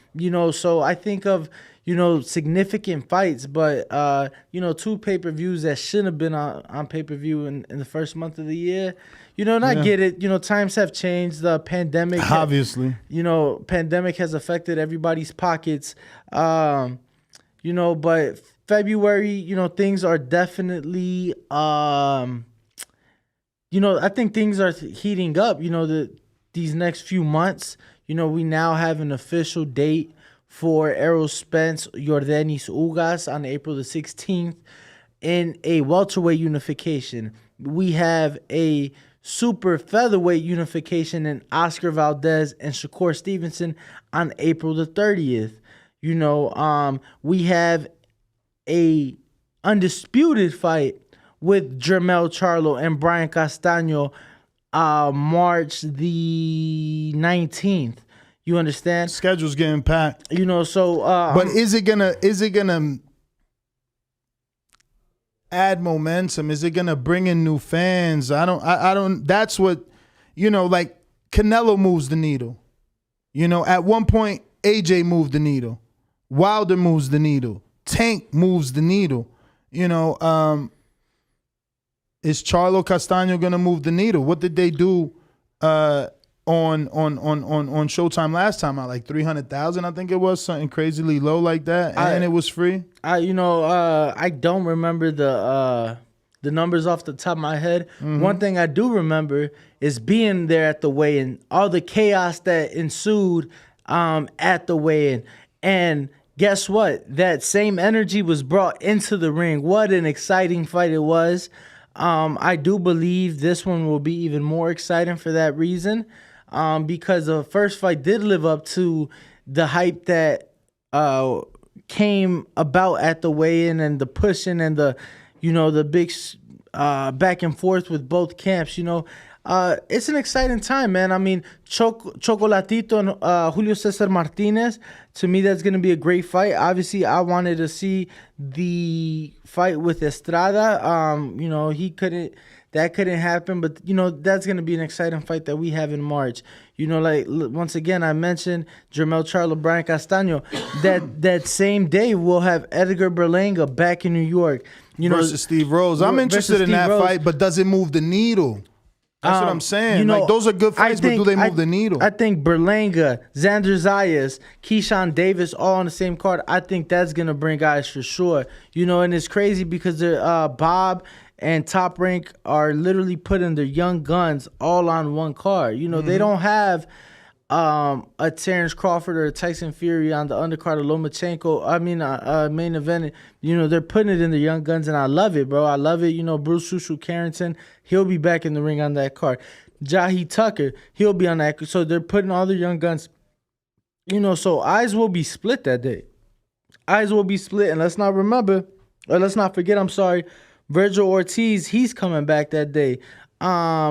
So I think of, significant fights, but, 2 pay-per-views that shouldn't have been on pay-per-view in the first month of the year. I get it. Times have changed. The pandemic. Obviously. Pandemic has affected everybody's pockets. But February, things are definitely, I think things are heating up, these next few months. We now have an official date for Errol Spence, Yordenis Ugas on April the 16th in a welterweight unification. We have a super featherweight unification in Oscar Valdez and Shakur Stevenson on April the 30th. We have a undisputed fight with Jermall Charlo and Brian Castaño, March the 19th. You understand? Schedule's getting packed. But is it gonna add momentum? Is it gonna bring in new fans? I don't. That's what like Canelo moves the needle. At one point AJ moved the needle, Wilder moves the needle, Tank moves the needle. Is Charlo Castaño gonna move the needle? What did they do on Showtime last time? At like 300,000, I think it was, something crazily low like that, and it was free. I don't remember the numbers off the top of my head. Mm-hmm. One thing I do remember is being there at the weigh-in, all the chaos that ensued at the weigh-in, and guess what? That same energy was brought into the ring. What an exciting fight it was. I do believe this one will be even more exciting for that reason, because the first fight did live up to the hype that came about at the weigh-in, and the pushing and the big back and forth with both camps. It's an exciting time, man. I mean, Chocolatito and Julio Cesar Martinez, to me, that's going to be a great fight. Obviously, I wanted to see the fight with Estrada. That couldn't happen, but that's going to be an exciting fight that we have in March. Once again, I mentioned Jermall Charlo, Brian Castaño. That same day, we'll have Edgar Berlanga back in New York. Versus Steve Rose. I'm interested in that fight, but does it move the needle? That's what I'm saying. Those are good fights, but do they move the needle? I think Berlanga, Xander Zayas, Keyshawn Davis, all on the same card. I think that's going to bring guys for sure. And it's crazy because Bob and Top Rank are literally putting their young guns all on one card. They don't have a Terrence Crawford or a Tyson Fury on the undercard of Lomachenko. Main event. They're putting it in the young guns, and I love it, bro. I love it. Bruce Shushu Carrington, he'll be back in the ring on that card. Jahi Tucker, he'll be on that. So they're putting all their young guns. So eyes will be split that day. Eyes will be split, and let's not forget. I'm sorry, Virgil Ortiz, he's coming back that day,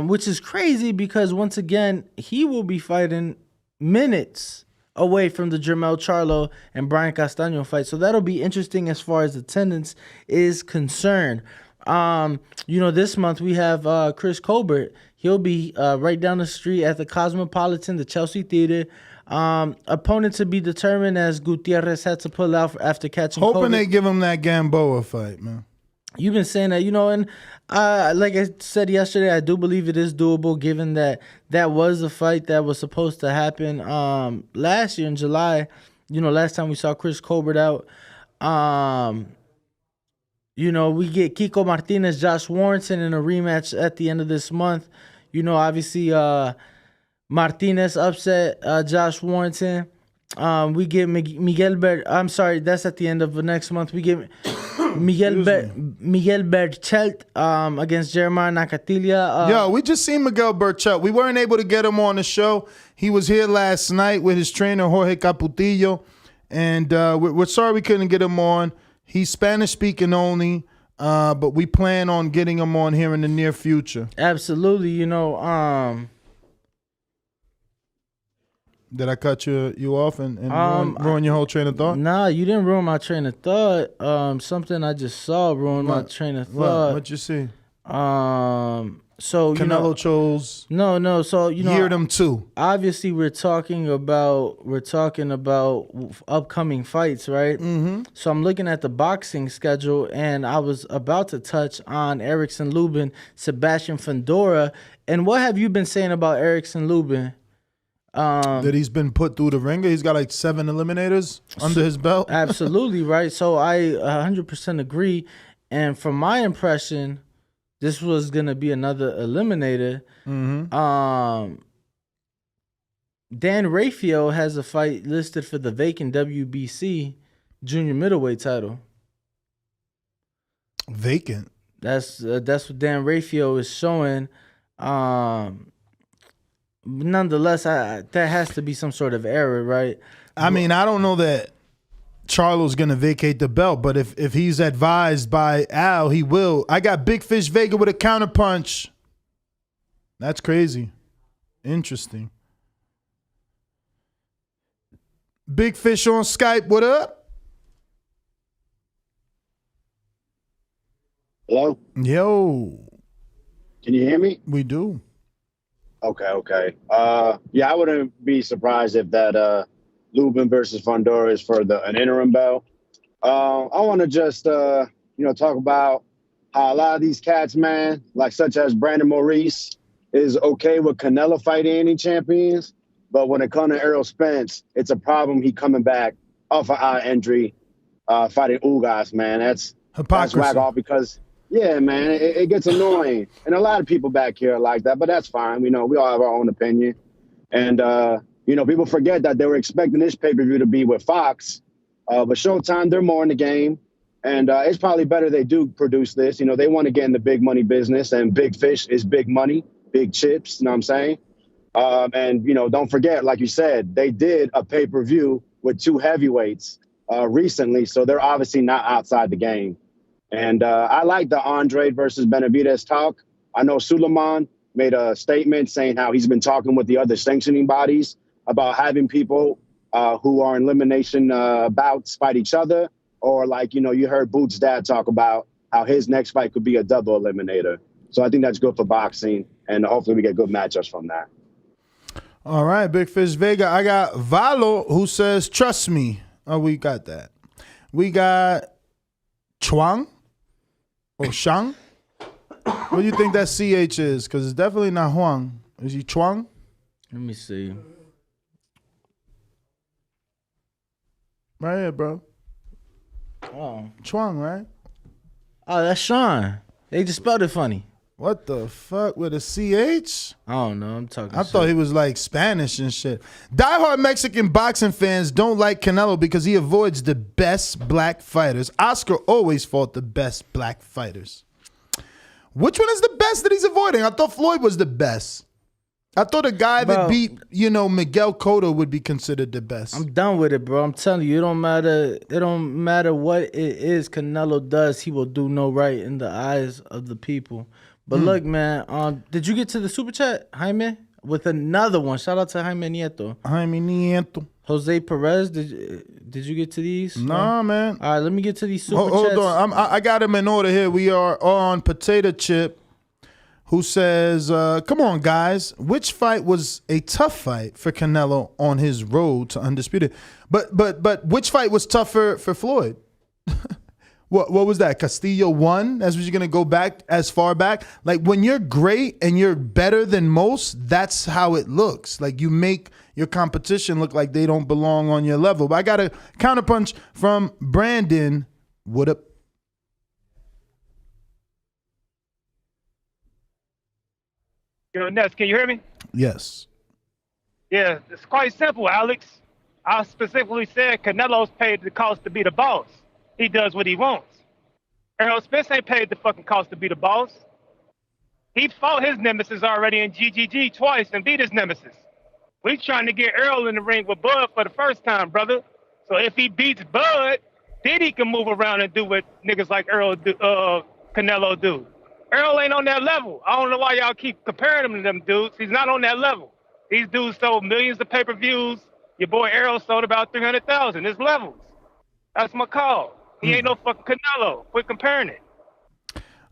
which is crazy because once again he will be fighting minutes away from the Jermall Charlo and Brian Castaño fight. So that'll be interesting as far as attendance is concerned. This month we have Chris Colbert. He'll be right down the street at the Cosmopolitan, the Chelsea Theater. Opponent to be determined, as Gutierrez had to pull out after catching Hoping COVID. they give him that Gamboa fight, man. You've been saying that, and like I said yesterday, I do believe it is doable, given that was a fight that was supposed to happen last year in July. Last time we saw Chris Colbert out. We get Kiko Martinez, Josh Warrington in a rematch at the end of this month. Obviously, Martinez upset Josh Warrington. We get Miguel I'm sorry, that's at the end of the next month. We get Miguel Berchelt against Jeremiah Nakatilia. We just seen Miguel Berchelt. We weren't able to get him on the show. He was here last night with his trainer, Jorge Caputillo. And we're sorry we couldn't get him on. He's Spanish-speaking only, but we plan on getting him on here in the near future. Absolutely. Did I cut you off and ruin your whole train of thought? Nah, you didn't ruin my train of thought. Something I just saw ruined my train of thought. What'd you see? So Canelo chose. No. So hear them too. Obviously, we're talking about upcoming fights, right? Mm-hmm. So I'm looking at the boxing schedule, and I was about to touch on Erickson Lubin, Sebastian Fundora, and what have you been saying about Erickson Lubin? That he's been put through the ringer. He's got like 7 eliminators under his belt. Absolutely, right? So I 100% agree. And from my impression, this was going to be another eliminator. Mm-hmm. Dan Rafael has a fight listed for the vacant WBC junior middleweight title. Vacant? That's what Dan Rafael is showing. Nonetheless, that has to be some sort of error, right? I mean, I don't know that Charlo's gonna vacate the belt, but if he's advised by Al, he will. I got Big Fish Vega with a counterpunch. That's crazy. Interesting. Big Fish on Skype, what up? Hello? Yo. Can you hear me? We do. Okay. Yeah, I wouldn't be surprised if that Lubin versus Fundora is for an interim belt. I want to just talk about how a lot of these cats, man, like such as Brandon Maurice, is okay with Canelo fighting any champions, but when it comes to Errol Spence, it's a problem. He coming back off an eye injury, fighting Ugas, man. That's hypocrisy. That's whack off because. Yeah, man, it gets annoying. And a lot of people back here are like that, but that's fine. We all have our own opinion. And, people forget that they were expecting this pay-per-view to be with Fox. But Showtime, they're more in the game. And it's probably better they do produce this. They want to get in the big money business, and Big Fish is big money, big chips, you know what I'm saying? Don't forget, like you said, they did a pay-per-view with 2 heavyweights recently, so they're obviously not outside the game. And I like the Andrade versus Benavidez talk. I know Suleiman made a statement saying how he's been talking with the other sanctioning bodies about having people who are in elimination bouts fight each other. Or you heard Boots' dad talk about how his next fight could be a double eliminator. So I think that's good for boxing. And hopefully we get good matchups from that. All right, Big Fish Vega. I got Valo who says, trust me. Oh, we got that. We got Chuang. Oh, Shang? What do you think that CH is? Because it's definitely not Huang. Is he Chuang? Let me see. Right here, bro. Oh. Chuang, right? Oh, that's Sean. They just spelled it funny. What the fuck with a CH? I don't know. I'm talking I thought he was like Spanish and shit. Diehard Mexican boxing fans don't like Canelo because he avoids the best black fighters. Oscar always fought the best black fighters. Which one is the best that he's avoiding? I thought Floyd was the best. I thought a guy that beat, Miguel Cotto would be considered the best. I'm done with it, bro. I'm telling you, it don't matter what it is Canelo does, he will do no right in the eyes of the people. But look, man, did you get to the super chat, Jaime? With another one. Shout out to Jaime Nieto. Jaime Nieto. Jose Perez, did you get to these? Nah, man. All right, let me get to these super chats. Hold on. I got him in order here. We are on Potato Chip, who says, come on, guys. Which fight was a tough fight for Canelo on his road to Undisputed? But which fight was tougher for Floyd? What was that? Castillo won? That's what you're going to go back as far back? Like, when you're great and you're better than most, that's how it looks. Like, you make your competition look like they don't belong on your level. But I got a counterpunch from Brandon. What up? Yo, Ness, can you hear me? Yes. Yeah, it's quite simple, Alex. I specifically said Canelo's paid the cost to be the boss. He does what he wants. Errol Spence ain't paid the fucking cost to be the boss. He fought his nemesis already in GGG twice and beat his nemesis. We trying to get Errol in the ring with Bud for the first time, brother. So if he beats Bud, then he can move around and do what niggas like Canelo do. Errol ain't on that level. I don't know why y'all keep comparing him to them dudes. He's not on that level. These dudes sold millions of pay-per-views. Your boy Errol sold about 300,000. It's levels. That's my call. He ain't no fucking Canelo. Quit comparing it.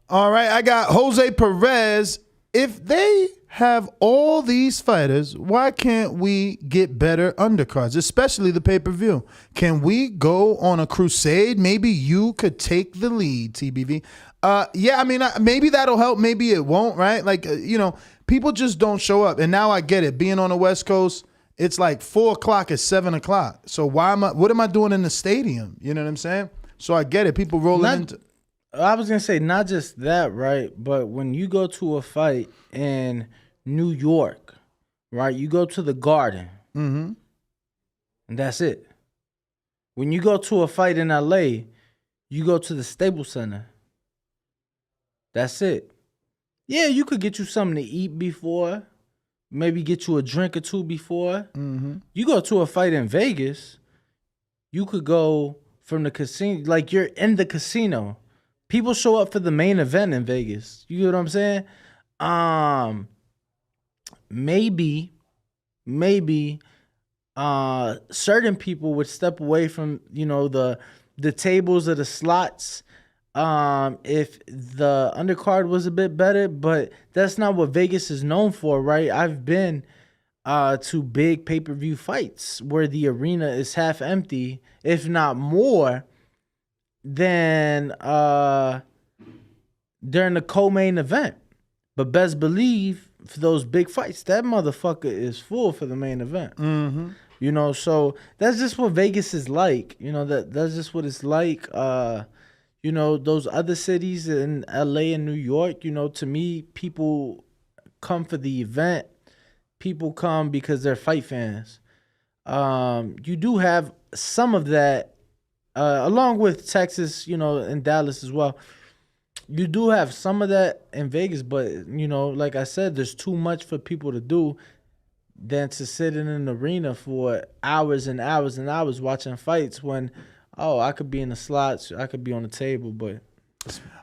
All right, I got Jose Perez. If they have all these fighters, why can't we get better undercards, especially the pay-per-view? Can we go on a crusade? Maybe you could take the lead, TBV. Yeah, I mean, maybe that'll help. Maybe it won't, right? Like, people just don't show up. And now I get it. Being on the West Coast, it's like 4 o'clock is 7 o'clock. So what am I doing in the stadium? You know what I'm saying? So I get it. People rolling into. I was going to say, not just that, right? But when you go to a fight in New York, right? You go to the Garden. Mm-hmm. And that's it. When you go to a fight in LA, you go to the Staples Center. That's it. Yeah, you could get you something to eat before. Maybe get you a drink or two before. Mm-hmm. You go to a fight in Vegas, you could go from the casino. Like, you're in the casino. People show up for the main event in Vegas. You get what I'm saying? Maybe certain people would step away from, you know, the tables or the slots if the undercard was a bit better, but that's not what Vegas is known for, right? I've been to big pay-per-view fights where the arena is half empty, if not more, than during the co-main event. But best believe for those big fights, that motherfucker is full for the main event. Mm-hmm. You know, so that's just what Vegas is like. You know, that's just what it's like. You know, those other cities in LA and New York, you know, to me, people come for the event. People come because they're fight fans. You do have some of that, along with Texas, you know, and Dallas as well. You do have some of that in Vegas, but, you know, like I said, there's too much for people to do than to sit in an arena for hours and hours and hours watching fights when, I could be in the slots, I could be on the table, but...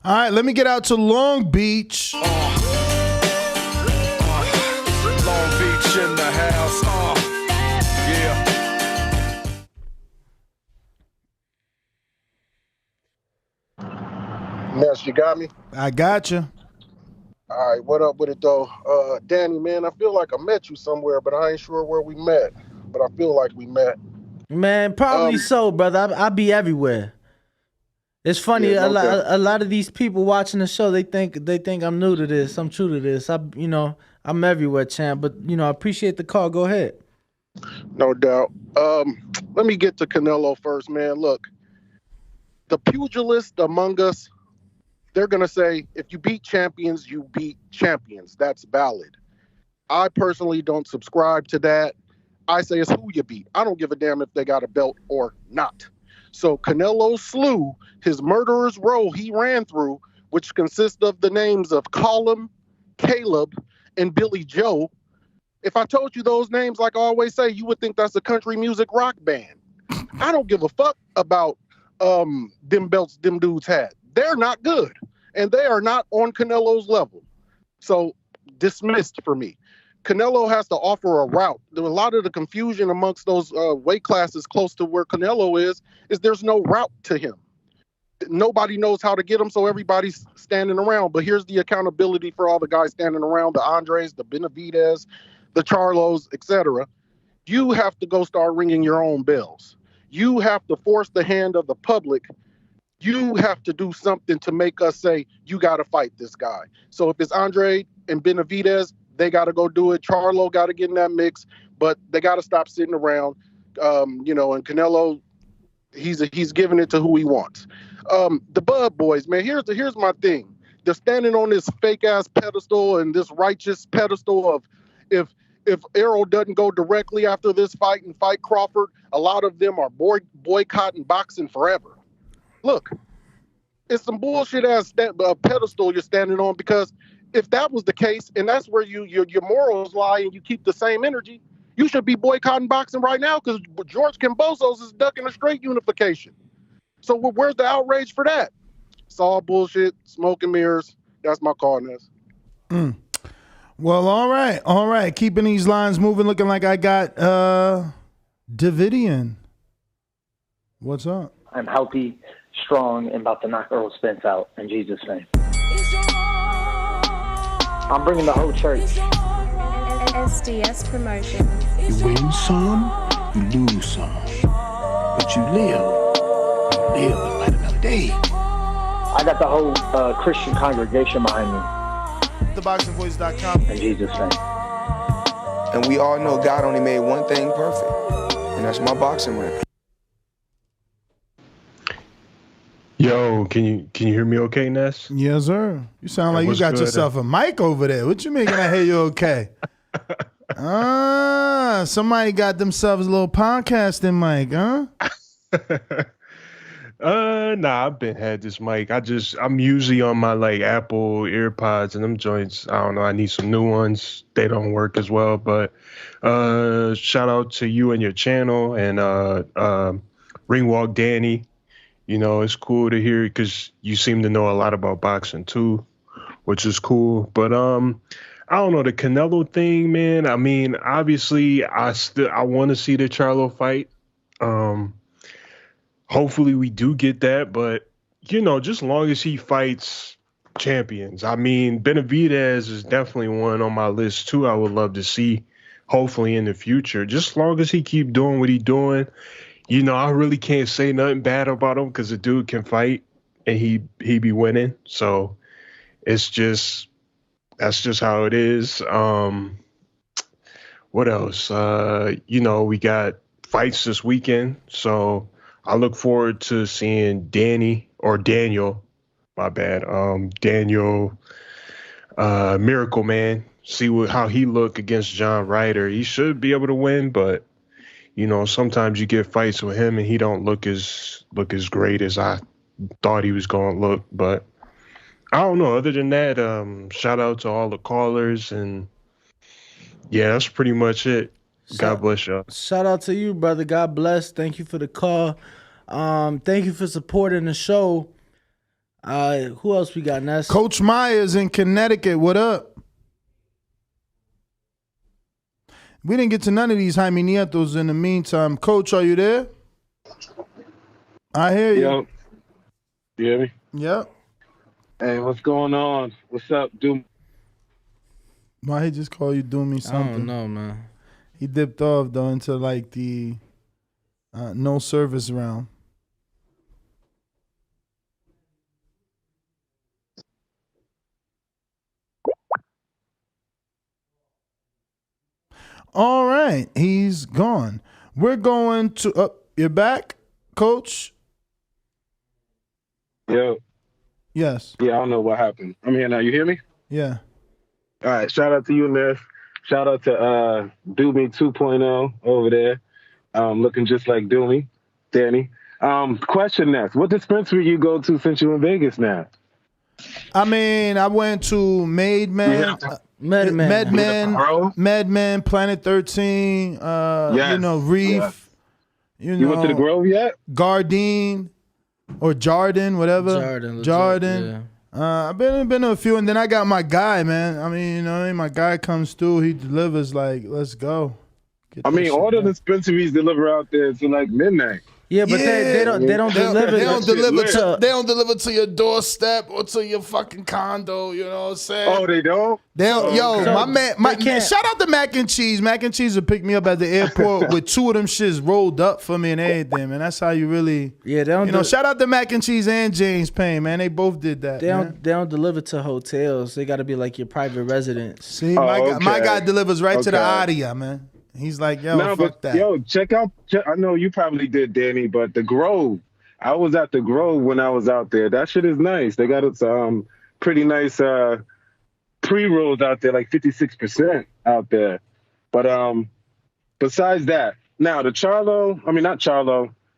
All right, let me get out to Long Beach. Long Beach in the house. Yeah. Ness, you got me? I got you. All right, what up with it, though? Danny, man, I feel like I met you somewhere, but I ain't sure where we met. But I feel like we met. Man, probably so, brother. I be everywhere. It's funny, Yeah, a lot of these people watching the show, they think I'm new to this, I'm true to this. I'm everywhere, champ, but, you know, I appreciate the call. Go ahead. No doubt. Let me get to Canelo first, man. Look, the pugilist among us, they're going to say, if you beat champions, you beat champions. That's valid. I personally don't subscribe to that. I say it's who you beat. I don't give a damn if they got a belt or not. So Canelo slew his murderer's row he ran through, which consists of the names of Colum, Caleb, and Billy Joe. If I told you those names, like I always say, you would think that's a country music rock band. I don't give a fuck about them belts them dudes had. They're not good, and they are not on Canelo's level. So dismissed for me. Canelo has to offer a route. A lot of the confusion amongst those weight classes close to where Canelo is there's no route to him. Nobody knows how to get him, so everybody's standing around. But here's the accountability for all the guys standing around, the Andrades, the Benavidez, the Charlos, etc. You have to go start ringing your own bells. You have to force the hand of the public. You have to do something to make us say, you got to fight this guy. So if it's Andrade and Benavidez, they got to go do it. Charlo got to get in that mix, but they got to stop sitting around. You know, and Canelo, he's giving it to who he wants. The Bud Boys, man, here's my thing. They're standing on this fake ass pedestal and this righteous pedestal of if Errol doesn't go directly after this fight and fight Crawford, a lot of them are boycotting boxing forever. Look, it's some bullshit ass pedestal you're standing on, because if that was the case, and that's where your morals lie, and you keep the same energy, you should be boycotting boxing right now, because George Kambosos is ducking a straight unification. So where's the outrage for that? It's all bullshit, smoke and mirrors. That's my call, Ness. Well, all right. Keeping these lines moving, looking like I got Davidian. What's up? I'm healthy, strong, and about to knock Earl Spence out in Jesus' name. I'm bringing the whole church. SDS Promotion. You win some, you lose some. But you live to fight another day. I got the whole Christian congregation behind me. TheBoxingVoice.com. In Jesus' name. And we all know God only made one thing perfect, and that's my boxing ring. Yo, can you hear me okay, Ness? Yes, sir. You sound like you got yourself a mic over there. What you mean? Can I hear you okay? Somebody got themselves a little podcasting mic, huh? Nah, I've had this mic. I'm usually on my like Apple EarPods and them joints. I don't know. I need some new ones. They don't work as well. But shout out to you and your channel and Ringwalk Danny. it's cool to hear because you seem to know a lot about boxing too, which is cool. But I don't know, the Canelo thing, man. I mean, obviously, I want to see the Charlo fight. Hopefully we do get that, but just long as he fights champions. I mean, Benavidez is definitely one on my list too. I would love to see, hopefully in the future, just long as he keep doing what he doing. I really can't say nothing bad about him because the dude can fight and he be winning. So that's just how it is. What else? We got fights this weekend, so I look forward to seeing Daniel, my bad, Daniel, Miracle Man. See how he look against John Ryder. He should be able to win, but sometimes you get fights with him and he don't look as great as I thought he was going to look. But I don't know. Other than that, shout out to all the callers, and yeah, that's pretty much it. God bless y'all. Shout out to you, brother. God bless. Thank you for the call. Thank you for supporting the show. Who else we got, Ness? Coach Myers in Connecticut. What up? We didn't get to none of these Jaime Nietos in the meantime. Coach, are you there? I hear you. Yo. You hear me? Yep. Hey, what's going on? What's up, dude? Why he just call you doing me something? I don't know, man. He dipped off, though, into like the no service round. All right, he's gone. We're going to you're back, Coach? Yo. Yes. Yeah, I don't know what happened. I'm here now. You hear me? Yeah. All right, shout out to you, Ness. Shout out to Doomy 2.0 over there. Looking just like Doomy, Danny. Question, Ness. What dispensary you go to since you're in Vegas now? I mean, I went to MedMen, Planet 13, Reef. Yes. You went to the Grove yet? Garden or Jardin, whatever. Jardin. I've been to a few, and then I got my guy, man. I mean, my guy comes through. He delivers like, let's go. All the dispensaries deliver out there to like midnight. Yeah, but they don't deliver. They don't deliver to your doorstep or to your fucking condo. You know what I'm saying? Oh, they don't. My man, shout out to Mac and Cheese. Mac and Cheese will pick me up at the airport with two of them shits rolled up for me and everything, man. That's how you really. Yeah, they don't. Shout out to Mac and Cheese and James Payne, man. They both did that. They don't deliver to hotels. They got to be like your private residence. See, my guy delivers right to the Adia, man. He's like, fuck that. Yo, check out. I know you probably did, Danny, but the Grove. I was at the Grove when I was out there. That shit is nice. They got some pretty nice pre-rolls out there, like 56% out there. But besides that, now the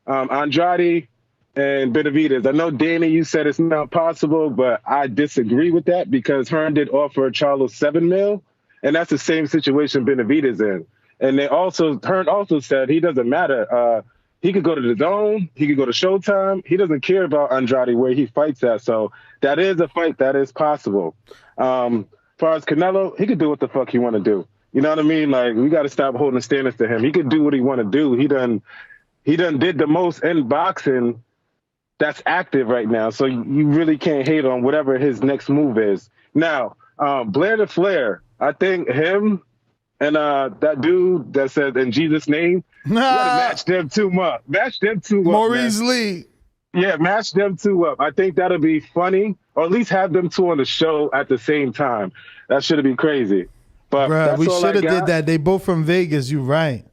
Andrade and Benavidez. I know, Danny, you said it's not possible, but I disagree with that because Hearn did offer Charlo $7 million, and that's the same situation Benavidez in. And Hearn also said he doesn't matter. He could go to the Dome. He could go to Showtime. He doesn't care about Andrade where he fights at. So that is a fight that is possible. As far as Canelo, he could do what the fuck he want to do. You know what I mean? Like, we got to stop holding standards to him. He could do what he want to do. He done did the most in boxing that's active right now. So you really can't hate on whatever his next move is. Now, Blair the Flair, I think him and that dude that said in Jesus' name, you gotta match them two up. Maurice Lee. Yeah, match them two up. I think that'll be funny, or at least have them two on the show at the same time. That should be crazy. But bruh, we should have did that. They both from Vegas. You right.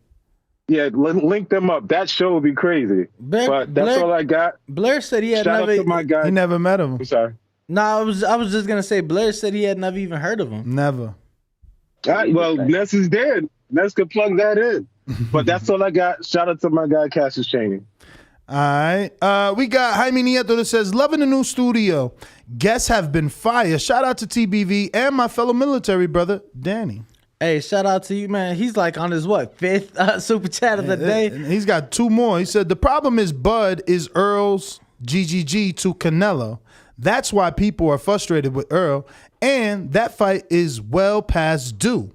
Yeah, link them up. That show would be crazy. But that's all I got. Blair said he had Shout out to my guy. He never met him. I'm sorry. No, I was just gonna say Blair said he had never even heard of him. Never. All right, well, Ness is dead. Ness could plug that in. But that's all I got. Shout out to my guy, Cassius Chaney. All right. We got Jaime Nieto that says, loving the new studio. Guests have been fire. Shout out to TBV and my fellow military brother, Danny. Hey, shout out to you, man. He's like on his, fifth super chat of the day? He's got two more. He said, the problem is Bud is Earl's GGG to Canelo. That's why people are frustrated with Earl, and that fight is well past due.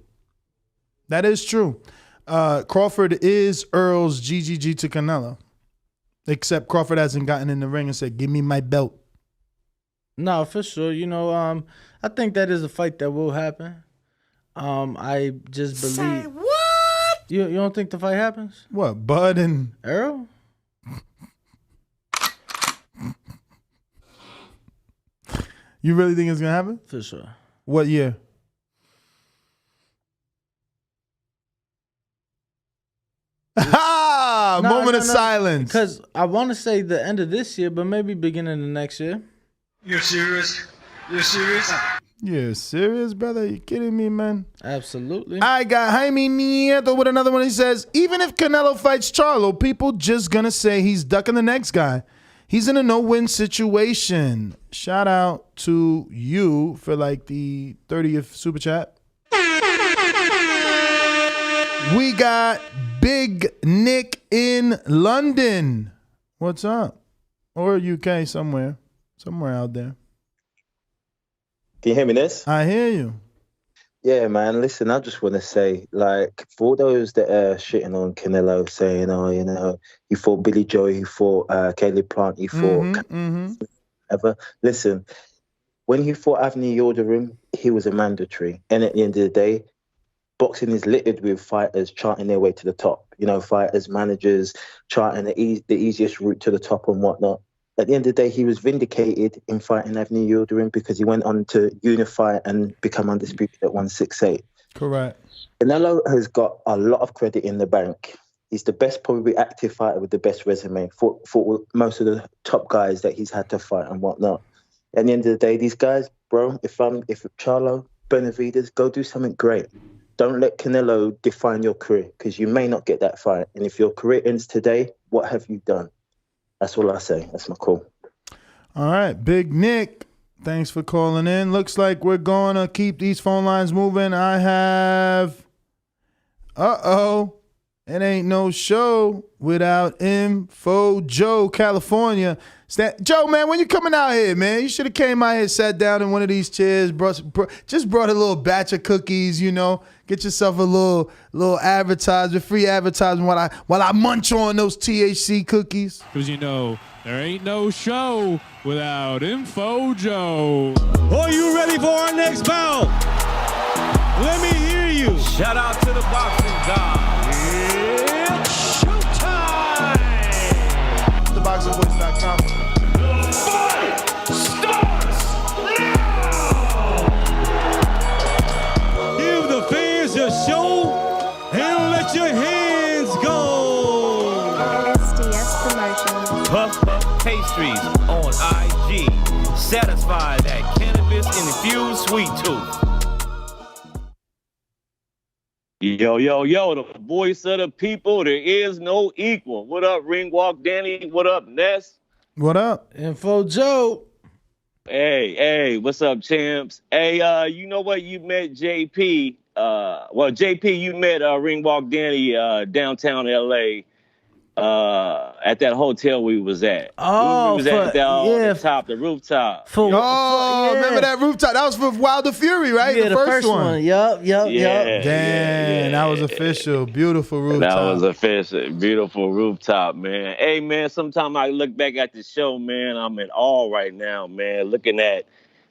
That is true. Crawford is Earl's GGG to Canelo, except Crawford hasn't gotten in the ring and said, "Give me my belt." No, for sure. You know, I think that is a fight that will happen. I just believe. Say what? You don't think the fight happens? What, Bud and Earl? You really think it's gonna happen? For sure. What year? Moment of silence. Because I want to say the end of this year, but maybe beginning of next year. You're serious? You're serious? You're serious, brother? You kidding me, man? Absolutely. I got Jaime Nieto with another one. He says, even if Canelo fights Charlo, people just gonna say he's ducking the next guy. He's in a no-win situation. Shout out to you for like the 30th super chat. We got Big Nick in London. What's up? Or UK somewhere out there. Can you hear me, Ness? I hear you. Yeah, man. Listen, I just want to say, like, for those that are shitting on Canelo, saying, "Oh, you know, he fought Billy Joe, he fought Caleb Plant, he fought ever." Listen, when he fought Avni Yildirim, he was a mandatory, and at the end of the day, boxing is littered with fighters charting their way to the top. You know, fighters, managers charting the easiest route to the top and whatnot. At the end of the day, he was vindicated in fighting Avni Yildirim because he went on to unify and become undisputed at 168. Correct. Canelo has got a lot of credit in the bank. He's the best, probably active fighter with the best resume for most of the top guys that he's had to fight and whatnot. At the end of the day, these guys, bro, if Charlo, Benavidez, go do something great. Don't let Canelo define your career because you may not get that fight. And if your career ends today, what have you done? That's all I say. That's my call. All right, Big Nick, thanks for calling in. Looks like we're going to keep these phone lines moving. I have, it ain't no show without Info Joe, California. Joe, man, when you coming out here, man? You should have came out here, sat down in one of these chairs, brought a little batch of cookies, you know. Get yourself a little advertisement, free advertisement while I munch on those THC cookies. Because you know, there ain't no show without Info Joe. Are you ready for our next bout? Let me hear you. Shout out to the boxing gods. It's showtime. TheBoxingVoice.com. Fight starts now. Give the fans a show and let your hands go. SDS Promotions. Puff Puff Pastries on IG. Satisfy that cannabis-infused sweet tooth. Yo, the voice of the people, there is no equal. What up, Ringwalk Danny? What up, Ness? What up? Info Joe. Hey, what's up, champs? Hey, you know what? You met JP. JP, you met Ringwalk Danny downtown LA at that hotel we was at. Oh, we was at the rooftop. Remember that rooftop? That was for Wilder Fury, right? Yeah, the first one. Yup. Damn, that was official. Beautiful rooftop. That was official. Beautiful rooftop, man. Hey, man, sometimes I look back at the show, man, I'm in awe right now, man, looking at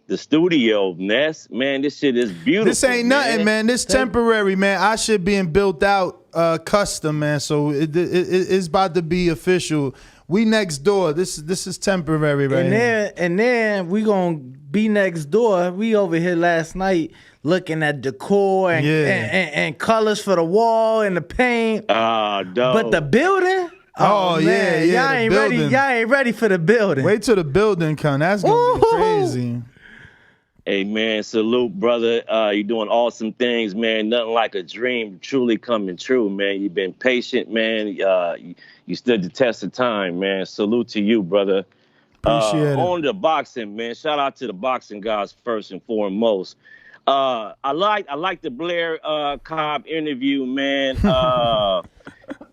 the studio, Ness. Man, this shit is beautiful. This ain't nothing, man. This temporary, man. Our shit being built out custom, man. So it's about to be official. We next door. This is temporary, right? And then we gonna be next door. We over here last night looking at decor and colors for the wall and the paint. Dope. But the building. Man. Y'all ain't ready. Y'all ain't ready for the building. Wait till the building come. That's gonna be crazy. Hey, man, salute, brother. You're doing awesome things, man. Nothing like a dream truly coming true, man. You've been patient, man. You stood the test of time, man. Salute to you, brother. Appreciate it. On the boxing, man. Shout out to the boxing guys first and foremost. I like the Blair Cobb interview, man.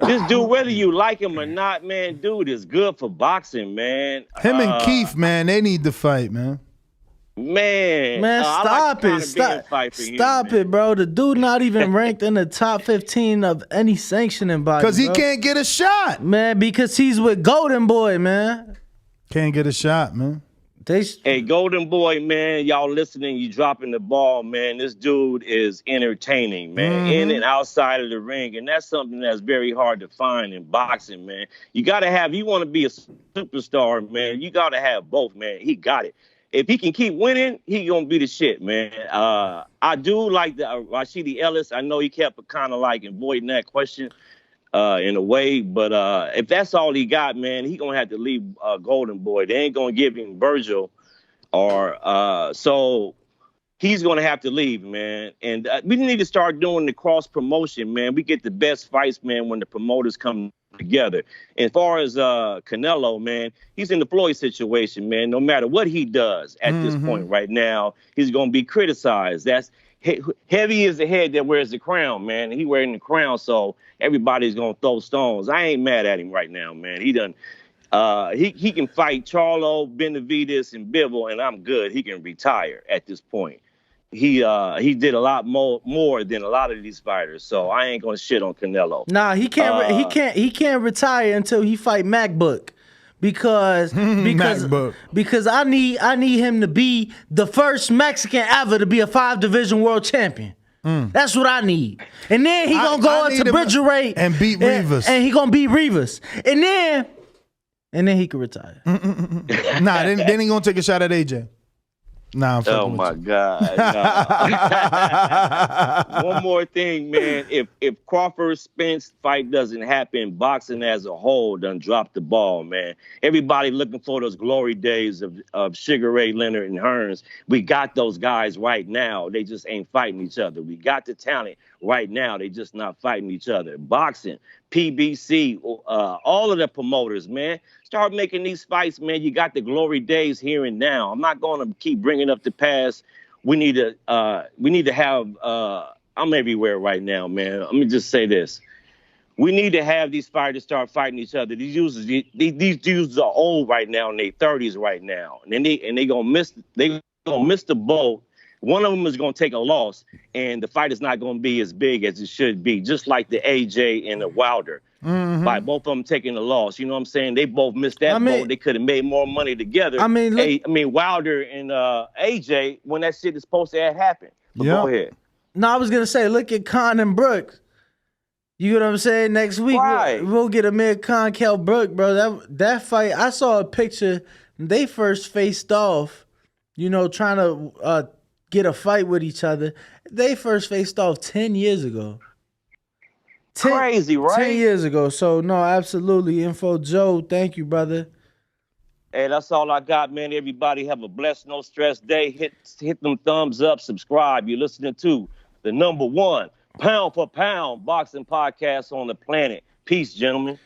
This dude, whether you like him or not, man, dude is good for boxing, man. Him and Keith, man, they need to fight, man. Man, stop it. Stop it, bro. The dude not even ranked in the top 15 of any sanctioning body. Because he can't get a shot. Man, because he's with Golden Boy, man. Can't get a shot, man. Hey, Golden Boy, man, y'all listening, you dropping the ball, man. This dude is entertaining, man, in and outside of the ring. And that's something that's very hard to find in boxing, man. You got to have, you want to be a superstar, man, you got to have both, man. He got it. If he can keep winning, he going to be the shit, man. I do like the Rashidi Ellis. I know he kept kind of like avoiding that question in a way, but if that's all he got, man, he going to have to leave Golden Boy. They ain't going to give him Virgil, or so he's going to have to leave, man. And we need to start doing the cross promotion, man. We get the best fights, man, when the promoters come together. And as far as Canelo, man, he's in the Floyd situation, man. No matter what he does at this point right now, he's going to be criticized. That's heavy is the head that wears the crown, man. He wearing the crown, so everybody's going to throw stones. I ain't mad at him right now, man. He done. He can fight Charlo, Benavidez, and Bivol, and I'm good. He can retire at this point. He did a lot more than a lot of these fighters, so I ain't gonna shit on Canelo. Nah, he can't retire until he fight MacBook, because I need him to be the first Mexican ever to be a 5-division world champion. That's what I need. And then he gonna go up to Bridger Ray and beat Rivas. And he gonna beat Rivas. And then he can retire. Nah, then he gonna take a shot at AJ. Nah, I'm oh my God! No. One more thing, man. If Crawford Spence fight doesn't happen, boxing as a whole done dropped the ball, man. Everybody looking for those glory days of Sugar Ray Leonard and Hearns. We got those guys right now. They just ain't fighting each other. We got the talent right now. They just not fighting each other. Boxing, PBC, all of the promoters, man. Start making these fights, man. You got the glory days here and now. I'm not going to keep bringing up the past. We need to have. I'm everywhere right now, man. Let me just say this: we need to have these fighters start fighting each other. These dudes are old right now, in their 30s right now, and they gonna miss the boat. One of them is going to take a loss, and the fight is not going to be as big as it should be, just like the AJ and the Wilder. By both of them taking a loss. You know what I'm saying? They both missed that boat. They could have made more money together. I mean, Wilder and AJ, when that shit is supposed to have happened. But go ahead. No, I was going to say, look at Khan and Brooks. You know what I'm saying? Next week, we'll get Amir Khan, Kell Brook, bro. That fight, I saw a picture. They first faced off, trying to get a fight with each other. They first faced off 10 years ago. Crazy, right? 10 years ago. So, no, absolutely. Info Joe, thank you, brother. Hey, that's all I got, man. Everybody have a blessed, no stress day. Hit them thumbs up, subscribe. You're listening to the #1 pound for pound boxing podcast on the planet. Peace, gentlemen.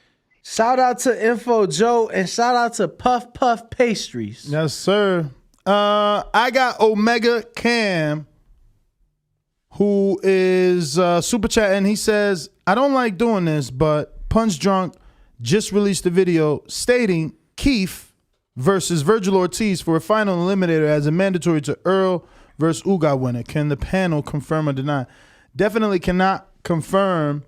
Shout out to Info Joe and shout out to Puff Puff Pastries. Yes, sir. I got Omega Cam, who is super chatting. He says, I don't like doing this, but Punch Drunk just released a video stating Keith versus Virgil Ortiz for a final eliminator as a mandatory to Earl versus Uga winner. Can the panel confirm or deny? Definitely cannot confirm.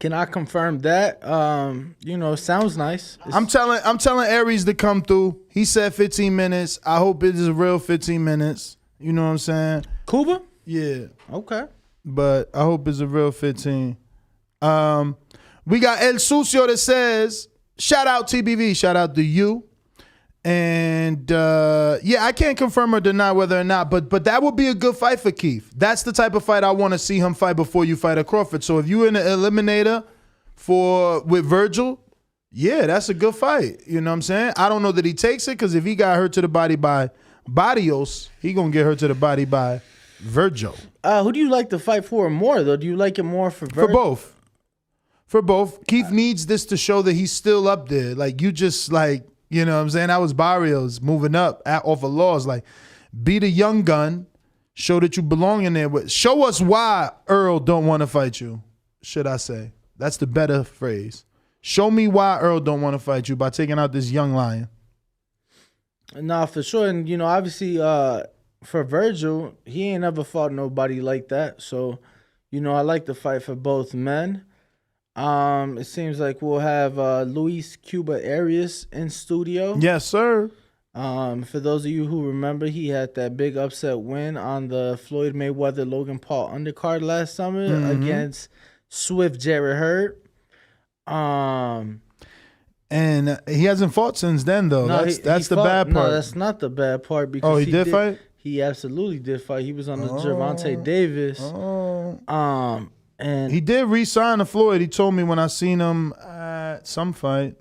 Can I confirm that? Sounds nice. I'm telling Aries to come through. He said 15 minutes. I hope it is a real 15 minutes. You know what I'm saying? Cuba? Yeah. Okay. But I hope it's a real 15. We got El Sucio that says, shout out TBV, shout out to you. And I can't confirm or deny whether or not, but that would be a good fight for Keith. That's the type of fight I want to see him fight before you fight a Crawford. So if you're in the eliminator with Virgil, yeah, that's a good fight. You know what I'm saying? I don't know that he takes it, because if he got hurt to the body by Barrios, he gonna get hurt to the body by Virgil. Who do you like to fight for more, though? Do you like it more for Virgil? For both. Keith needs this to show that he's still up there. Like, you just, like, you know what I'm saying? That was Barrios moving up off of laws. Like, be the young gun, Show that you belong in there. Show us why Earl don't want to fight you, should I say. That's the better phrase. Show me why Earl don't want to fight you by taking out this young lion. Nah, for sure. And, obviously for Virgil, he ain't ever fought nobody like that. So, I like to fight for both men. It seems like we'll have Luis Cuba Arias in studio. Yes, sir. For those of you who remember, he had that big upset win on the Floyd Mayweather-Logan Paul undercard last summer against Swift Jarrett Hurd. And he hasn't fought since then, though. No, that's the bad part. No, that's not the bad part. Because he did fight? He absolutely did fight. He was on the Gervonta Davis. And he did re-sign to Floyd. He told me when I seen him at some fight.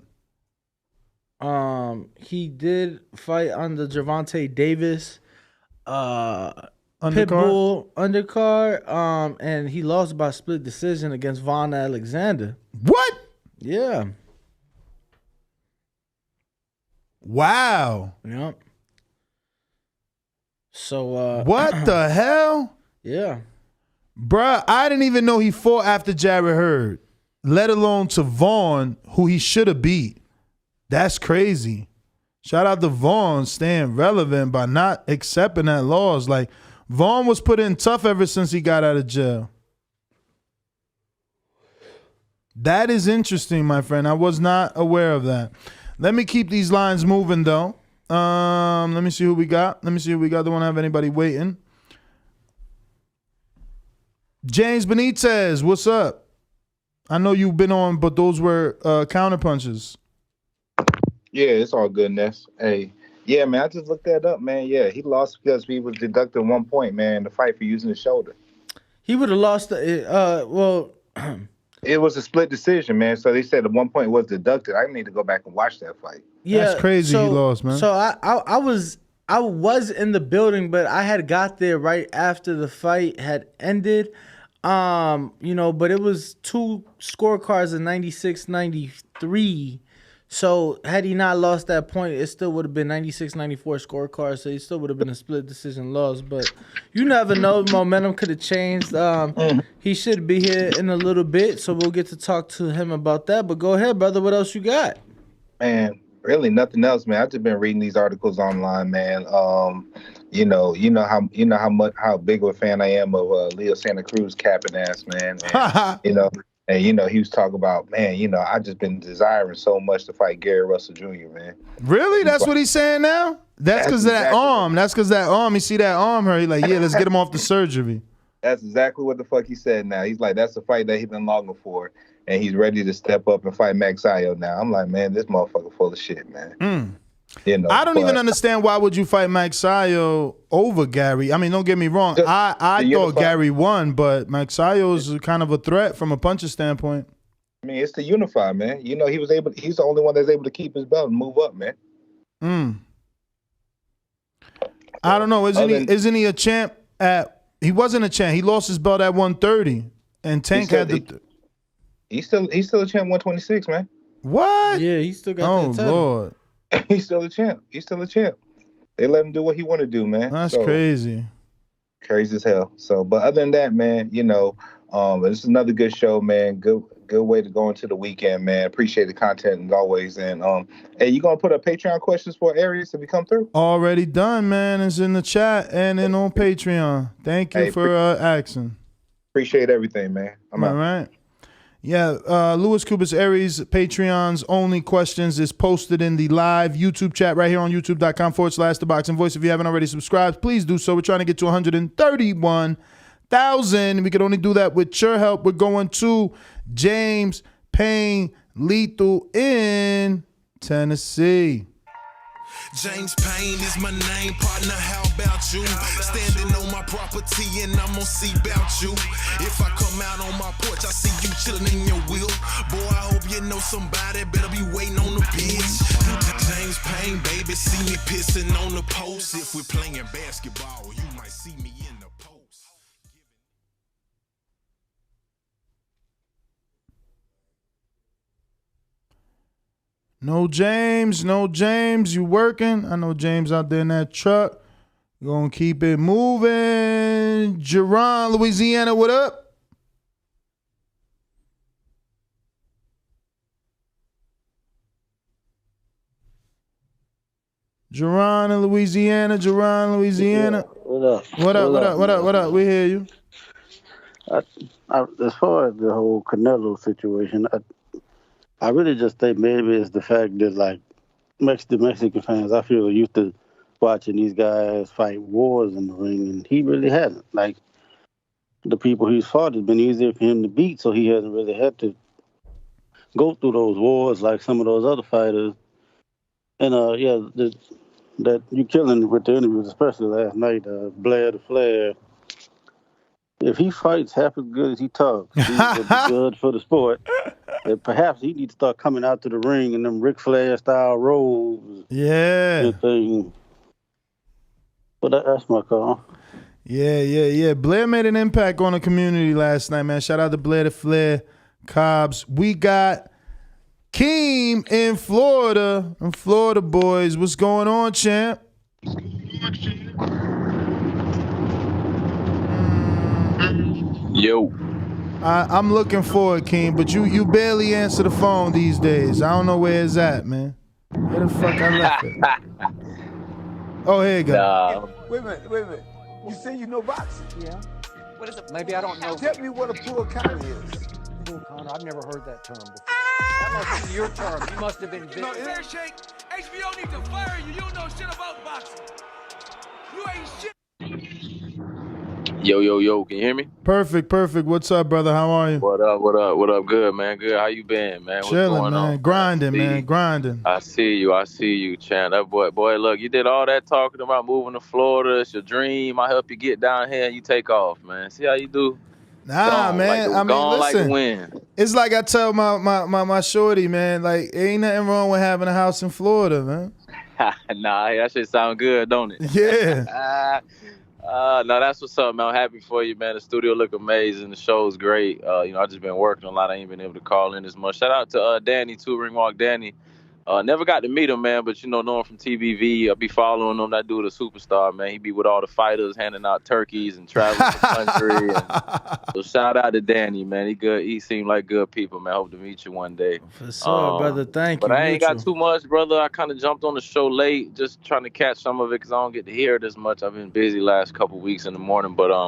He did fight on the Gervonta Davis Pitbull undercard. And he lost by split decision against Von Alexander. What? Yeah. Wow. Yep. So what the hell? Yeah. Bruh, I didn't even know he fought after Jarrett Hurd, let alone to Vaughn, who he should have beat. That's crazy. Shout out to Vaughn staying relevant by not accepting that loss. Like, Vaughn was put in tough ever since he got out of jail. That is interesting, my friend. I was not aware of that. Let me keep these lines moving, though. Let me see who we got. Don't want to have anybody waiting. James Benitez, what's up? I know you've been on, but those were counter punches. Yeah, it's all good, Ness. Hey, yeah, man, I just looked that up, man. Yeah, he lost because he was deducted 1 point, man, in the fight for using his shoulder. He would have lost well... It was a split decision, man. So they said the 1 point was deducted. I need to go back and watch that fight. Yeah, that's crazy. He lost, man. So I was in the building, but I had got there right after the fight had ended. But it was two scorecards of 96-93. So had he not lost that point, it still would have been 96-94 scorecard. So it still would have been a split decision loss. But you never know. Momentum could have changed. He should be here in a little bit, so we'll get to talk to him about that. But go ahead, brother. What else you got? Man, really nothing else, man. I've just been reading these articles online, man. How big of a fan I am of Leo Santa Cruz capping ass, man. And, and he was talking about, man, I just been desiring so much to fight Gary Russell Jr., man. Really? That's what he's saying now? That's because of that arm. That's because that arm. You see that arm hurt. He's like, yeah, let's get him off the surgery. That's exactly what the fuck he said now. He's like, that's the fight that he's been longing for. And he's ready to step up and fight Max Ayo now. I'm like, man, this motherfucker full of shit, man. I don't even understand why would you fight Max Ayo over Gary. I mean, don't get me wrong. I thought Gary won, but Max Ayo is kind of a threat from a puncher standpoint. I mean, it's the unify, man. He's the only one that's able to keep his belt and move up, man. I don't know. Isn't he a champ he wasn't a champ. He lost his belt at 130. And Tank he's still a champ 126, man. What? Yeah, he still got that title. Lord. He's still a champ. They let him do what he want to do, man. That's crazy. Crazy as hell. So, but other than that, man, this is another good show, man. Good way to go into the weekend, man. Appreciate the content as always. And hey, you gonna put up Patreon questions for Aries if we come through? Already done, man. It's in the chat and then on Patreon. Thank you for asking. Appreciate everything, man. I'm out. All right. Yeah, Louis Cubas Aries Patreon's only questions is posted in the live YouTube chat right here on youtube.com/The Boxing Voice. If you haven't already subscribed, please do so. We're trying to get to 131,000. We could only do that with your help. We're going to James Payne Lethal in Tennessee. James Payne is my name, partner, how about you? Standing on my property and I'm gonna see about you. If I come out on my porch, I see you chilling in your wheel. Boy, I hope you know somebody better be waiting on the pitch. James Payne, baby, see me pissing on the post. If we're playing basketball, you might see me in the post. No James, you working? I know James out there in that truck. We're gonna keep it moving. in Jermall, Louisiana. What up? Jerron in Louisiana. Jerron, Louisiana. Yeah, what up? What up? We hear you. As far as the whole Canelo situation, I really just think maybe it's the fact that, like, the Mexican fans, I feel, used to watching these guys fight wars in the ring, and he really hasn't. Like, the people he's fought, it's been easier for him to beat, so he hasn't really had to go through those wars like some of those other fighters. And, that you killing with the interviews, especially last night, Blair the Flair. If he fights half as good as he talks, he would be good for the sport. And perhaps he needs to start coming out to the ring in them Ric Flair style robes. Yeah. Thing. But that's my call. Yeah. Blair made an impact on the community last night, man. Shout out to Blair the Flair, Cobbs. We got Keem in Florida. I'm Florida boys. What's going on, champ? Yo. I'm looking for it, Keem, but you barely answer the phone these days. I don't know where it's at, man. Where the fuck I left it? Oh, here you go. Nah. Wait a minute. You say you know boxing? Yeah. What is it? Maybe I don't know. Tell me what a pull counter is. Pull counter? I've never heard that term before. That must be your term. You must have been busy. Fair shake. HBO need to fire you. You don't know shit about boxing. You ain't shit. Yo. Can you hear me? Perfect. What's up, brother? How are you? What up? Good, man. Good. How you been, man? What's Chilling, going man. on? Grinding. I see you, Chan. That boy, look, you did all that talking about moving to Florida. It's your dream. I help you get down here and you take off, man. See how you do? Nah, man. Listen. Like the wind. It's like I tell my shorty, man, like, ain't nothing wrong with having a house in Florida, man. Nah, that shit sound good, don't it? Yeah. No, that's what's up, man. I'm happy for you, man. The studio look amazing. The show's great. I just been working a lot. I ain't been able to call in as much. Shout out to Danny, too, Ringwalk Danny. Never got to meet him, man, but, know him from TBV. I be following him. That dude a superstar, man. He be with all the fighters, handing out turkeys and traveling the country. So shout out to Danny, man. He good. He seemed like good people, man. Hope to meet you one day. For sure, brother. Thank you. But I ain't got too much, brother. I kind of jumped on the show late, just trying to catch some of it because I don't get to hear it as much. I've been busy last couple weeks in the morning, But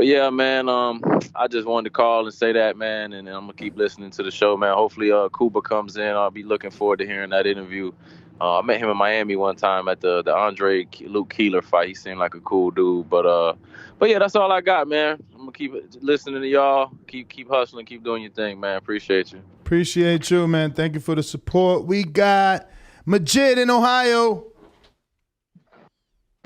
yeah, man, I just wanted to call and say that, man, and I'm gonna keep listening to the show, man. Hopefully, Kuba comes in. I'll be looking forward to hearing that interview. I met him in Miami one time at the Andre Luke Keeler fight. He seemed like a cool dude, but yeah, that's all I got, man. I'm gonna keep listening to y'all. Keep hustling, keep doing your thing, man. Appreciate you. Appreciate you, man. Thank you for the support. We got Majid in Ohio.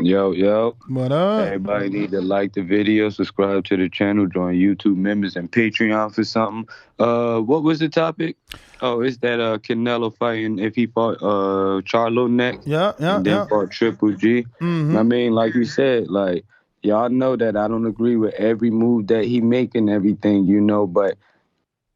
Yo. What up? Everybody need to like the video, subscribe to the channel, join YouTube members and Patreon for something. What was the topic? Oh, it's that Canelo fighting if he fought Charlo next. Yeah. And then fought Triple G. Mm-hmm. I mean, like you said, like, y'all know that I don't agree with every move that he make and everything, but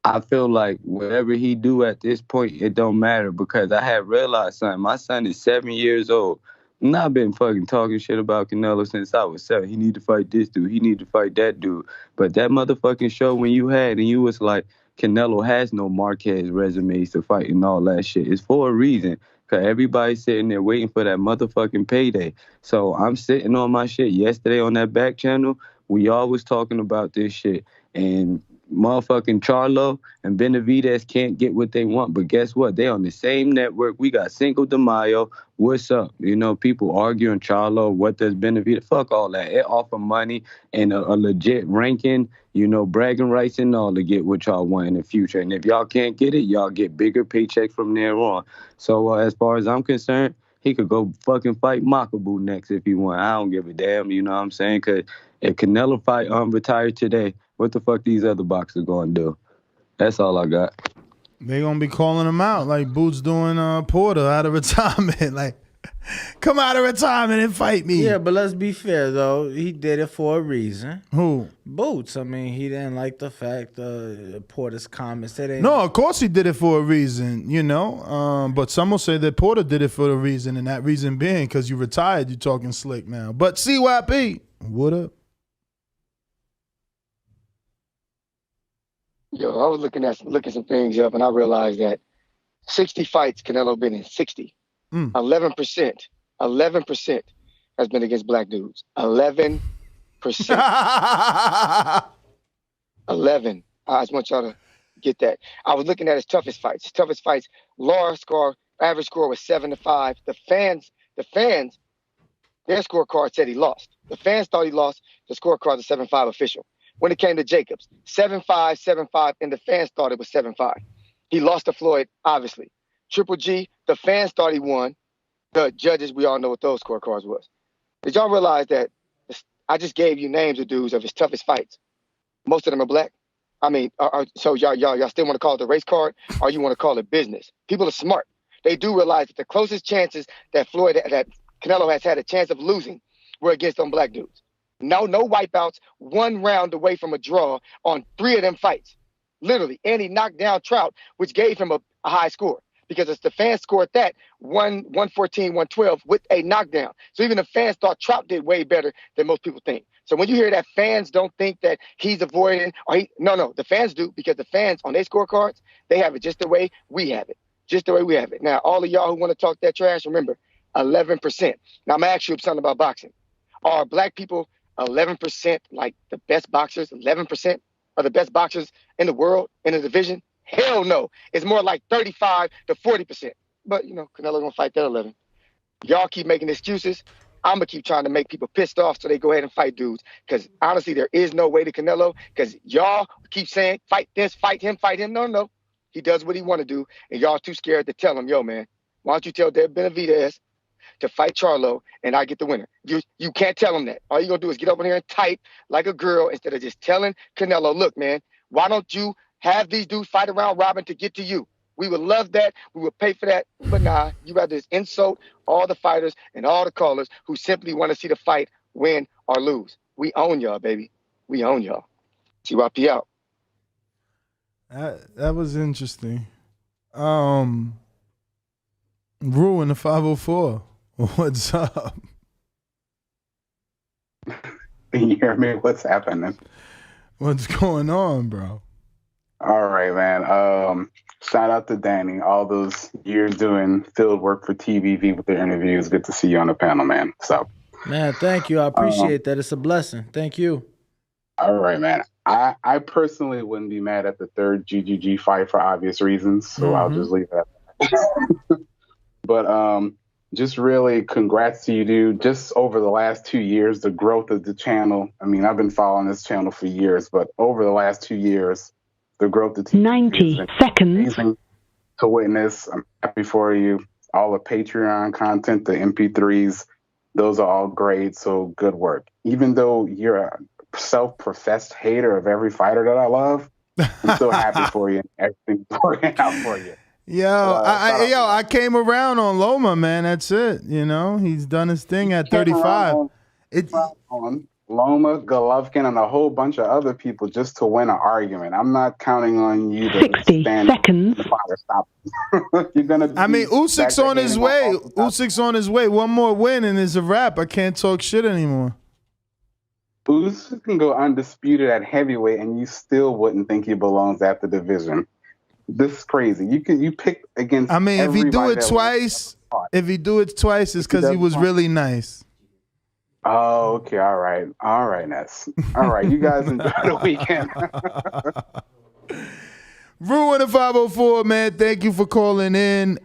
I feel like whatever he do at this point, it don't matter because I have realized something. My son is 7 years old. And I've been fucking talking shit about Canelo since I was 7. He need to fight this dude. He need to fight that dude. But that motherfucking show when you had and you was like, Canelo has no Marquez resumes to fight and all that shit. It's for a reason. Because everybody's sitting there waiting for that motherfucking payday. So I'm sitting on my shit. Yesterday on that back channel, we all was talking about this shit. And motherfucking Charlo and Benavidez can't get what they want. But guess what? They on the same network. We got Cinco de Mayo. What's up? People arguing Charlo. What does Benavidez? Fuck all that. It offer money and a legit ranking, bragging rights and all to get what y'all want in the future. And if y'all can't get it, y'all get bigger paychecks from there on. So as far as I'm concerned, he could go fucking fight Makabu next if he want. I don't give a damn, you know what I'm saying? Because if Canelo fight retired today, what the fuck these other boxers gonna do? That's all I got. They gonna be calling him out like Boots doing Porter out of retirement. Like, come out of retirement and fight me. Yeah, but let's be fair though. He did it for a reason. Who? Boots. I mean, he didn't like the fact Porter's comments. No, of course he did it for a reason, But some will say that Porter did it for a reason, and that reason being because you retired, you talking slick now. But CYP, what up? Yo, I was looking some things up, and I realized that 60 fights Canelo been in. 60. 11% has been against black dudes. 11%. 11. I just want y'all to get that. I was looking at his toughest fights. His toughest fights, average score was 7-5. The fans, their scorecard said he lost. The fans thought he lost. The scorecard is 7-5 official. When it came to Jacobs, 7-5, 7-5, and the fans thought it was 7-5. He lost to Floyd, obviously. Triple G, the fans thought he won. The judges, we all know what those scorecards was. Did y'all realize that I just gave you names of dudes of his toughest fights? Most of them are black. I mean, so y'all still want to call it the race card, or you want to call it business? People are smart. They do realize that the closest chances that Canelo has had a chance of losing were against them black dudes. No wipeouts, 1 round away from a draw on 3 of them fights. Literally. And he knocked down Trout, which gave him a high score. Because it's the fans scored that 114, 112 with a knockdown. So even the fans thought Trout did way better than most people think. So when you hear that fans don't think that he's avoiding, no, the fans do, because the fans on their scorecards, they have it just the way we have it. Just the way we have it. Now, all of y'all who want to talk that trash, remember, 11%. Now, I'm going to ask you something about boxing. Are black people 11% like the best boxers? 11% are the best boxers in the world, in the division? Hell no. It's more like 35 to 40%. But, Canelo going to fight that 11. Y'all keep making excuses. I'm going to keep trying to make people pissed off so they go ahead and fight dudes. Because, honestly, there is no way to Canelo. Because y'all keep saying, fight this, fight him. No. He does what he want to do. And y'all too scared to tell him, yo, man, why don't you tell Benavidez to fight Charlo and I get the winner? You can't tell him that. All you going to do is get up in here and type like a girl instead of just telling Canelo, look, man, why don't you have these dudes fight around Robin to get to you? We would love that. We would pay for that. But nah, you rather just insult all the fighters and all the callers who simply want to see the fight win or lose. We own y'all, baby. We own y'all. CYP out. That was interesting. Rue in the 504. What's up? Can you hear me? What's happening? What's going on, bro? All right, man. Shout out to Danny. All those years doing field work for TVV with their interviews. Good to see you on the panel, man. So, man, thank you. I appreciate that. It's a blessing. Thank you. All right, man. I personally wouldn't be mad at the third GGG fight for obvious reasons, so I'll just leave that. But just really congrats to you, dude. Just over the last 2 years, the growth of the channel. I mean, I've been following this channel for years, but over the last 2 years, the growth of 90 seconds to witness. I'm happy for you. All the Patreon content, the MP3s, those are all great. So good work. Even though you're a self-professed hater of every fighter that I love, I'm still happy for you and everything's working out for you. I came around on Loma, man. That's it. He's done his thing at 35. On Loma, Golovkin, and a whole bunch of other people just to win an argument. I'm not counting on you to 60 stand seconds. Stop. You're gonna. Usyk's on his way. Usyk's on his way. One more win and it's a wrap. I can't talk shit anymore. Usyk can go undisputed at heavyweight, and you still wouldn't think he belongs at the division. This is crazy. You pick against. If he do it twice, it's because he was really nice. Oh, okay. All right, Ness. All right, you guys enjoy the weekend. Ruin the 504, man. Thank you for calling in.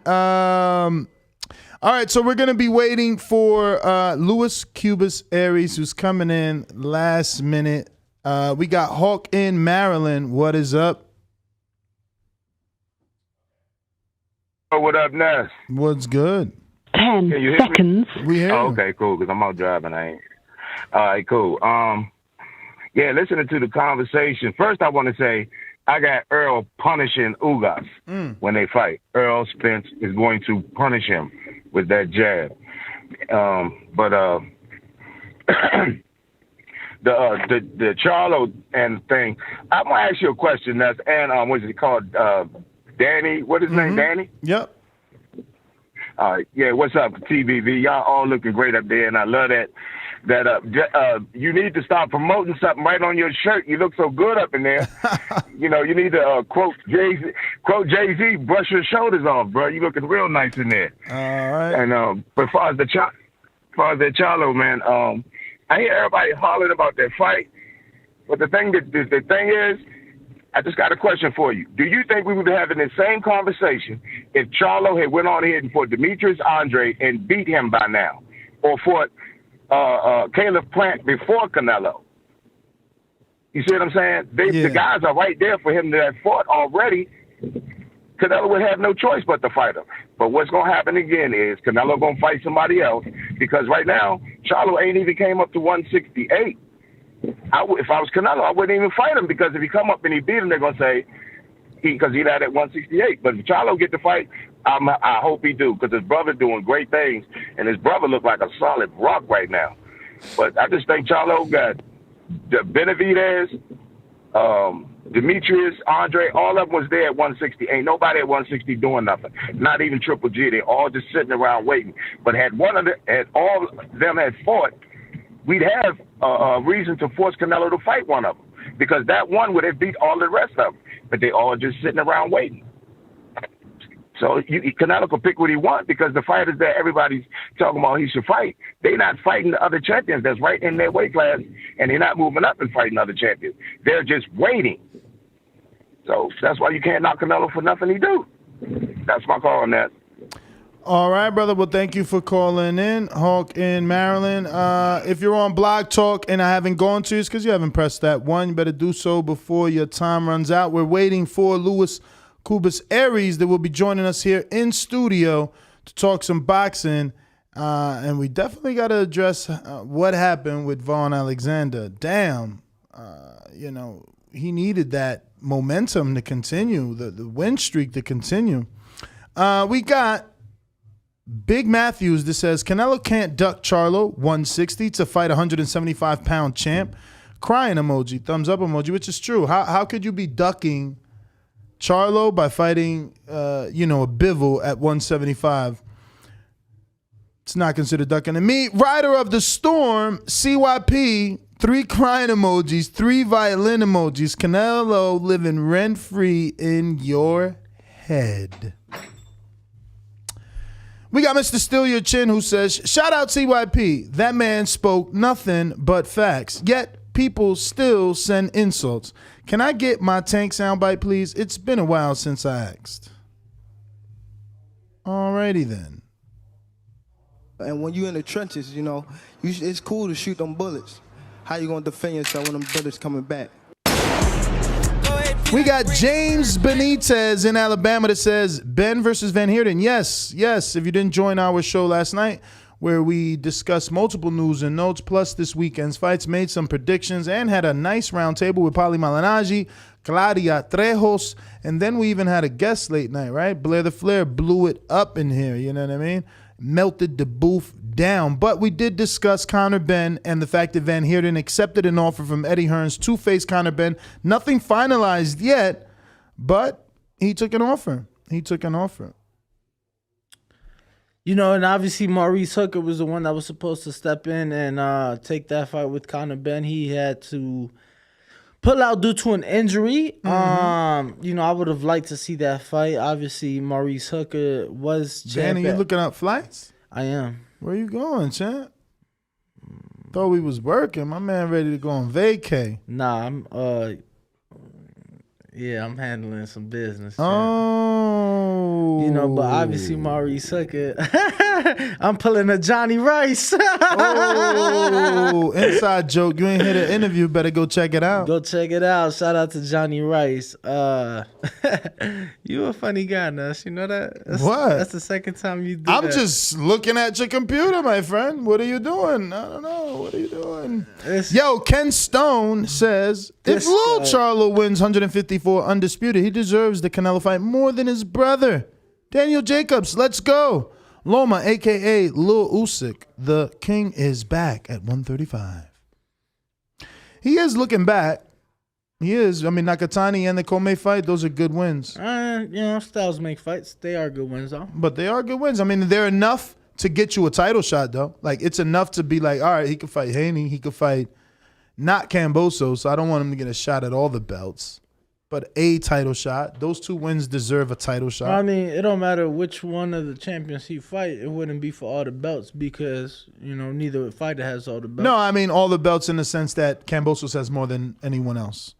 All right, so we're going to be waiting for Louis Cubas Aries, who's coming in last minute. We got Hawk in Maryland. What is up? What up, Ness? What's good? 10 seconds. We hear you. Okay, cool, because I'm out driving. All right, cool. Yeah, listening to the conversation, first I want to say I got Earl punishing Ugas when they fight. Earl Spence is going to punish him with that jab. But the Charlo and thing, I'm going to ask you a question, Ness, and what is it called? Danny, what is his name, Danny? Yep. Yeah, what's up, TVV? Y'all all looking great up there, and I love that. that you need to start promoting something right on your shirt. You look so good up in there. You need to quote Jay-Z, brush your shoulders off, bro. You looking real nice in there. All right. And but as far as that Charlo, man, I hear everybody hollering about that fight. But the thing is, I just got a question for you. Do you think we would be having the same conversation if Charlo had went on ahead and fought Demetrius Andrade and beat him by now, or fought Caleb Plant before Canelo? You see what I'm saying? The guys are right there for him to have fought already. Canelo would have no choice but to fight him. But what's going to happen again is Canelo going to fight somebody else, because right now Charlo ain't even came up to 168. If I was Canelo, I wouldn't even fight him, because if he come up and he beat him, they're going to say, because he's at 168. But if Charlo get the fight, I hope he do, because his brother's doing great things, and his brother look like a solid rock right now. But I just think Charlo got Benavidez, Demetrius, Andre, all of them was there at 160. Ain't nobody at 160 doing nothing. Not even Triple G. They all just sitting around waiting. But had all of them had fought, we'd have a reason to force Canelo to fight one of them, because that one would have beat all the rest of them. But they all just sitting around waiting. So Canelo can pick what he wants, because the fighters that everybody's talking about he should fight, they're not fighting the other champions that's right in their weight class, and they're not moving up and fighting other champions. They're just waiting. So that's why you can't knock Canelo for nothing he do. That's my call on that. All right, brother. Well, thank you for calling in, Hawk in Maryland. If you're on Blog Talk and I haven't gone to you, it's because you haven't pressed that one. You better do so before your time runs out. We're waiting for Louis Cubas Aries that will be joining us here in studio to talk some boxing. And we definitely got to address what happened with Vaughn Alexander. Damn, he needed that momentum to continue, the win streak to continue. We got Big Matthews that says Canelo can't duck Charlo 160 to fight 175-pound champ. Crying emoji, thumbs up emoji, which is true. How could you be ducking Charlo by fighting a Bivol at 175? It's not considered ducking. And me, Rider of the Storm, CYP, 3 crying emojis, 3 violin emojis. Canelo living rent-free in your head. We got Mr. Still Your Chin who says, shout out CYP. That man spoke nothing but facts, yet people still send insults. Can I get my Tank soundbite, please? It's been a while since I asked. Alrighty then. And when you in the trenches, it's cool to shoot them bullets. How you gonna defend yourself when them bullets coming back? We got James Benitez in Alabama that says Ben versus Van Heerden. Yes. If you didn't join our show last night, where we discussed multiple news and notes, plus this weekend's fights, made some predictions, and had a nice round table with Paulie Malignaggi, Claudia Trejos, and then we even had a guest late night, right? Blair the Flair blew it up in here, you know what I mean? Melted the booth down. But we did discuss Conor Benn and the fact that Van Heerden accepted an offer from Eddie Hearns to face Conor Benn. Nothing finalized yet, but he took an offer. And obviously Maurice Hooker was the one that was supposed to step in and take that fight with Conor Benn. He had to pull out due to an injury. Mm-hmm. I would have liked to see that fight. Obviously, Maurice Hooker was champion. Danny, you looking up flights? I am. Where you going, champ? Thought we was working. My man ready to go on vacay. Nah, I'm handling some business. Oh. But obviously Maurice Hooker. I'm pulling a Johnny Rice. Oh, inside joke. You ain't hear the interview. Better go check it out. Go check it out. Shout out to Johnny Rice. You a funny guy, Nuss. You know that? What? That's the second time you do that. I'm just looking at your computer, my friend. What are you doing? I don't know. What are you doing? Yo, Ken Stone says, if Lil Charlo wins 154 undisputed, he deserves the Canelo fight more than his brother. Daniel Jacobs, let's go. Loma, a.k.a. Lil Usyk, the king is back at 135. He is looking back. He is. Nakatani and the Comey fight, those are good wins. Styles make fights. They are good wins, though. But they are good wins. They're enough to get you a title shot, though. Like, it's enough to be like, all right, he could fight Haney. He could fight not Camboso, so I don't want him to get a shot at all the belts. But a title shot. Those 2 wins deserve a title shot. I mean, it don't matter which one of the champions he fight. It wouldn't be for all the belts because, neither fighter has all the belts. No, I mean all the belts in the sense that Kambosos has more than anyone else.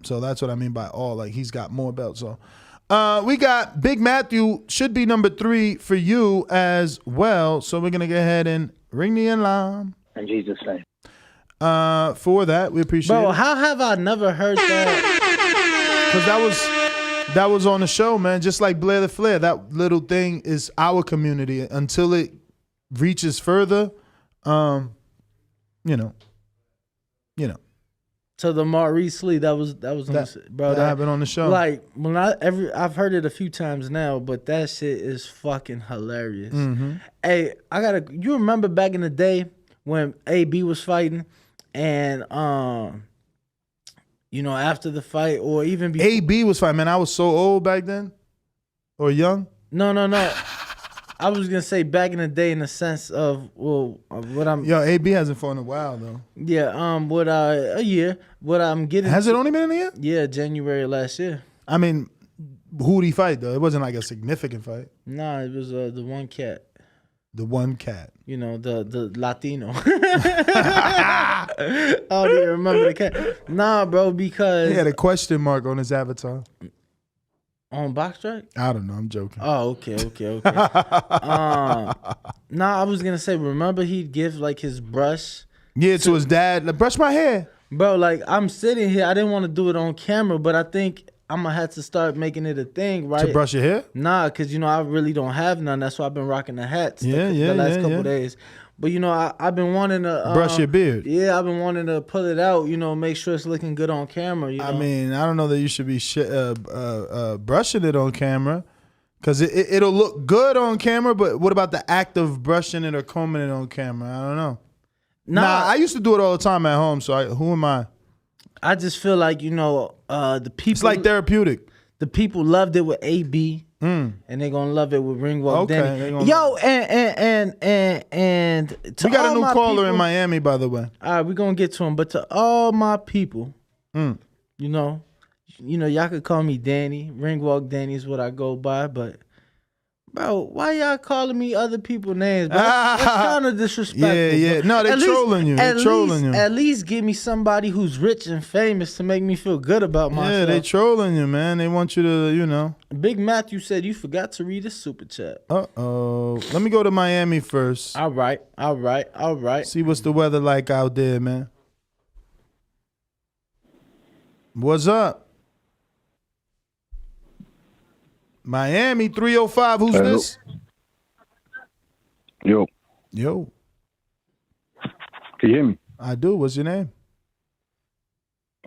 So that's what I mean by all. Like, he's got more belts. So we got Big Matthew, should be number 3 for you as well. So we're going to go ahead and ring the alarm. In Jesus' name. For that, we appreciate Bro, it. how have I never heard that? Because that was on the show, man. Just like Blair the Flair, that little thing is our community. Until it reaches further, you know. To the Maurice Lee, that was bro. That happened on the show. Like I've heard it a few times now, but that shit is fucking hilarious. Mm-hmm. Hey, you remember back in the day when AB was fighting, and after the fight or even before, AB was fighting, man. I was so old back then, or young. No. I was gonna say back in the day in the sense of what I'm. Yo, AB hasn't fought in a while though. Yeah, a year. What I'm getting. Has it only been a year? Yeah, January last year. I mean, who did he fight though? It wasn't like a significant fight. Nah, it was the one cat. The one cat. The Latino. I don't even remember the cat. Nah, bro, because he had a question mark on his avatar. On Box Strike? I don't know. I'm joking. Oh, okay. Nah, I was gonna say, remember he'd give like his brush. Yeah, to his dad. Like, brush my hair, bro. Like, I'm sitting here. I didn't want to do it on camera, but I think I'm gonna have to start making it a thing, right? To brush your hair? Nah, because I really don't have none. That's why I've been rocking the hats the last couple days. But I've been wanting to brush your beard. Yeah, I've been wanting to pull it out. Make sure it's looking good on camera. I mean, I don't know that you should be brushing it on camera, because it'll look good on camera. But what about the act of brushing it or combing it on camera? I don't know. Nah, I used to do it all the time at home. So who am I? I just feel like the people. It's like therapeutic. The people loved it with AB. And they're gonna love it with Ringwalk Danny. Yo, and to we got a new caller people, in Miami, by the way. All right, we're gonna get to him. But to all my people, y'all could call me Danny. Ringwalk Danny is what I go by. But bro, why y'all calling me other people's names? Bro? That's kind of disrespectful. Yeah. No, they're trolling you. They're trolling you. At least give me somebody who's rich and famous to make me feel good about myself. Yeah, they trolling you, man. They want you to, Big Matthew said you forgot to read his super chat. Uh-oh. Let me go to Miami first. All right. See what's the weather like out there, man. What's up? Miami 305. Who's this? Yo. Can you hear me? I do. What's your name?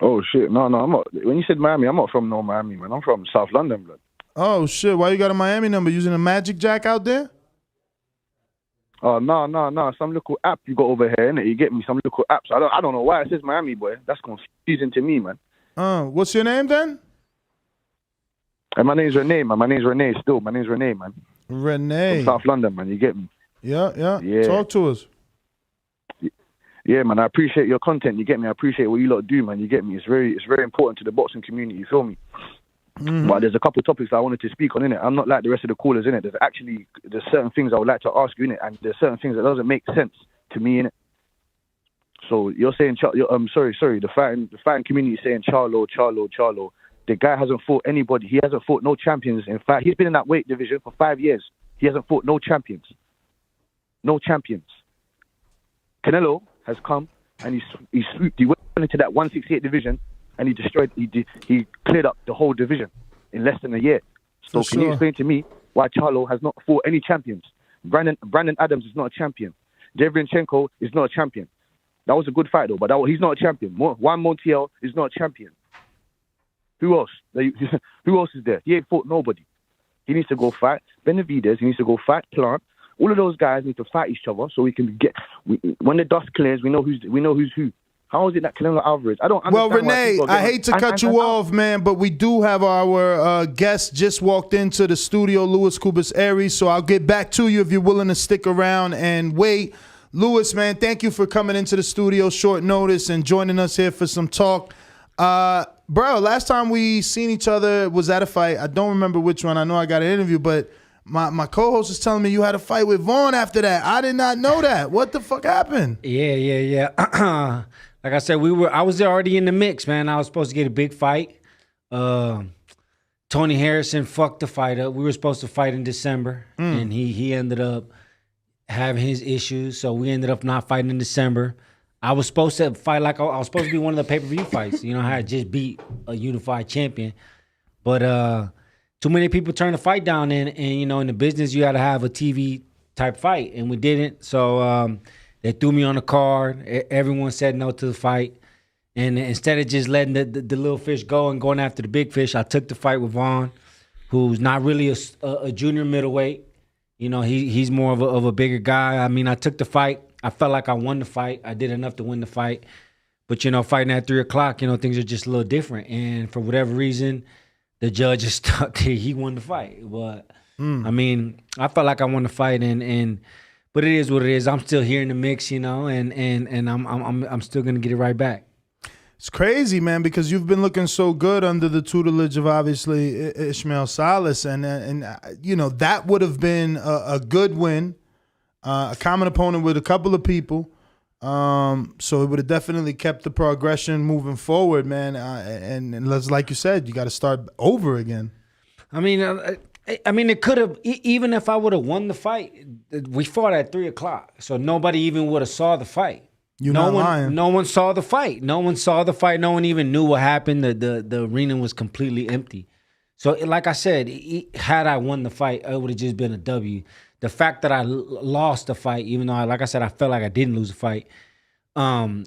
Oh shit! No, I'm not. When you said Miami, I'm not from no Miami, man. I'm from South London, blood. Oh shit! Why you got a Miami number? Using a Magic Jack out there? Oh no. Some little app you got over here, innit? You get me? Some little apps. I don't know why it says Miami, boy. That's confusing to me, man. What's your name then? And my name's Renee, man. My name's Renee still. My name's Renee, man. Renee. From South London, man. You get me? Yeah. Talk to us. Yeah, man. I appreciate your content. You get me? I appreciate what you lot do, man. You get me? It's very important to the boxing community. You feel me? Mm-hmm. But there's a couple of topics I wanted to speak on, innit? I'm not like the rest of the callers, innit? There's certain things I would like to ask you, innit? And there's certain things that doesn't make sense to me, innit? So you're saying, sorry. The fighting community is saying Charlo. The guy hasn't fought anybody. He hasn't fought no champions. In fact, he's been in that weight division for 5 years. He hasn't fought no champions. Canelo has come and he swooped. He went into that 168 division and he destroyed. He cleared up the whole division in less than a year. So can you explain to me why Charlo has not fought any champions? Brandon Adams is not a champion. Derevyanchenko is not a champion. That was a good fight though, but he's not a champion. Juan Montiel is not a champion. Who else? Who else is there? He ain't fought nobody. He needs to go fight Benavidez. He needs to go fight Plant. All of those guys need to fight each other so we can when the dust clears, we know who's who. How is it that Canelo Alvarez? I don't understand. Well, why Renee, people I hate to cut you off, man, but we do have our guest just walked into the studio, Louis Cubas Aries, so I'll get back to you if you're willing to stick around and wait. Louis, man, thank you for coming into the studio short notice and joining us here for some talk. Bro, last time we seen each other was at a fight. I don't remember which one. I know I got an interview, but my co-host is telling me you had a fight with Vaughn after that. I did not know that. What the fuck happened? Yeah. Like I said, I was already in the mix, man. I was supposed to get a big fight. Tony Harrison fucked the fight up. We were supposed to fight in December, and he ended up having his issues, so we ended up not fighting in December. I was supposed to fight I was supposed to be one of the pay-per-view fights. You know, I had just beat a unified champion. But too many people turned the fight down, and you know, in the business, you got to have a TV-type fight, and we didn't. So they threw me on the card. Everyone said no to the fight. And instead of just letting the little fish go and going after the big fish, I took the fight with Vaughn, who's not really a junior middleweight. You know, he's more of a bigger guy. I mean, I took the fight. I felt like I won the fight. I did enough to win the fight. But, you know, fighting at 3 o'clock, you know, things are just a little different. And for whatever reason, the judge is stuck there. He won the fight. But, I mean, I felt like I won the fight. But it is what it is. I'm still here in the mix, you know, and I'm still going to get it right back. It's crazy, man, because you've been looking so good under the tutelage of obviously Ishmael Salas, and you know that would have been a good win, a common opponent with a couple of people, so it would have definitely kept the progression moving forward, man. And like you said, you got to start over again. I mean, it could have, even if I would have won the fight, we fought at 3 o'clock, so nobody even would have saw the fight. Lying. No one saw the fight. No one saw the fight. No one even knew what happened. The arena was completely empty. So, like I said, had I won the fight, it would have just been a W. The fact that I lost the fight, even though, like I said, I felt like I didn't lose the fight,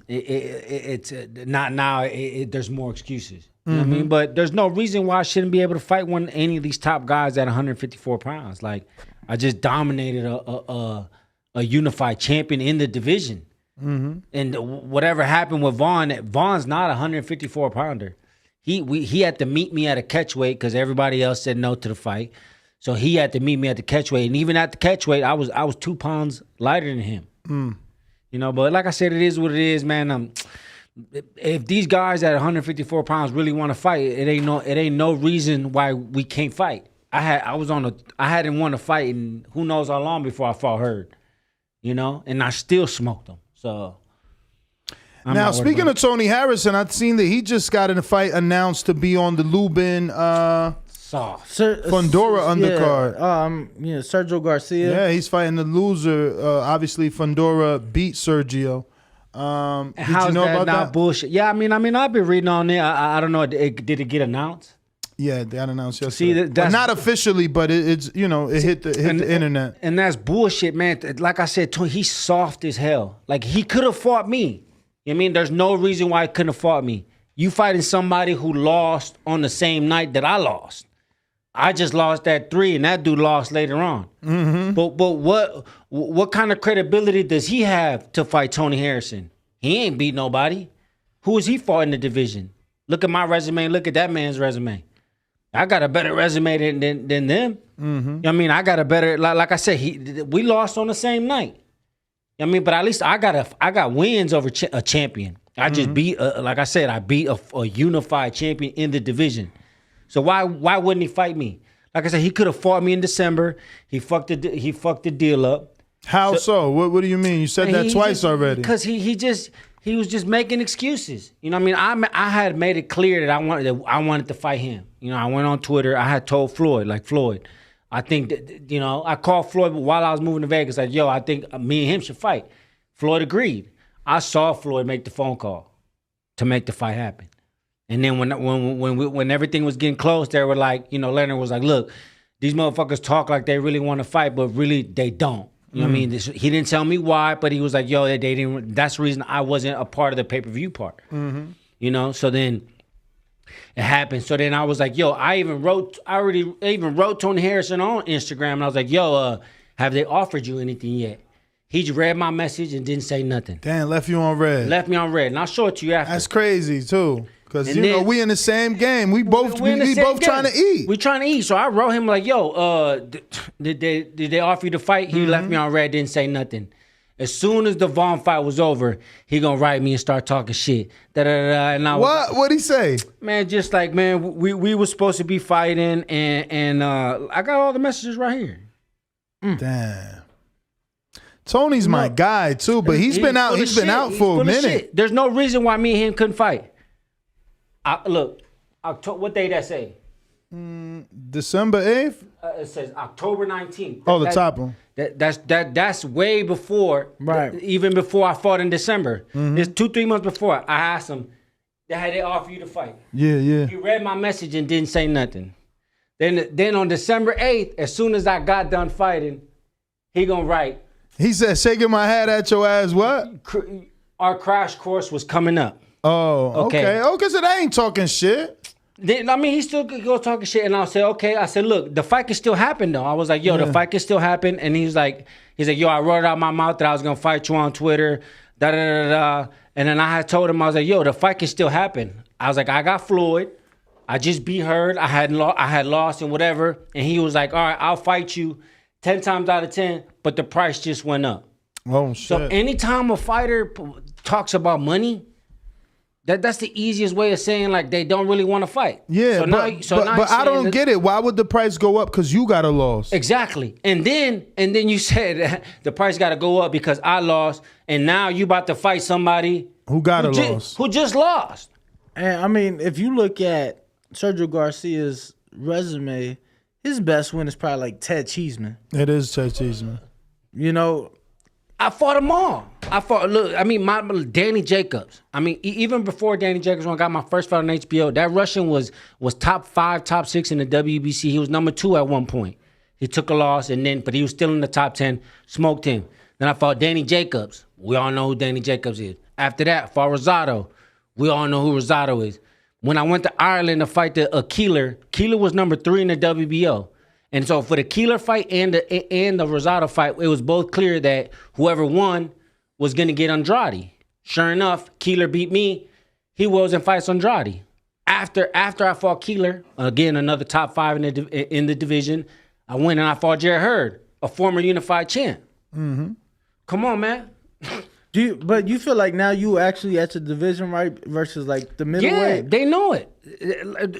it's not now. There's more excuses. You know what I mean? But there's no reason why I shouldn't be able to fight any of these top guys at 154 pounds. Like, I just dominated a unified champion in the division. And whatever happened with Vaughn's not a 154 pounder. He had to meet me at a catch weight because everybody else said no to the fight. So he had to meet me at the catch weight, and even at the catch weight, I was 2 pounds lighter than him. You know, but like I said, it is what it is, man. If these guys at 154 pounds really want to fight, it ain't no reason why we can't fight. I hadn't won a fight in who knows how long before I fought Hurd. You know, and I still smoked him. So now, speaking of Tony Harrison, I've seen that he just got in a fight announced to be on the Lubin Fundora undercard. Sergio Garcia. Yeah, he's fighting the loser. Obviously, Fundora beat Sergio. Did you know about that? Bullshit. Yeah, I mean, I've been reading on it. I don't know. Did it get announced? Yeah, they got announced yesterday. See, that's not officially, but it's it hit the internet. And that's bullshit, man. Like I said, he's soft as hell. Like, he could have fought me. You know what I mean? There's no reason why he couldn't have fought me. You fighting somebody who lost on the same night that I lost. I just lost at 3, and that dude lost later on. But what kind of credibility does he have to fight Tony Harrison? He ain't beat nobody. Who has he fought in the division? Look at my resume. Look at that man's resume. I got a better resume than them. I mean, I got a better, like I said, we lost on the same night. I mean, but at least I got wins over a champion. I just beat, like I said, I beat a unified champion in the division. So why wouldn't he fight me? Like I said, he could have fought me in December. He fucked the deal up. How so? What do you mean? You said that twice already. Because he was just making excuses. You know what I mean? I had made it clear that I wanted to fight him. You know, I went on Twitter. I had told Floyd, I think that, you know, I called Floyd while I was moving to Vegas. Like, yo, I think me and him should fight. Floyd agreed. I saw Floyd make the phone call to make the fight happen. And then when everything was getting close, they were like, you know, Leonard was like, look, these motherfuckers talk like they really want to fight, but really they don't. You know what I mean? He didn't tell me why, but he was like, yo, they didn't. That's the reason I wasn't a part of the pay-per-view part. You know, so then it happened. So then I was like, yo, I even wrote Tony Harrison on Instagram, and I was like, yo, have they offered you anything yet? He just read my message and didn't say nothing. Damn, left you on red. Left me on red, and I'll show it to you after. That's crazy too, because And then- we in the same game. We both We in the same trying to game. eat. We trying to eat. So I wrote him like, "Yo, did they offer you to fight?" He left me on red, didn't say nothing. As soon as the Vaughn fight was over, he gonna write me and start talking shit. And I was, What'd he say? Man, just like, man, we were supposed to be fighting, and I got all the messages right here. Damn. Tony's my guy too, but he's been out. He's been out for a minute. There's no reason why me and him couldn't fight. Look, what day that say? December 8th? It says October 19th. Oh, the top one. That's way before, right? Even before I fought in December. Mhm. It's 2-3 months before. I asked him, "Had they offer you to fight?" Yeah. He read my message and didn't say nothing. Then on December 8th, as soon as I got done fighting, he gonna write. He said, "Shaking my head at your ass." What? Our crash course was coming up. Oh, okay. Oh, because it ain't talking shit. Then, I mean, he still could go talking shit, and I'll say, okay. I said, look, the fight can still happen, though. I was like, yo, the fight can still happen, and he's like, yo, I wrote it out my mouth that I was gonna fight you on Twitter, and then I had told him, I was like, yo, the fight can still happen. I was like, I got Floyd, I just beat Hurd, I had lost and whatever, and he was like, all right, I'll fight you 10 times out of 10, but the price just went up. Oh shit! So anytime a fighter talks about money, that's the easiest way of saying like they don't really want to fight. Yeah, So but I don't get it. Why would the price go up? Because you got a loss. Exactly. And then you said the price got to go up because I lost, and now you about to fight somebody who got a loss, who just lost. And I mean, if you look at Sergio Garcia's resume, his best win is probably like Ted Cheeseman. It is Ted Cheeseman. You know, I fought them all. My Danny Jacobs. I mean, even before Danny Jacobs, when I got my first fight on HBO, that Russian was top 5, top 6 in the WBC. He was number 2 at one point. He took a loss, but he was still in the top 10. Smoked him. Then I fought Danny Jacobs. We all know who Danny Jacobs is. After that, I fought Rosado. We all know who Rosado is. When I went to Ireland to fight Keeler was number 3 in the WBO. And so for the Keeler fight and the Rosado fight, it was both clear that whoever won was going to get Andrade. Sure enough, Keeler beat me. He was and fights Andrade. After I fought Keeler, again, another top 5 in the division, I went and I fought Jared Hurd, a former unified champ. Mm-hmm. Come on, man. But you feel like now you actually at the division, right? Versus like the middleweight? Yeah, they know it.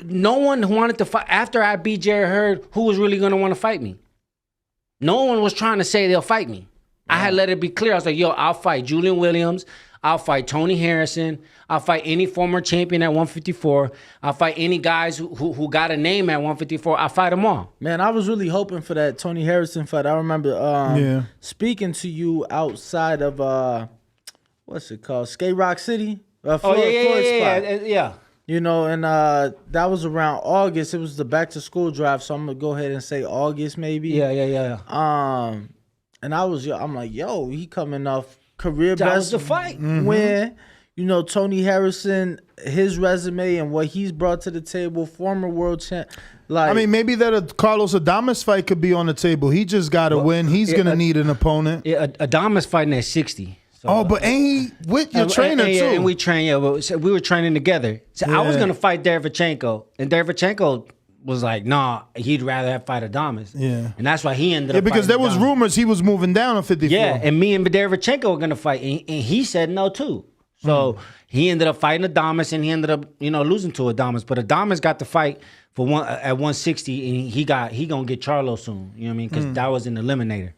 No one wanted to fight. After I beat Jared Hurd, who was really going to want to fight me? No one was trying to say they'll fight me. I had let it be clear. I was like, yo, I'll fight Julian Williams. I'll fight Tony Harrison. I'll fight any former champion at 154. I'll fight any guys who got a name at 154. I'll fight them all. Man, I was really hoping for that Tony Harrison fight. I remember speaking to you outside of, what's it called? Skate Rock City? Floyd spot. Yeah. You know, and that was around August. It was the back to school drive, so I'm gonna go ahead and say August maybe. Yeah. And I'm like, yo, he coming off career That best was the fight. win. You know, Tony Harrison, his resume and what he's brought to the table, former world champ. Like, I mean, maybe that Carlos Adames fight could be on the table. He just got to win. He's gonna need an opponent. Yeah, Adames fighting at 60. So, but ain't he with your trainer too? And we train. We were training together. So I was gonna fight Derevchenko, and Derevchenko was like, nah, he'd rather fight Adames. Yeah, and that's why he ended up. Because there was rumors he was moving down on 54. Yeah, and me and Derevchenko were gonna fight, and he said no too. So he ended up fighting Adames, and he ended up losing to Adames. But Adames got the fight for at 160, and he gonna get Charlo soon. You know what I mean? Because that was an eliminator.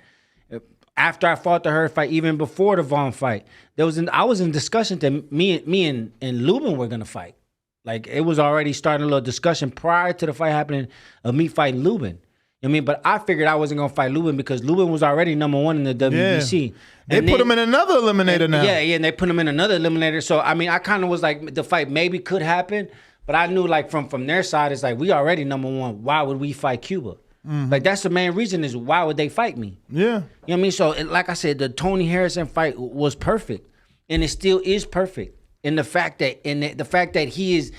After I fought the Hurd fight, even before the Vaughn fight, I was in discussion that me and Lubin were gonna fight. Like it was already starting a little discussion prior to the fight happening of me fighting Lubin. You know what I mean? But I figured I wasn't gonna fight Lubin because Lubin was already number 1 in the WBC. Yeah. They put him in another eliminator now. Yeah, and they put him in another eliminator. So I mean, I kind of was like, the fight maybe could happen, but I knew like from their side, it's like we already number 1. Why would we fight Cuba? Like that's the main reason is why would they fight me? Yeah. You know what I mean? So like I said, the Tony Harrison fight was perfect. And it still is perfect. And the fact that he's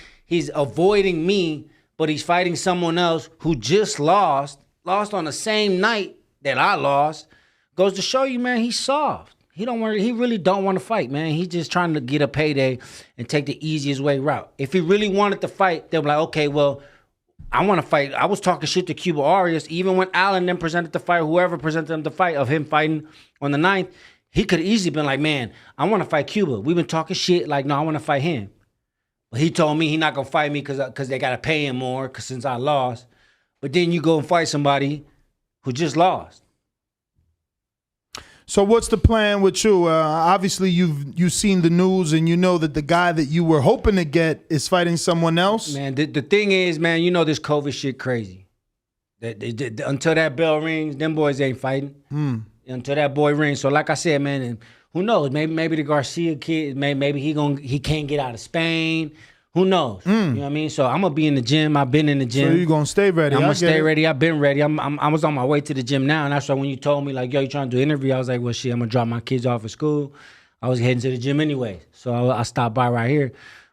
avoiding me, but he's fighting someone else who just lost on the same night that I lost, Goes to show you, man, he's soft. He really don't want to fight, man. He's just trying to get a payday and take the easiest way route. If he really wanted to fight, they'll be like, okay, well, I want to fight. I was talking shit to Cuba Arias. Even when Allen then presented the fight, whoever presented him the fight of him fighting on the 9th, he could have easily been like, man, I want to fight Cuba. We've been talking shit. Like, no, I want to fight him. But he told me he's not going to fight me because they got to pay him more since I lost. But then you go and fight somebody who just lost. So what's the plan with you? Obviously, you've seen the news and you know that the guy that you were hoping to get is fighting someone else. Man, the thing is, man, you know this COVID shit crazy. Until that bell rings, them boys ain't fighting. Until that boy rings. So like I said, man, and who knows? Maybe the Garcia kid, maybe he can't get out of Spain. Who knows? You know what I mean? So I'm gonna be in the gym. I've been in the gym. So you're gonna stay ready. I'm gonna stay ready. I've been ready. I was on my way to the gym now, and that's why when you told me like, yo, you trying to do an interview, I was like, well, shit, I'm gonna drop my kids off at school. I was heading to the gym anyway, so I stopped by right here.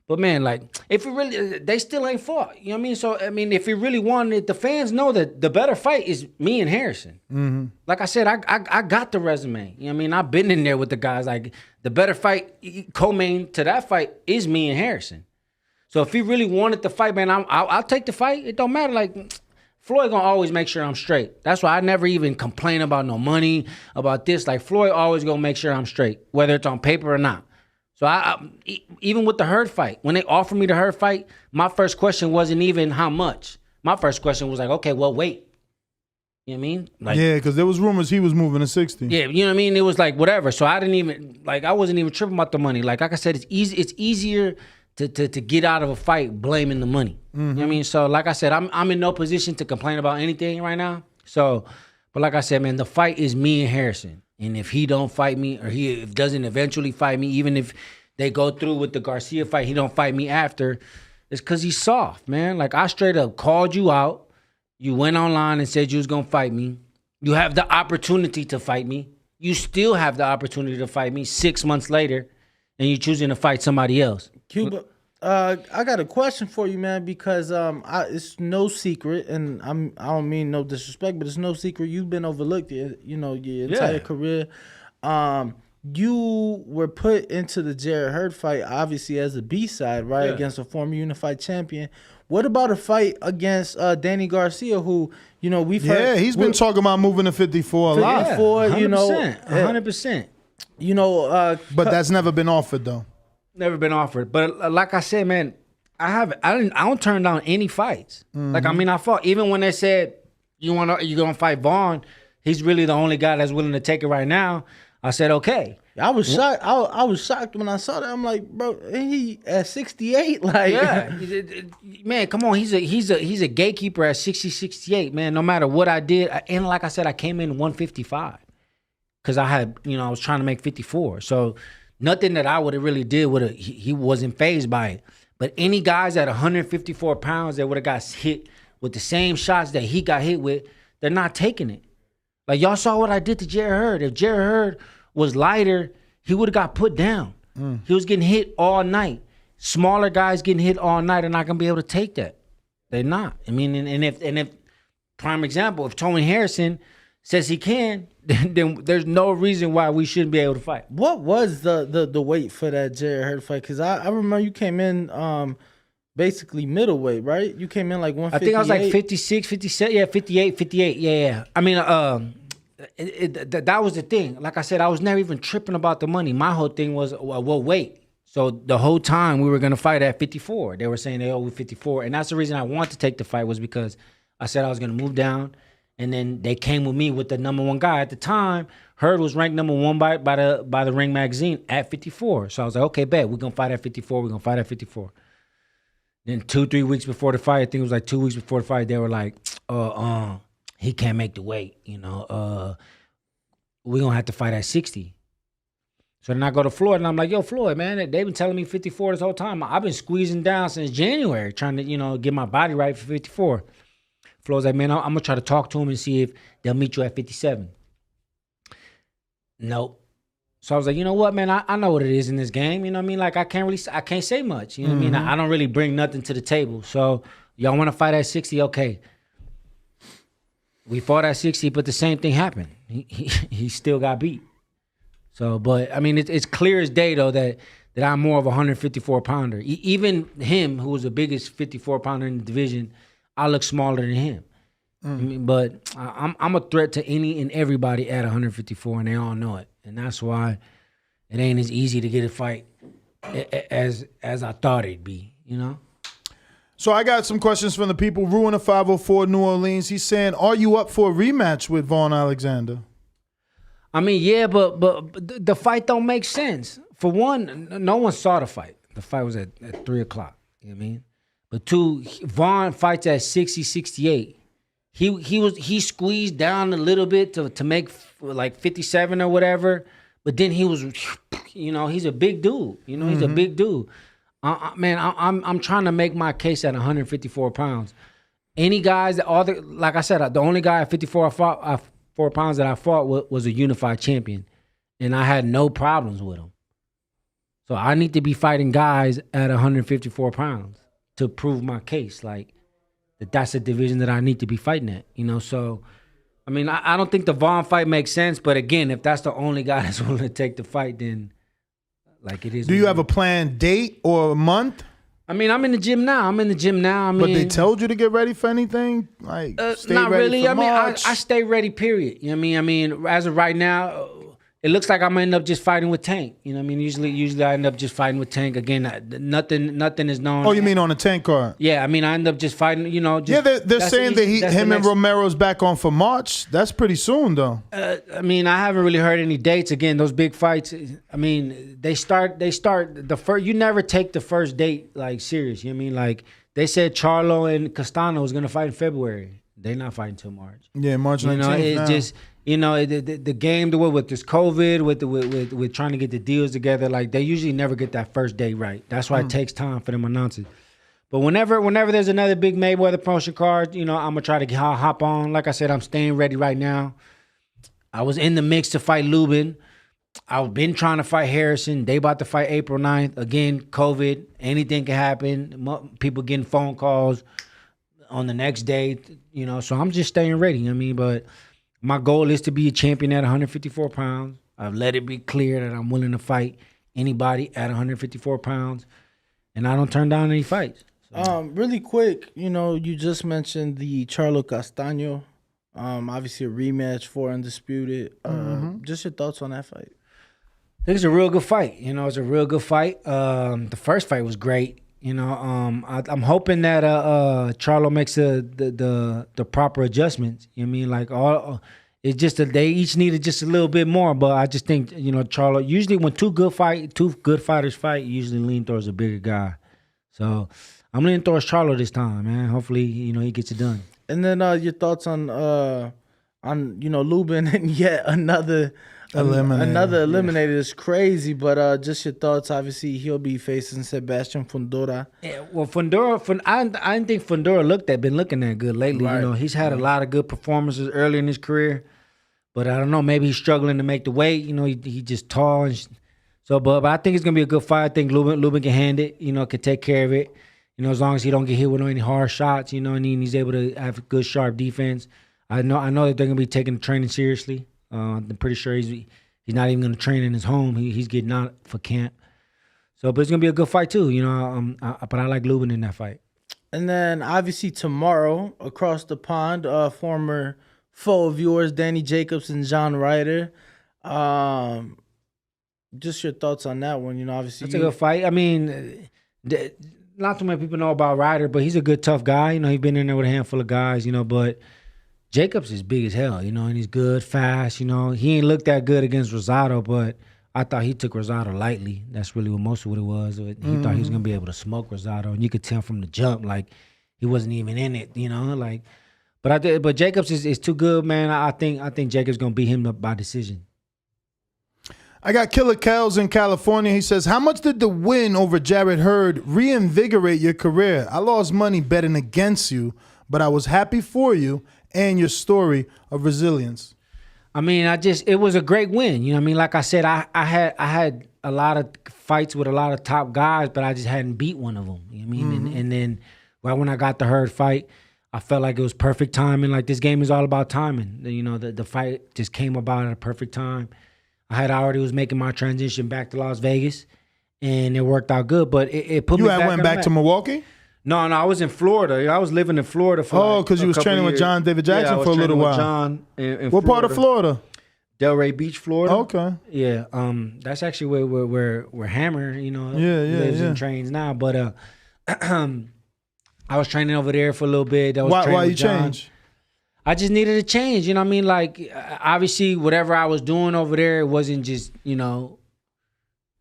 But man, like, if it really, they still ain't fought. You know what I mean? So I mean, if he really wanted, the fans know that the better fight is me and Harrison. Like I said, I got the resume. You know what I mean? I've been in there with the guys. Like the better fight, co-main to that fight is me and Harrison. So if he really wanted the fight, man, I'll take the fight. It don't matter. Like, Floyd gonna always make sure I'm straight. That's why I never even complain about no money, about this. Like, Floyd always gonna make sure I'm straight, whether it's on paper or not. So even with the Hurd fight, when they offered me the Hurd fight, my first question wasn't even how much. My first question was like, okay, well, wait. You know what I mean? Like, yeah, because there was rumors he was moving to 60. Yeah, you know what I mean? It was like, whatever. So I wasn't even tripping about the money. Like I said, it's easier to get out of a fight blaming the money. You know what I mean? So like I said, I'm in no position to complain about anything right now. So, but like I said, man, the fight is me and Harrison. And if he don't fight me, or he doesn't eventually fight me, even if they go through with the Garcia fight, he don't fight me after, it's because he's soft, man. Like, I straight up called you out. You went online and said you was going to fight me. You have the opportunity to fight me. You still have the opportunity to fight me 6 months later, and you're choosing to fight somebody else. Cuba, I got a question for you, man, because it's no secret, and I don't mean no disrespect, but it's no secret you've been overlooked, your entire career. You were put into the Jarrett Hurd fight, obviously as a B-side, right, against a former unified champion. What about a fight against Danny Garcia, who we've heard? Yeah, he's been talking about moving to 54 a lot. 54, 100%. But that's never been offered though. Never been offered. But like I said, man, I don't turn down any fights. Like, I mean, I fought even when they said you're gonna fight Vaughn. He's really the only guy that's willing to take it right now. I said okay. I was shocked. I was shocked when I saw that. I'm like, bro, he at 68. Like, yeah, man, come on. He's a gatekeeper at 60, 68. Man, no matter what I did, and like I said, I came in 155 because I had I was trying to make 54. So nothing that I would have really did he wasn't fazed by it. But any guys at 154 pounds that would have got hit with the same shots that he got hit with, they're not taking it. Like, y'all saw what I did to Jarrett Hurd. If Jarrett Hurd was lighter, he would have got put down. He was getting hit all night. Smaller guys getting hit all night are not gonna be able to take that. They're not. I mean, and if prime example, if Tony Harrison says he can, then there's no reason why we shouldn't be able to fight. What was the weight for that Jarrett Hurd fight? Because I remember you came in basically middleweight, right? You came in like 158. I think I was like 56, 57, 58, yeah. I mean, that was the thing. Like I said, I was never even tripping about the money. My whole thing was, well, wait. So the whole time we were going to fight at 54. They were saying they owe 54. And that's the reason I wanted to take the fight, was because I said I was going to move down. And then they came with me with the number one guy. At the time, Hurd was ranked number one by the Ring magazine at 54. So I was like, okay, bet. We're going to fight at 54. We're going to fight at 54. Then 2-3 weeks before the fight, I think it was like 2 weeks before the fight, they were like, he can't make the weight, we're going to have to fight at 60. So then I go to Floyd, and I'm like, yo, Floyd, man, they've been telling me 54 this whole time. I've been squeezing down since January, trying to, get my body right for 54. Floyd's like, man, I'm going to try to talk to him and see if they'll meet you at 57. Nope. So I was like, you know what, man, I know what it is in this game. You know what I mean? Like, I can't say much. You know what I mean? I don't really bring nothing to the table. So y'all want to fight at 60? Okay. We fought at 60, but the same thing happened. He still got beat. So, but I mean, it's clear as day though that I'm more of a 154 pounder. Even him, who was the biggest 54 pounder in the division, I look smaller than him. I mean, but I'm a threat to any and everybody at 154, and they all know it. And that's why it ain't as easy to get a fight as I thought it'd be. You know. So I got some questions from the people. Ruin of 504 New Orleans. He's saying, "Are you up for a rematch with Vaughn Alexander?" I mean, yeah, but the fight don't make sense. For one, no one saw the fight. The fight was at 3 o'clock. You know what I mean? But two, Vaughn fights at 60, 68. He squeezed down a little bit to make like 57 or whatever. But then he was, you know, he's a big dude. You know, he's a big dude. Man, I'm trying to make my case at 154 pounds. Any guys, like I said, the only guy at 54 pounds that I fought was a unified champion, and I had no problems with him. So I need to be fighting guys at 154 pounds to prove my case, like that's a division that I need to be fighting at, you know. So, I mean, I don't think the Vaughn fight makes sense, but again, if that's the only guy that's willing to take the fight, then like it is. Do you have a planned date or a month? I mean, I'm in the gym now. I mean, but they told you to get ready for anything? Like, stay not ready really. for I mean, March? I stay ready, period. You know what I mean? I mean, as of right now, it looks like I'm gonna end up just fighting with Tank. You know what I mean? Usually I end up just fighting with Tank. Again, nothing is known. Oh, you mean on a Tank card? Yeah, I mean, I end up just fighting, you know. Just, Yeah, they're saying that him and Romero's back on for March. That's pretty soon, though. I mean, I haven't really heard any dates. Again, those big fights, I mean, they start the first, you never take the first date, like, serious. You know what I mean? Like, they said Charlo and Castano was going to fight in February. They're not fighting till March. Yeah, March 19th. You know, it now. just, you know, the game, with this COVID, with trying to get the deals together, like, they usually never get that first date right. That's why it takes time for them announcers. But whenever there's another big Mayweather promotion card, you know, I'm gonna try to hop on. Like I said, I'm staying ready right now. I was in the mix to fight Lubin. I've been trying to fight Harrison. They about to fight April 9th. Again, COVID, anything can happen. People getting phone calls on the next day, you know, so I'm just staying ready. I mean, but my goal is to be a champion at 154 pounds. I've let it be clear that I'm willing to fight anybody at 154 pounds, and I don't turn down any fights. So. Really quick, you know, you just mentioned the Charlo Castaño, obviously a rematch for Undisputed. Just your thoughts on that fight? I think it's a real good fight. You know, it's a real good fight. The first fight was great. You know, I'm hoping that Charlo makes the proper adjustments. You know what I mean? Like, it's just that they each needed just a little bit more. But I just think, you know, Charlo, usually when two good fighters fight, you usually lean towards a bigger guy. So I'm leaning towards Charlo this time, man. Hopefully, you know, he gets it done. And then your thoughts on you know, Lubin and yet another eliminated is crazy, but just your thoughts. Obviously, he'll be facing Sebastian Fundora. Yeah, well, I didn't think Fundora been looking that good lately. Right. You know, he's had a lot of good performances early in his career, but I don't know, maybe he's struggling to make the weight. You know, he just tall, and but I think it's gonna be a good fight. I think Lubin can hand it. You know, can take care of it. You know, as long as he don't get hit with any hard shots. You know, and he's able to have good, sharp defense. I know that they're gonna be taking the training seriously. I'm pretty sure he's not even going to train in his home. He's getting out for camp. So, but it's going to be a good fight too, you know. But I like Lubin in that fight. And then obviously tomorrow, across the pond, former foe of yours, Danny Jacobs and John Ryder. Just your thoughts on that one. You know, obviously it's a good fight. I mean, not too many people know about Ryder, but he's a good, tough guy. You know, he's been in there with a handful of guys. You know, but Jacobs is big as hell, you know, and he's good, fast, you know. He ain't looked that good against Rosado, but I thought he took Rosado lightly. That's really most of what it was. He thought he was going to be able to smoke Rosado, and you could tell from the jump, like, he wasn't even in it, you know. Like, but Jacobs is too good, man. I think Jacobs going to beat him up by decision. I got Killer Kells in California. He says, how much did the win over Jarrett Hurd reinvigorate your career? I lost money betting against you, but I was happy for you and your story of resilience. I mean, it was a great win. You know what I mean? Like I said, I had a lot of fights with a lot of top guys, but I just hadn't beat one of them. You know what I mean? And then right when I got the Hurd fight, I felt like it was perfect timing. Like, this game is all about timing. You know, the fight just came about at a perfect time. I had already was making my transition back to Las Vegas, and it worked out good. But it put me back. You went back to Milwaukee? No, I was in Florida. I was living in Florida for because you was training with John David Jackson for a little while. John in what part of Florida? Delray Beach, Florida. Okay. Yeah. That's actually where Hammer, you know, lives and trains now. But I was training over there for a little bit. Why you change? I just needed a change. You know what I mean? Like, obviously, whatever I was doing over there, it wasn't just, you know,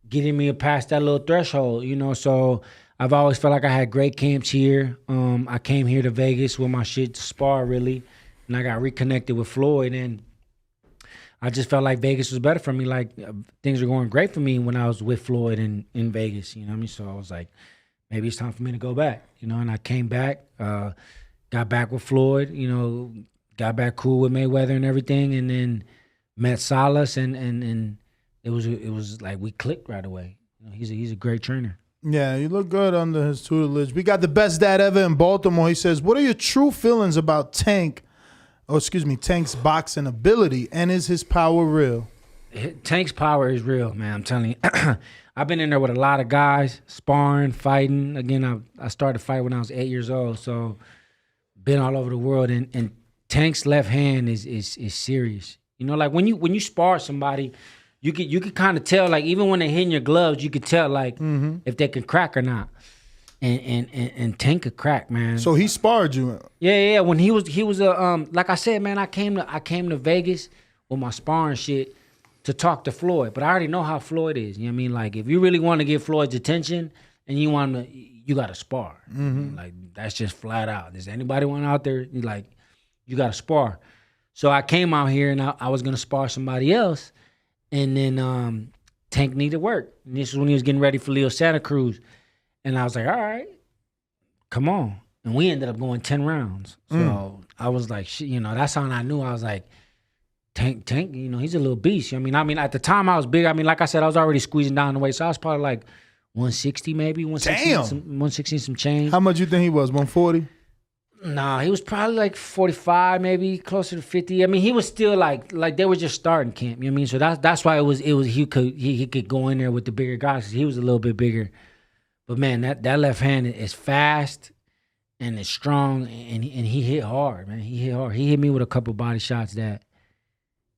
getting me past that little threshold, you know. So I've always felt like I had great camps here. I came here to Vegas with my shit to spar, really. And I got reconnected with Floyd. And I just felt like Vegas was better for me. Like, things were going great for me when I was with Floyd in Vegas, you know what I mean? So I was like, maybe it's time for me to go back, you know. And I came back, got back with Floyd, you know, got back cool with Mayweather and everything, and then met Salas, and it was like we clicked right away. You know, he's a great trainer. Yeah, you look good under his tutelage. We got the best dad ever in Baltimore. He says, "What are your true feelings about Tank's boxing ability, and is his power real?" Tank's power is real, man. I'm telling you. I've been in there with a lot of guys, sparring, fighting. Again, I started to fight when I was 8 years old, so been all over the world. And Tank's left hand is serious. You know, like when you spar somebody, you could kind of tell, like, even when they're hitting your gloves, you could tell, like, if they can crack or not. And Tank could crack, man. So he sparred you. Yeah. When he was like I said, man, I came to Vegas with my sparring shit to talk to Floyd, but I already know how Floyd is. You know what I mean? Like, if you really want to get Floyd's attention and you got to spar. Like, that's just flat out. Does anybody want out there? You got to spar. So I came out here and I was gonna spar somebody else, and then Tank needed work. And this is when he was getting ready for Leo Santa Cruz, and I was like, all right, come on. And we ended up going 10 rounds. So I was like, shit, you know, that's how I knew. I was like, Tank, you know, he's a little beast. I mean, at the time I was big. I mean, like I said, I was already squeezing down the weight, so I was probably like 160 maybe, 160 some change. How much you think he was? 140? Nah, he was probably like 45, maybe closer to 50. I mean, he was still like they were just starting camp. You know what I mean? So that's why it was he could go in there with the bigger guys, 'cause he was a little bit bigger. But man, that left hand is fast and it's strong, and he hit hard, man. He hit hard. He hit me with a couple body shots that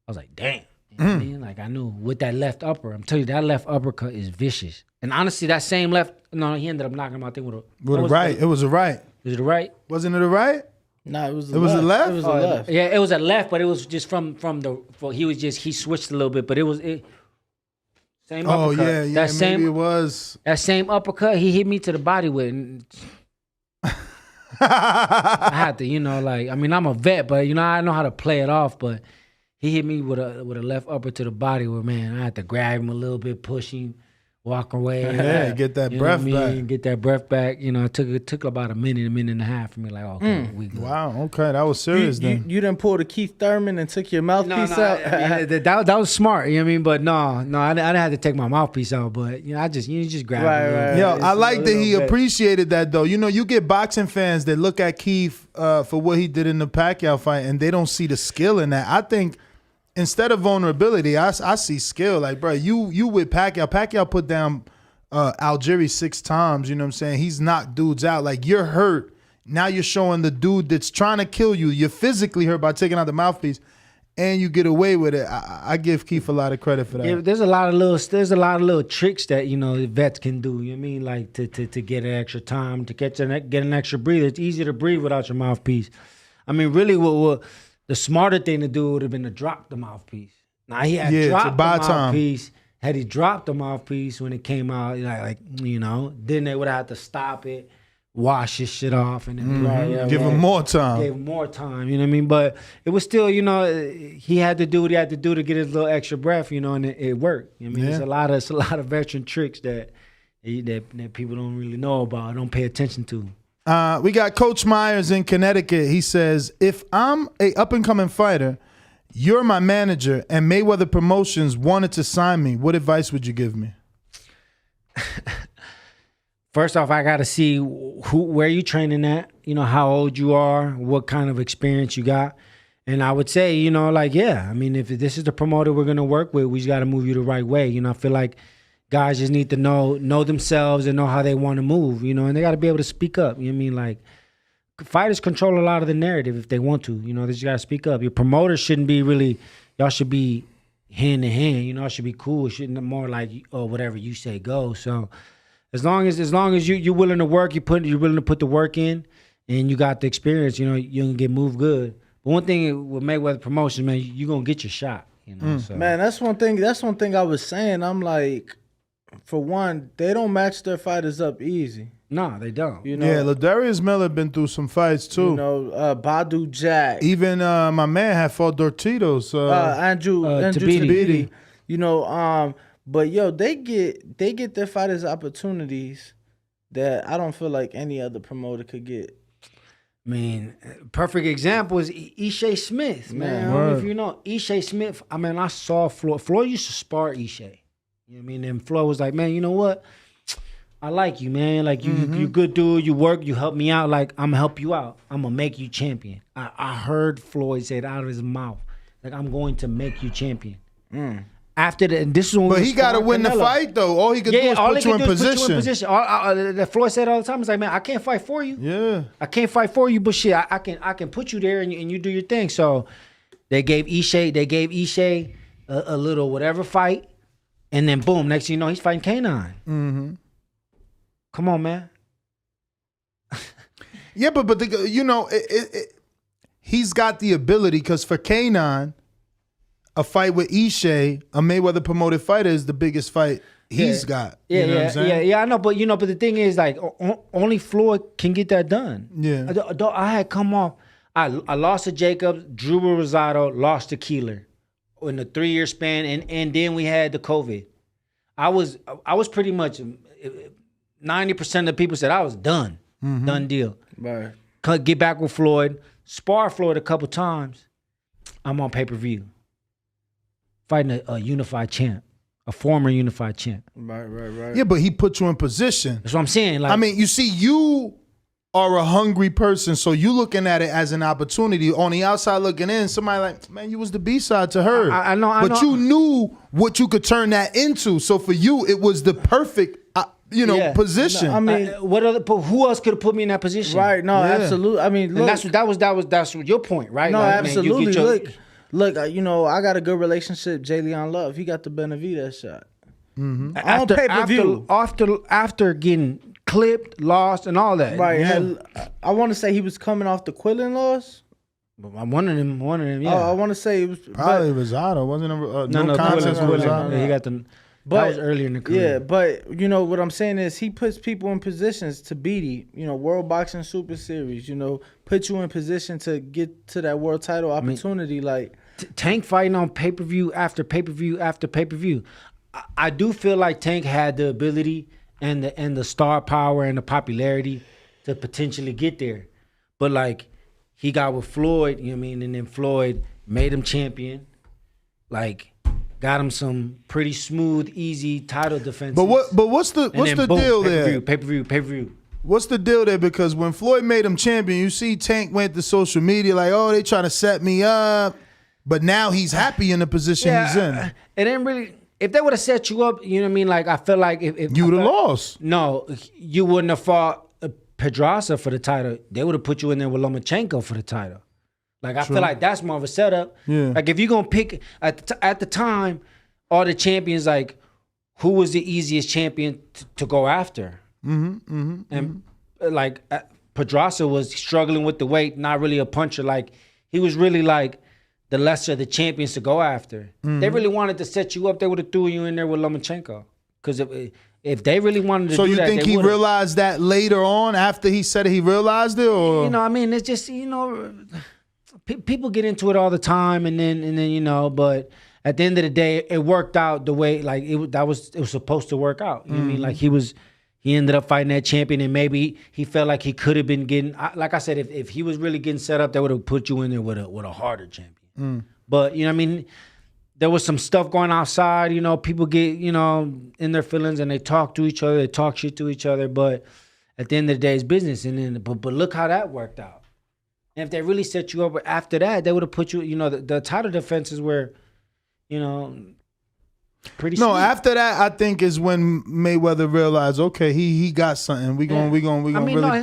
I was like, damn. You know what I mean? Like, I knew with that left upper. I'm telling you, that left uppercut is vicious. And honestly, that same left, no, he ended up knocking him out there with a right. It was a right. Was it a right? Wasn't it a right? No, it was a left. It was a left. Yeah, it was a left, but it was just from he switched a little bit, but same uppercut. Oh yeah, maybe it was that same uppercut he hit me to the body with. And I had to, you know, like, I mean, I'm a vet, but you know, I know how to play it off, but he hit me with a left upper to the body where, man, I had to grab him a little bit, push him, walk away. Yeah, get that breath back. Get that breath back. You know, it took about a minute and a half for me. Like, okay, we good. Wow, okay, that was serious. Then you didn't pull the Keith Thurman and took your mouthpiece out. that was smart. You know what I mean? But no, I didn't have to take my mouthpiece out. But you know, you just grab it. Right. Yo, I like that he appreciated that though. You know, you get boxing fans that look at Keith for what he did in the Pacquiao fight, and they don't see the skill in that. I think, instead of vulnerability, I see skill. Like, bro, you with Pacquiao. Pacquiao put down Algieri 6 times. You know what I'm saying? He's knocked dudes out. Like, you're hurt. Now you're showing the dude that's trying to kill you. You're physically hurt by taking out the mouthpiece, and you get away with it. I give Keith a lot of credit for that. Yeah, there's a lot of little tricks that, you know, vets can do. You know what I mean? Like to get an extra time, to get an extra breather. It's easier to breathe without your mouthpiece. I mean, really, what the smarter thing to do would have been to drop the mouthpiece. Now, he had dropped the mouthpiece. Had he dropped the mouthpiece when it came out, like you know, then they would have had to stop it, wash his shit off, and then give him more time. Gave him more time, you know what I mean? But it was still, you know, he had to do what he had to do to get his little extra breath, you know, and it worked. You know what I mean? It's a lot of veteran tricks that people don't really know about, don't pay attention to. We got Coach Myers in Connecticut. He says, if I'm a up-and-coming fighter, you're my manager, and Mayweather Promotions wanted to sign me, what advice would you give me? First off, I got to see where you training at, you know, how old you are, what kind of experience you got. And I would say, you know, like, yeah, I mean, if this is the promoter we're going to work with, we just got to move you the right way. You know, I feel like guys just need to know themselves and know how they want to move, you know, and they got to be able to speak up. You know what I mean? Like, fighters control a lot of the narrative if they want to. You know, they just got to speak up. Your promoter shouldn't be really, y'all should be hand to hand. You know, it should be cool. It shouldn't more like, oh, whatever you say, go. So as long as you're willing to work, you're willing to put the work in, and you got the experience, you know, you can get moved good. But one thing with Mayweather Promotions, man, you're gonna get your shot. You know, so. Man, that's one thing I was saying. I'm like, for one, they don't match their fighters up easy. No, they don't. You know, Yeah, Ladarius Miller been through some fights too. You know, Badu Jack. Even my man had fought Dortitos. Andrew Tabiti. Tabiti. You know, but yo, they get their fighters opportunities that I don't feel like any other promoter could get. I mean, perfect example is Ishe Smith, man. I don't know if you know Ishe Smith. I mean, I saw Floyd. Floyd used to spar Ishe. You know what I mean? And Floyd was like, man, you know what? I like you, man. Like, you good dude. You work. You help me out. Like, I'm going to help you out. I'm going to make you champion. I heard Floyd say it out of his mouth. Like, I'm going to make you champion. After that, and this is when but he got to win the fight, though. All he could do is put you in position. Floyd said all the time, it's like, man, I can't fight for you. Yeah. I can't fight for you, but shit, I can put you there and you do your thing. So they gave Ishe a little whatever fight, and then boom, next thing you know, he's fighting K9. Mm-hmm. Come on, man. Yeah, but you know, he's got the ability, because for K9, a fight with Ishe, a Mayweather promoted fighter, is the biggest fight he's got. Yeah, you know what I'm saying? yeah, I know, but the thing is, like, only Floyd can get that done. Yeah. I had come off. I lost to Jacobs, Drew Rosado, lost to Keeler in the 3-year span, and then we had the COVID. I was pretty much 90% of the people said I was done. Done deal. Right. Get back with Floyd, spar Floyd a couple times. I'm on pay-per-view. Fighting a unified champ, a former unified champ. Right. Yeah, but he put you in position. That's what I'm saying. Like, I mean, you see, you are a hungry person, so you looking at it as an opportunity. On the outside looking in, somebody like, man, you was the B-side to her. I know. But you knew what you could turn that into. So for you, it was the perfect, position. No, I mean, who else could have put me in that position? Right. No, absolutely. I mean, look, and that's your point, right? No, like, absolutely. Man, you get Look, you know, I got a good relationship. Jay Leon Love, he got the Benavidez shot. Mm-hmm. On pay-per-view. After getting clipped, lost, and all that. Right. Yeah. I want to say he was coming off the Quillen loss. One of them, yeah. I want to say it was probably Rosado. Wasn't it? No contest with Rosado. Yeah, he got the. That was earlier in the career. Yeah, but you know what I'm saying is he puts people in positions to beat you know, World Boxing Super Series, you know, put you in position to get to that world title opportunity. Like Tank fighting on pay-per-view after pay-per-view after pay-per-view. I do feel like Tank had the ability and the star power and the popularity to potentially get there. But like he got with Floyd, you know what I mean, and then Floyd made him champion. Like got him some pretty smooth, easy title defenses. But what's the deal there? Pay-per-view. What's the deal there? Because when Floyd made him champion, you see Tank went to social media like, oh, they trying to set me up. But now he's happy in the position he's in. It ain't really. If they would have set you up, you know what I mean? Like, I feel like if you would have lost. No, you wouldn't have fought Pedraza for the title. They would have put you in there with Lomachenko for the title. Like, I feel like that's more of a setup. Yeah. Like, if you're going to pick, at the time, all the champions, like, who was the easiest champion to go after? And, like, Pedraza was struggling with the weight, not really a puncher. Like, he was really, like, the lesser of the champions to go after. They really wanted to set you up, they would have threw you in there with Lomachenko. Because if they really wanted to do that, so you think he realized that later on, after he said it, he realized it? Or? You know, I mean, it's just, you know, people get into it all the time, and then you know, but at the end of the day, it worked out the way, like, it was supposed to work out. You know what I mean? Like, he ended up fighting that champion, and maybe he felt like he could have been getting, like I said, if he was really getting set up, they would have put you in there with a harder champion. But, you know what I mean? there was some stuff going outside. You know, people get, you know, in their feelings and they talk to each other. They talk shit to each other. But at the end of the day, it's business. And then, but look how that worked out. And if they really set you up after that, they would have put you, you know, the title defenses were, you know, pretty No, sweet. after that, I think is when Mayweather realized, okay, he got something. We going I mean, really. no,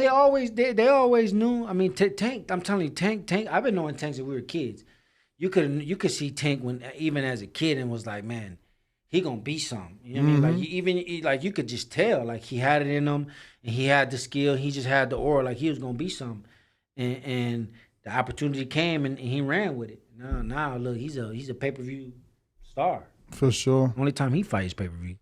they always knew. I mean, Tank. I'm telling you, Tank. I've been knowing Tank since we were kids. You could see Tank when even as a kid and was like, man, he gonna be something. You know what I mean? Like you could just tell, like he had it in him, and he had the skill. He just had the aura, like he was gonna be something. And the opportunity came, and he ran with it. Now look, he's a pay-per-view star. For sure. Only time he fights pay-per-view.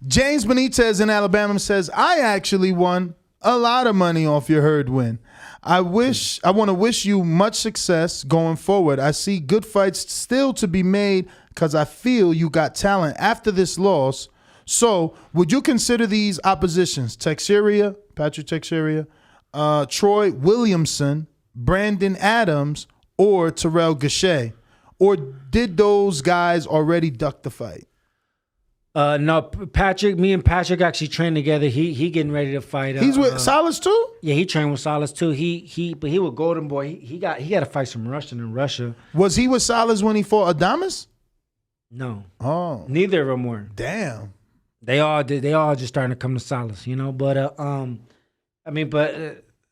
James Benitez in Alabama says, I actually won a lot of money off your Herd win. I want to wish you much success going forward. I see good fights still to be made because I feel you got talent after this loss. So would you consider these oppositions? Patrick Teixeira, Troy Williamson, Brandon Adams, or Terrell Gachet? Or did those guys already duck the fight? No, Patrick. Me and Patrick actually trained together. He getting ready to fight. He's with Salas too. Yeah, he trained with Salas too. But he was Golden Boy. He got to fight some Russian in Russia. Was he with Salas when he fought Adames? No. Oh, neither of them were. Damn. They all did. They all just starting to come to Salas, you know. But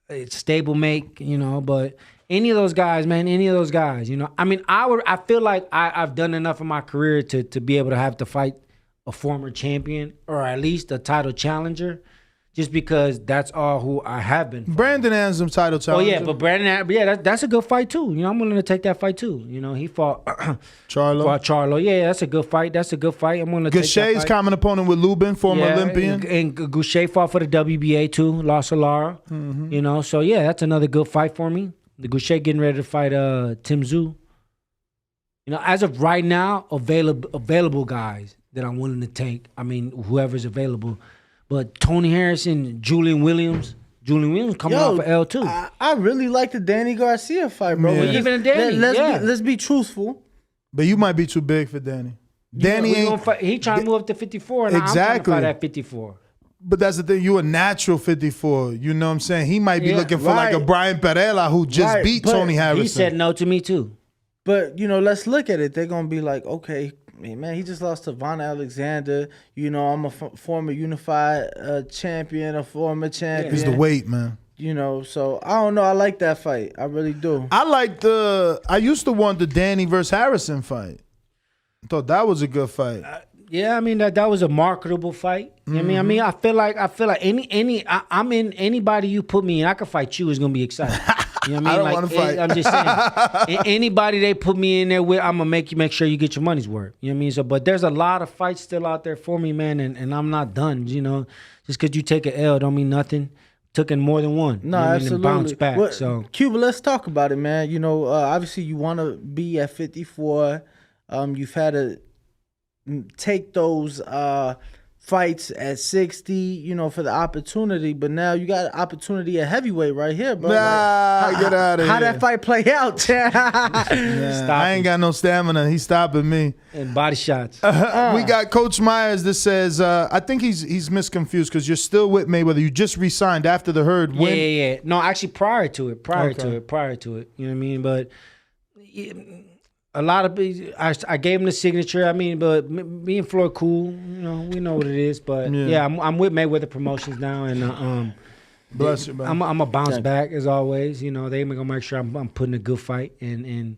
it's stablemate, you know. But any of those guys, man, you know. I mean, I feel like I've done enough in my career to be able to have to fight a former champion or at least a title challenger, just because that's all who I have been fighting. Brandon Adams title challenger. Oh yeah, but that's a good fight too. You know, I'm willing to take that fight too. You know, he fought Charlo. Charlo. Yeah, that's a good fight. I'm willing to take that Gachet's fight. common opponent with Lubin, former Olympian. And Goucher fought for the WBA too, lost to Lara. Mhm. You know, so yeah, that's another good fight for me. The Goucher getting ready to fight Tim Tszyu. You know, as of right now, available guys that I'm willing to take. I mean, whoever's available. But Tony Harrison, Julian Williams coming off of L2. I really like the Danny Garcia fight, bro. Yeah. But Even Danny, let's be truthful. But you might be too big for Danny. Danny ain't. He trying to move up to 54, and Exactly. I'm trying to fight at 54. But that's the thing. You a natural 54. You know what I'm saying? He might be looking for like a Brian Perella who just beat Tony Harrison. He said no to me too. But, you know, let's look at it. They're going to be like, okay, man, he just lost to Von Alexander. You know, I'm a former unified champion, a former champion. It's the weight, man. You know, so I don't know. I like that fight. I really do. I used to want the Danny versus Harrison fight. I thought that was a good fight. Yeah, I mean that was a marketable fight. You know what I mean? I feel like I'm in anybody you put me in, I can fight you is gonna be exciting. You know what I mean? I don't want to fight. I'm just saying. Anybody they put me in there with, I'm gonna make sure you get your money's worth. You know what I mean? So, but there's a lot of fights still out there for me, man, and I'm not done. You know, just because you take an L don't mean nothing. Took in more than one. No, you know absolutely. And bounce back. Well, so Cuba, let's talk about it, man. You know, obviously you want to be at 54. You've had to take those fights at 60, you know, for the opportunity, but now you got an opportunity at heavyweight right here, bro. Get out of here. How that fight play out? I ain't got no stamina. He's stopping me. And body shots. We got Coach Myers that says, I think he's misconfused because you're still with Mayweather. You just re-signed after the Herd win. Yeah. No, actually prior to it. You know what I mean? But a lot of I gave him the signature. I mean, but me and Floyd cool. You know, we know what it is. But yeah, I'm with Mayweather Promotions now, and bless you, man. I'm a bounce back as always. You know, they gonna make sure I'm putting a good fight, and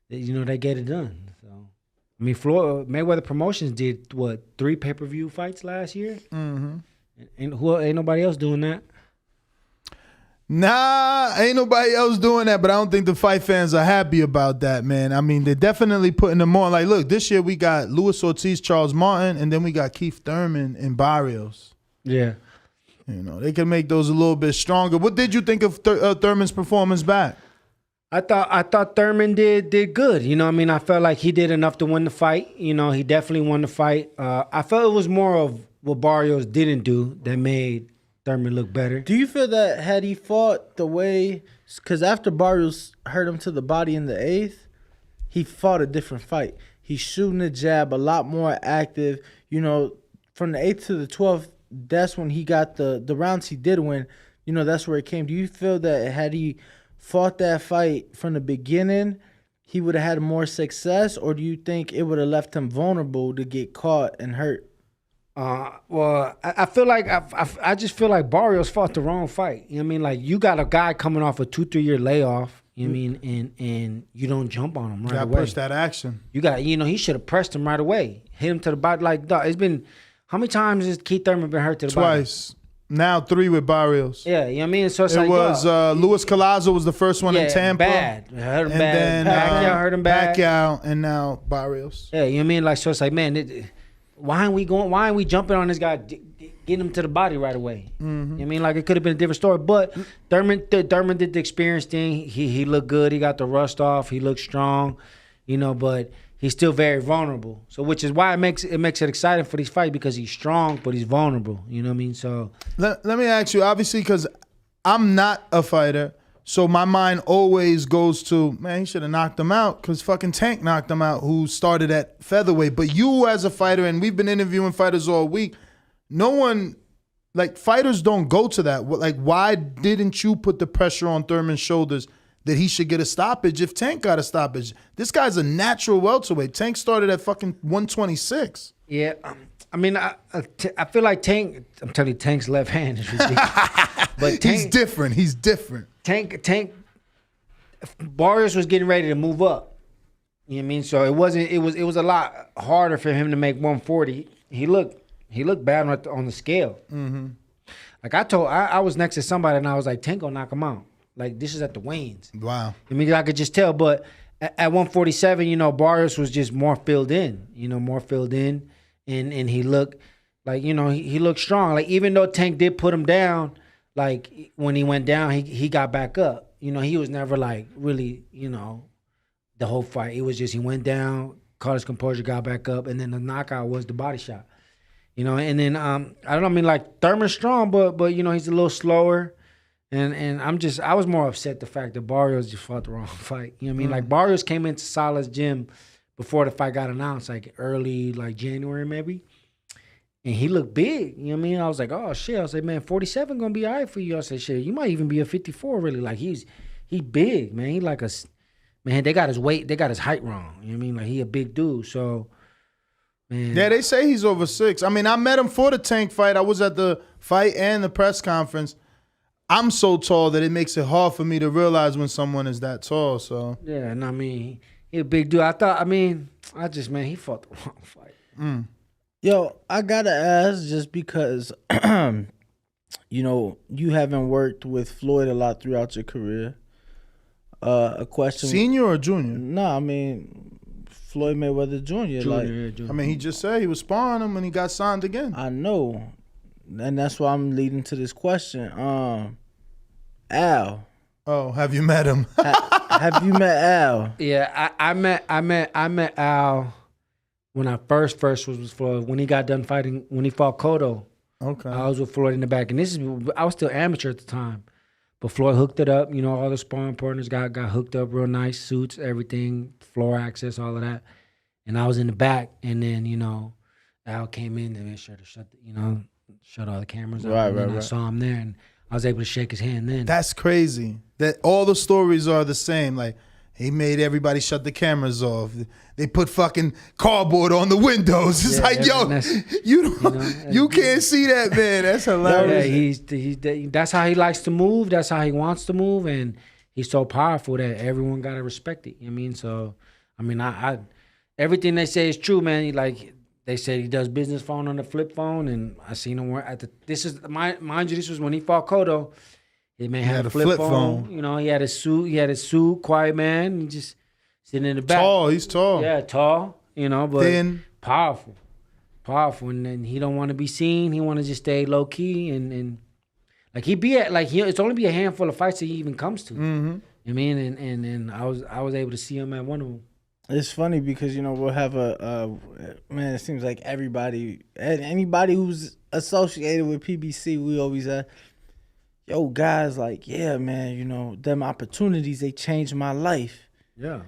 you know they get it done. So I mean, Mayweather Promotions did what 3 pay-per-view fights last year, Mm-hmm. and ain't nobody else doing that. Nah, ain't nobody else doing that, but I don't think the fight fans are happy about that, man. I mean, they're definitely putting them on. Like, look, this year we got Luis Ortiz, Charles Martin, and then we got Keith Thurman and Barrios. Yeah. You know, they can make those a little bit stronger. What did you think of Thurman's performance back? I thought Thurman did good. You know what I mean? I felt like he did enough to win the fight. You know, he definitely won the fight. I felt it was more of what Barrios didn't do that made Thurman look better. Do you feel that had he fought the way, because after Barrios hurt him to the body in the 8th, he fought a different fight. He's shooting the jab a lot more active. You know, from the 8th to the 12th, that's when he got the rounds he did win. You know, that's where it came. Do you feel that had he fought that fight from the beginning, he would have had more success, or do you think it would have left him vulnerable to get caught and hurt? Well, I feel like I just feel like Barrios fought the wrong fight. You know what I mean? Like, you got a guy coming off a 2-3 year layoff. You know what I mean? And you don't jump on him right away. Got to push that action. You got, you know, he should have pressed him right away. Hit him to the body. Like, dog, it's been, how many times has Keith Thurman been hurt to the body? Twice. Now 3 with Barrios. Yeah, you know what I mean? So it's it like, was Luis Collazo was the first one in Tampa. Bad. Hurt him and bad. then Pacquiao hurt him bad. Pacquiao, and now Barrios. Yeah, you know what I mean? Like, so it's like, man, why ain't we jumping on this guy, getting him to the body right away? Mm-hmm. You know what I mean? Like, it could have been a different story. But Thurman did the experience thing. He looked good. He got the rust off. He looked strong, you know, but he's still very vulnerable. So, which is why it makes it exciting for these fights, because he's strong, but he's vulnerable. You know what I mean? So let me ask you, obviously, because I'm not a fighter, so my mind always goes to, man, he should have knocked him out, because fucking Tank knocked him out, who started at featherweight. But you as a fighter, and we've been interviewing fighters all week, no one, like, fighters don't go to that. Like, why didn't you put the pressure on Thurman's shoulders that he should get a stoppage if Tank got a stoppage? This guy's a natural welterweight. Tank started at fucking 126. yeah, I mean, I feel like Tank. I'm telling you, Tank's left hand is ridiculous. But Tank, He's different. He's different. Tank. Barrios was getting ready to move up. You know what I mean? So it was a lot harder for him to make 140. He looked bad on the scale. Mm-hmm. Like, I was next to somebody and I was like, Tank gonna knock him out. Like, this is at the weigh-ins. Wow. I mean, I could just tell. But at 147, you know, Barrios was just more filled in. And he looked like, you know, he looked strong. Like, even though Tank did put him down, like, when he went down, he got back up. You know, he was never, like, really, you know, the whole fight. It was just he went down, caught his composure, got back up, and then the knockout was the body shot. You know, and then I don't know, I mean, like, Thurman's strong, but you know, he's a little slower. And I was more upset the fact that Barrios just fought the wrong fight. You know what I mean? Like, Barrios came into Salah's gym before the fight got announced, like early, like January maybe. And he looked big. You know what I mean? I was like, oh shit. I was like, man, 47 gonna be all right for you. I said, shit, you might even be a 54 really. Like, he big, man. He like man, they got his weight, they got his height wrong. You know what I mean? Like, he a big dude. So, man. Yeah, they say he's over 6. I mean, I met him for the Tank fight. I was at the fight and the press conference. I'm so tall that it makes it hard for me to realize when someone is that tall. So yeah, and I mean, he a big dude. Man, he fought the wrong fight. Yo, I gotta ask, just because, you know, you haven't worked with Floyd a lot throughout your career. A question: senior or junior? No, I mean Floyd Mayweather Jr. Junior. I mean, he just said he was sparring him and he got signed again. I know. And that's why I'm leading to this question. Al. Oh, have you met him? Have you met Al? Yeah, I met Al when I first was with Floyd. When he got done fighting, when he fought Cotto. Okay. I was with Floyd in the back, and I was still amateur at the time. But Floyd hooked it up. You know, all the sparring partners got hooked up real nice, suits, everything, floor access, all of that. And I was in the back, and then, you know, Al came in and made sure to shut all the cameras off. Right. I saw him there, and I was able to shake his hand then. That's crazy. That all the stories are the same. Like, he made everybody shut the cameras off. They put fucking cardboard on the windows. It's like, yo, you can't see that, man. That's hilarious. Yeah, that's how he likes to move. That's how he wants to move, and he's so powerful that everyone gotta respect it. You know what I mean? So, I mean, I everything they say is true, man. Like, they said he does business phone on the flip phone, and I seen him mind you, this was when he fought Cotto. He had a flip phone. You know, he had a suit, quiet man. He just sitting in the back. He's tall. Yeah, tall. You know, but thin, powerful, and then he don't want to be seen. He want to just stay low key, and like it's only be a handful of fights that he even comes to. Mm-hmm. I mean, and I was able to see him at one of them. It's funny because, you know, we'll have man, it seems like anybody who's associated with PBC, we always yo, guys, like, yeah, man, you know, them opportunities, they changed my life. Yeah.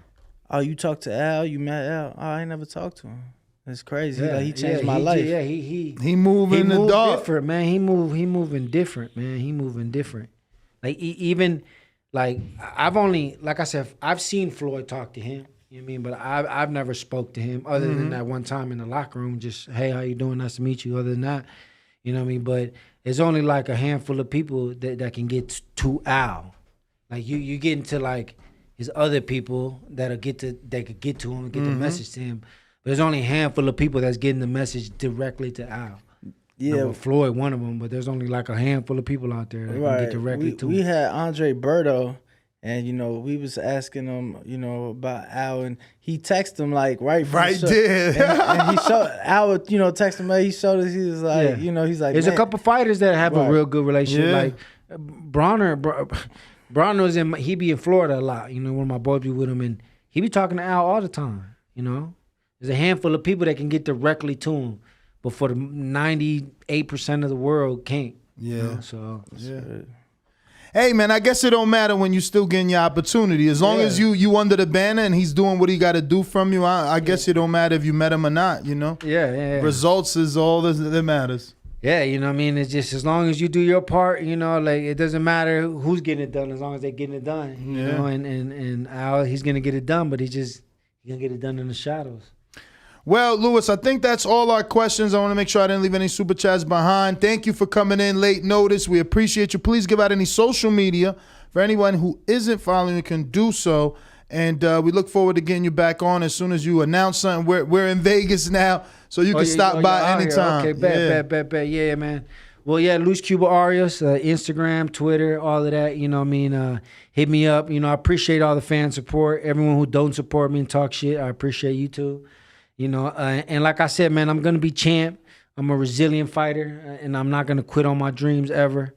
"Oh, you talked to Al? You met Al? Oh, I ain't never talked to him. It's crazy. Yeah, He changed my life. Yeah, he moving the dog. Different, man. He moving different, man. He moving different. Like even like like I said, I've seen Floyd talk to him. You know what I mean? But I've never spoke to him other than that one time in the locker room. Just, hey, how you doing? Nice to meet you. Other than that, you know what I mean? But it's only like a handful of people that can get to Al. Like you get into like his other people that could get to him and get the message to him. But there's only a handful of people that's getting the message directly to Al. Yeah, with Floyd, one of them, but there's only like a handful of people out there that can get directly to him. We had Andre Berto, and we was asking him, about Al, and he texted him like right there, and he showed Al, text him, he showed us, he was like, he's like, there's a couple fighters that have a real good relationship, like Bronner's he be in Florida a lot, one of my boys be with him, and he be talking to Al all the time, There's a handful of people that can get directly to him, but for the 98% of the world can't. Yeah. So hey man, I guess it don't matter when you still getting your opportunity. As long as you under the banner and he's doing what he got to do from you, I guess it don't matter if you met him or not. Yeah. Results is all that matters. Yeah, you know what I mean? It's just as long as you do your part, like it doesn't matter who's getting it done as long as they're getting it done. You know, and Al, he's gonna get it done, but he's gonna get it done in the shadows. Well, Lewis, I think that's all our questions. I want to make sure I didn't leave any super chats behind. Thank you for coming in late notice. We appreciate you. Please give out any social media for anyone who isn't following you can do so. And we look forward to getting you back on as soon as you announce something. We're in Vegas now, so you can stop by anytime. Okay, bet. Yeah, man. Well, yeah, Luis Cuba Arias, Instagram, Twitter, all of that. You know what I mean? Hit me up. I appreciate all the fan support. Everyone who don't support me and talk shit, I appreciate you too. And like I said, man, I'm going to be champ. I'm a resilient fighter, and I'm not going to quit on my dreams ever.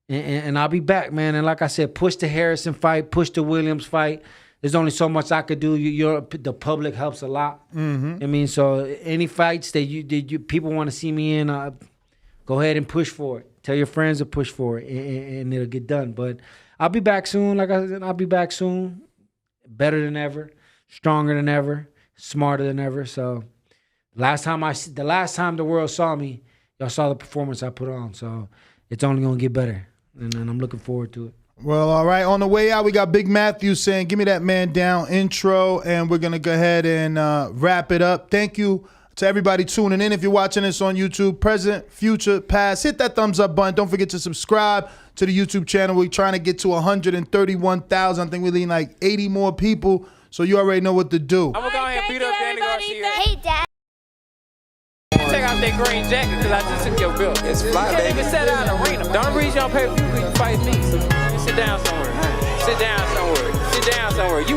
And I'll be back, man. And like I said, push the Harrison fight, push the Williams fight. There's only so much I could do. The public helps a lot. I mean, so any fights that you people want to see me in, go ahead and push for it. Tell your friends to push for it, and it'll get done. But I'll be back soon. Like I said, I'll be back soon. Better than ever, stronger than ever, smarter than ever. So the last time the world saw me, y'all saw the performance I put on. So it's only gonna get better, and I'm looking forward to it. Well, all right. On the way out, we got Big Matthew saying, "Give me that man down" intro, and we're gonna go ahead and wrap it up. Thank you to everybody tuning in. If you're watching this on YouTube, present, future, past, hit that thumbs up button. Don't forget to subscribe to the YouTube channel. We're trying to get to 131,000. I think we need like 80 more people. So you already know what to do. I'm gonna go ahead and beat up Danny Garcia. Hey, Dad. Check out that green jacket because I just took your bill. It's fly, you can't even set out an arena. The only reason you don't pay per view is you fight me. So you sit down somewhere. Sit down somewhere. You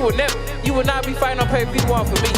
will not be fighting on pay per view off of me.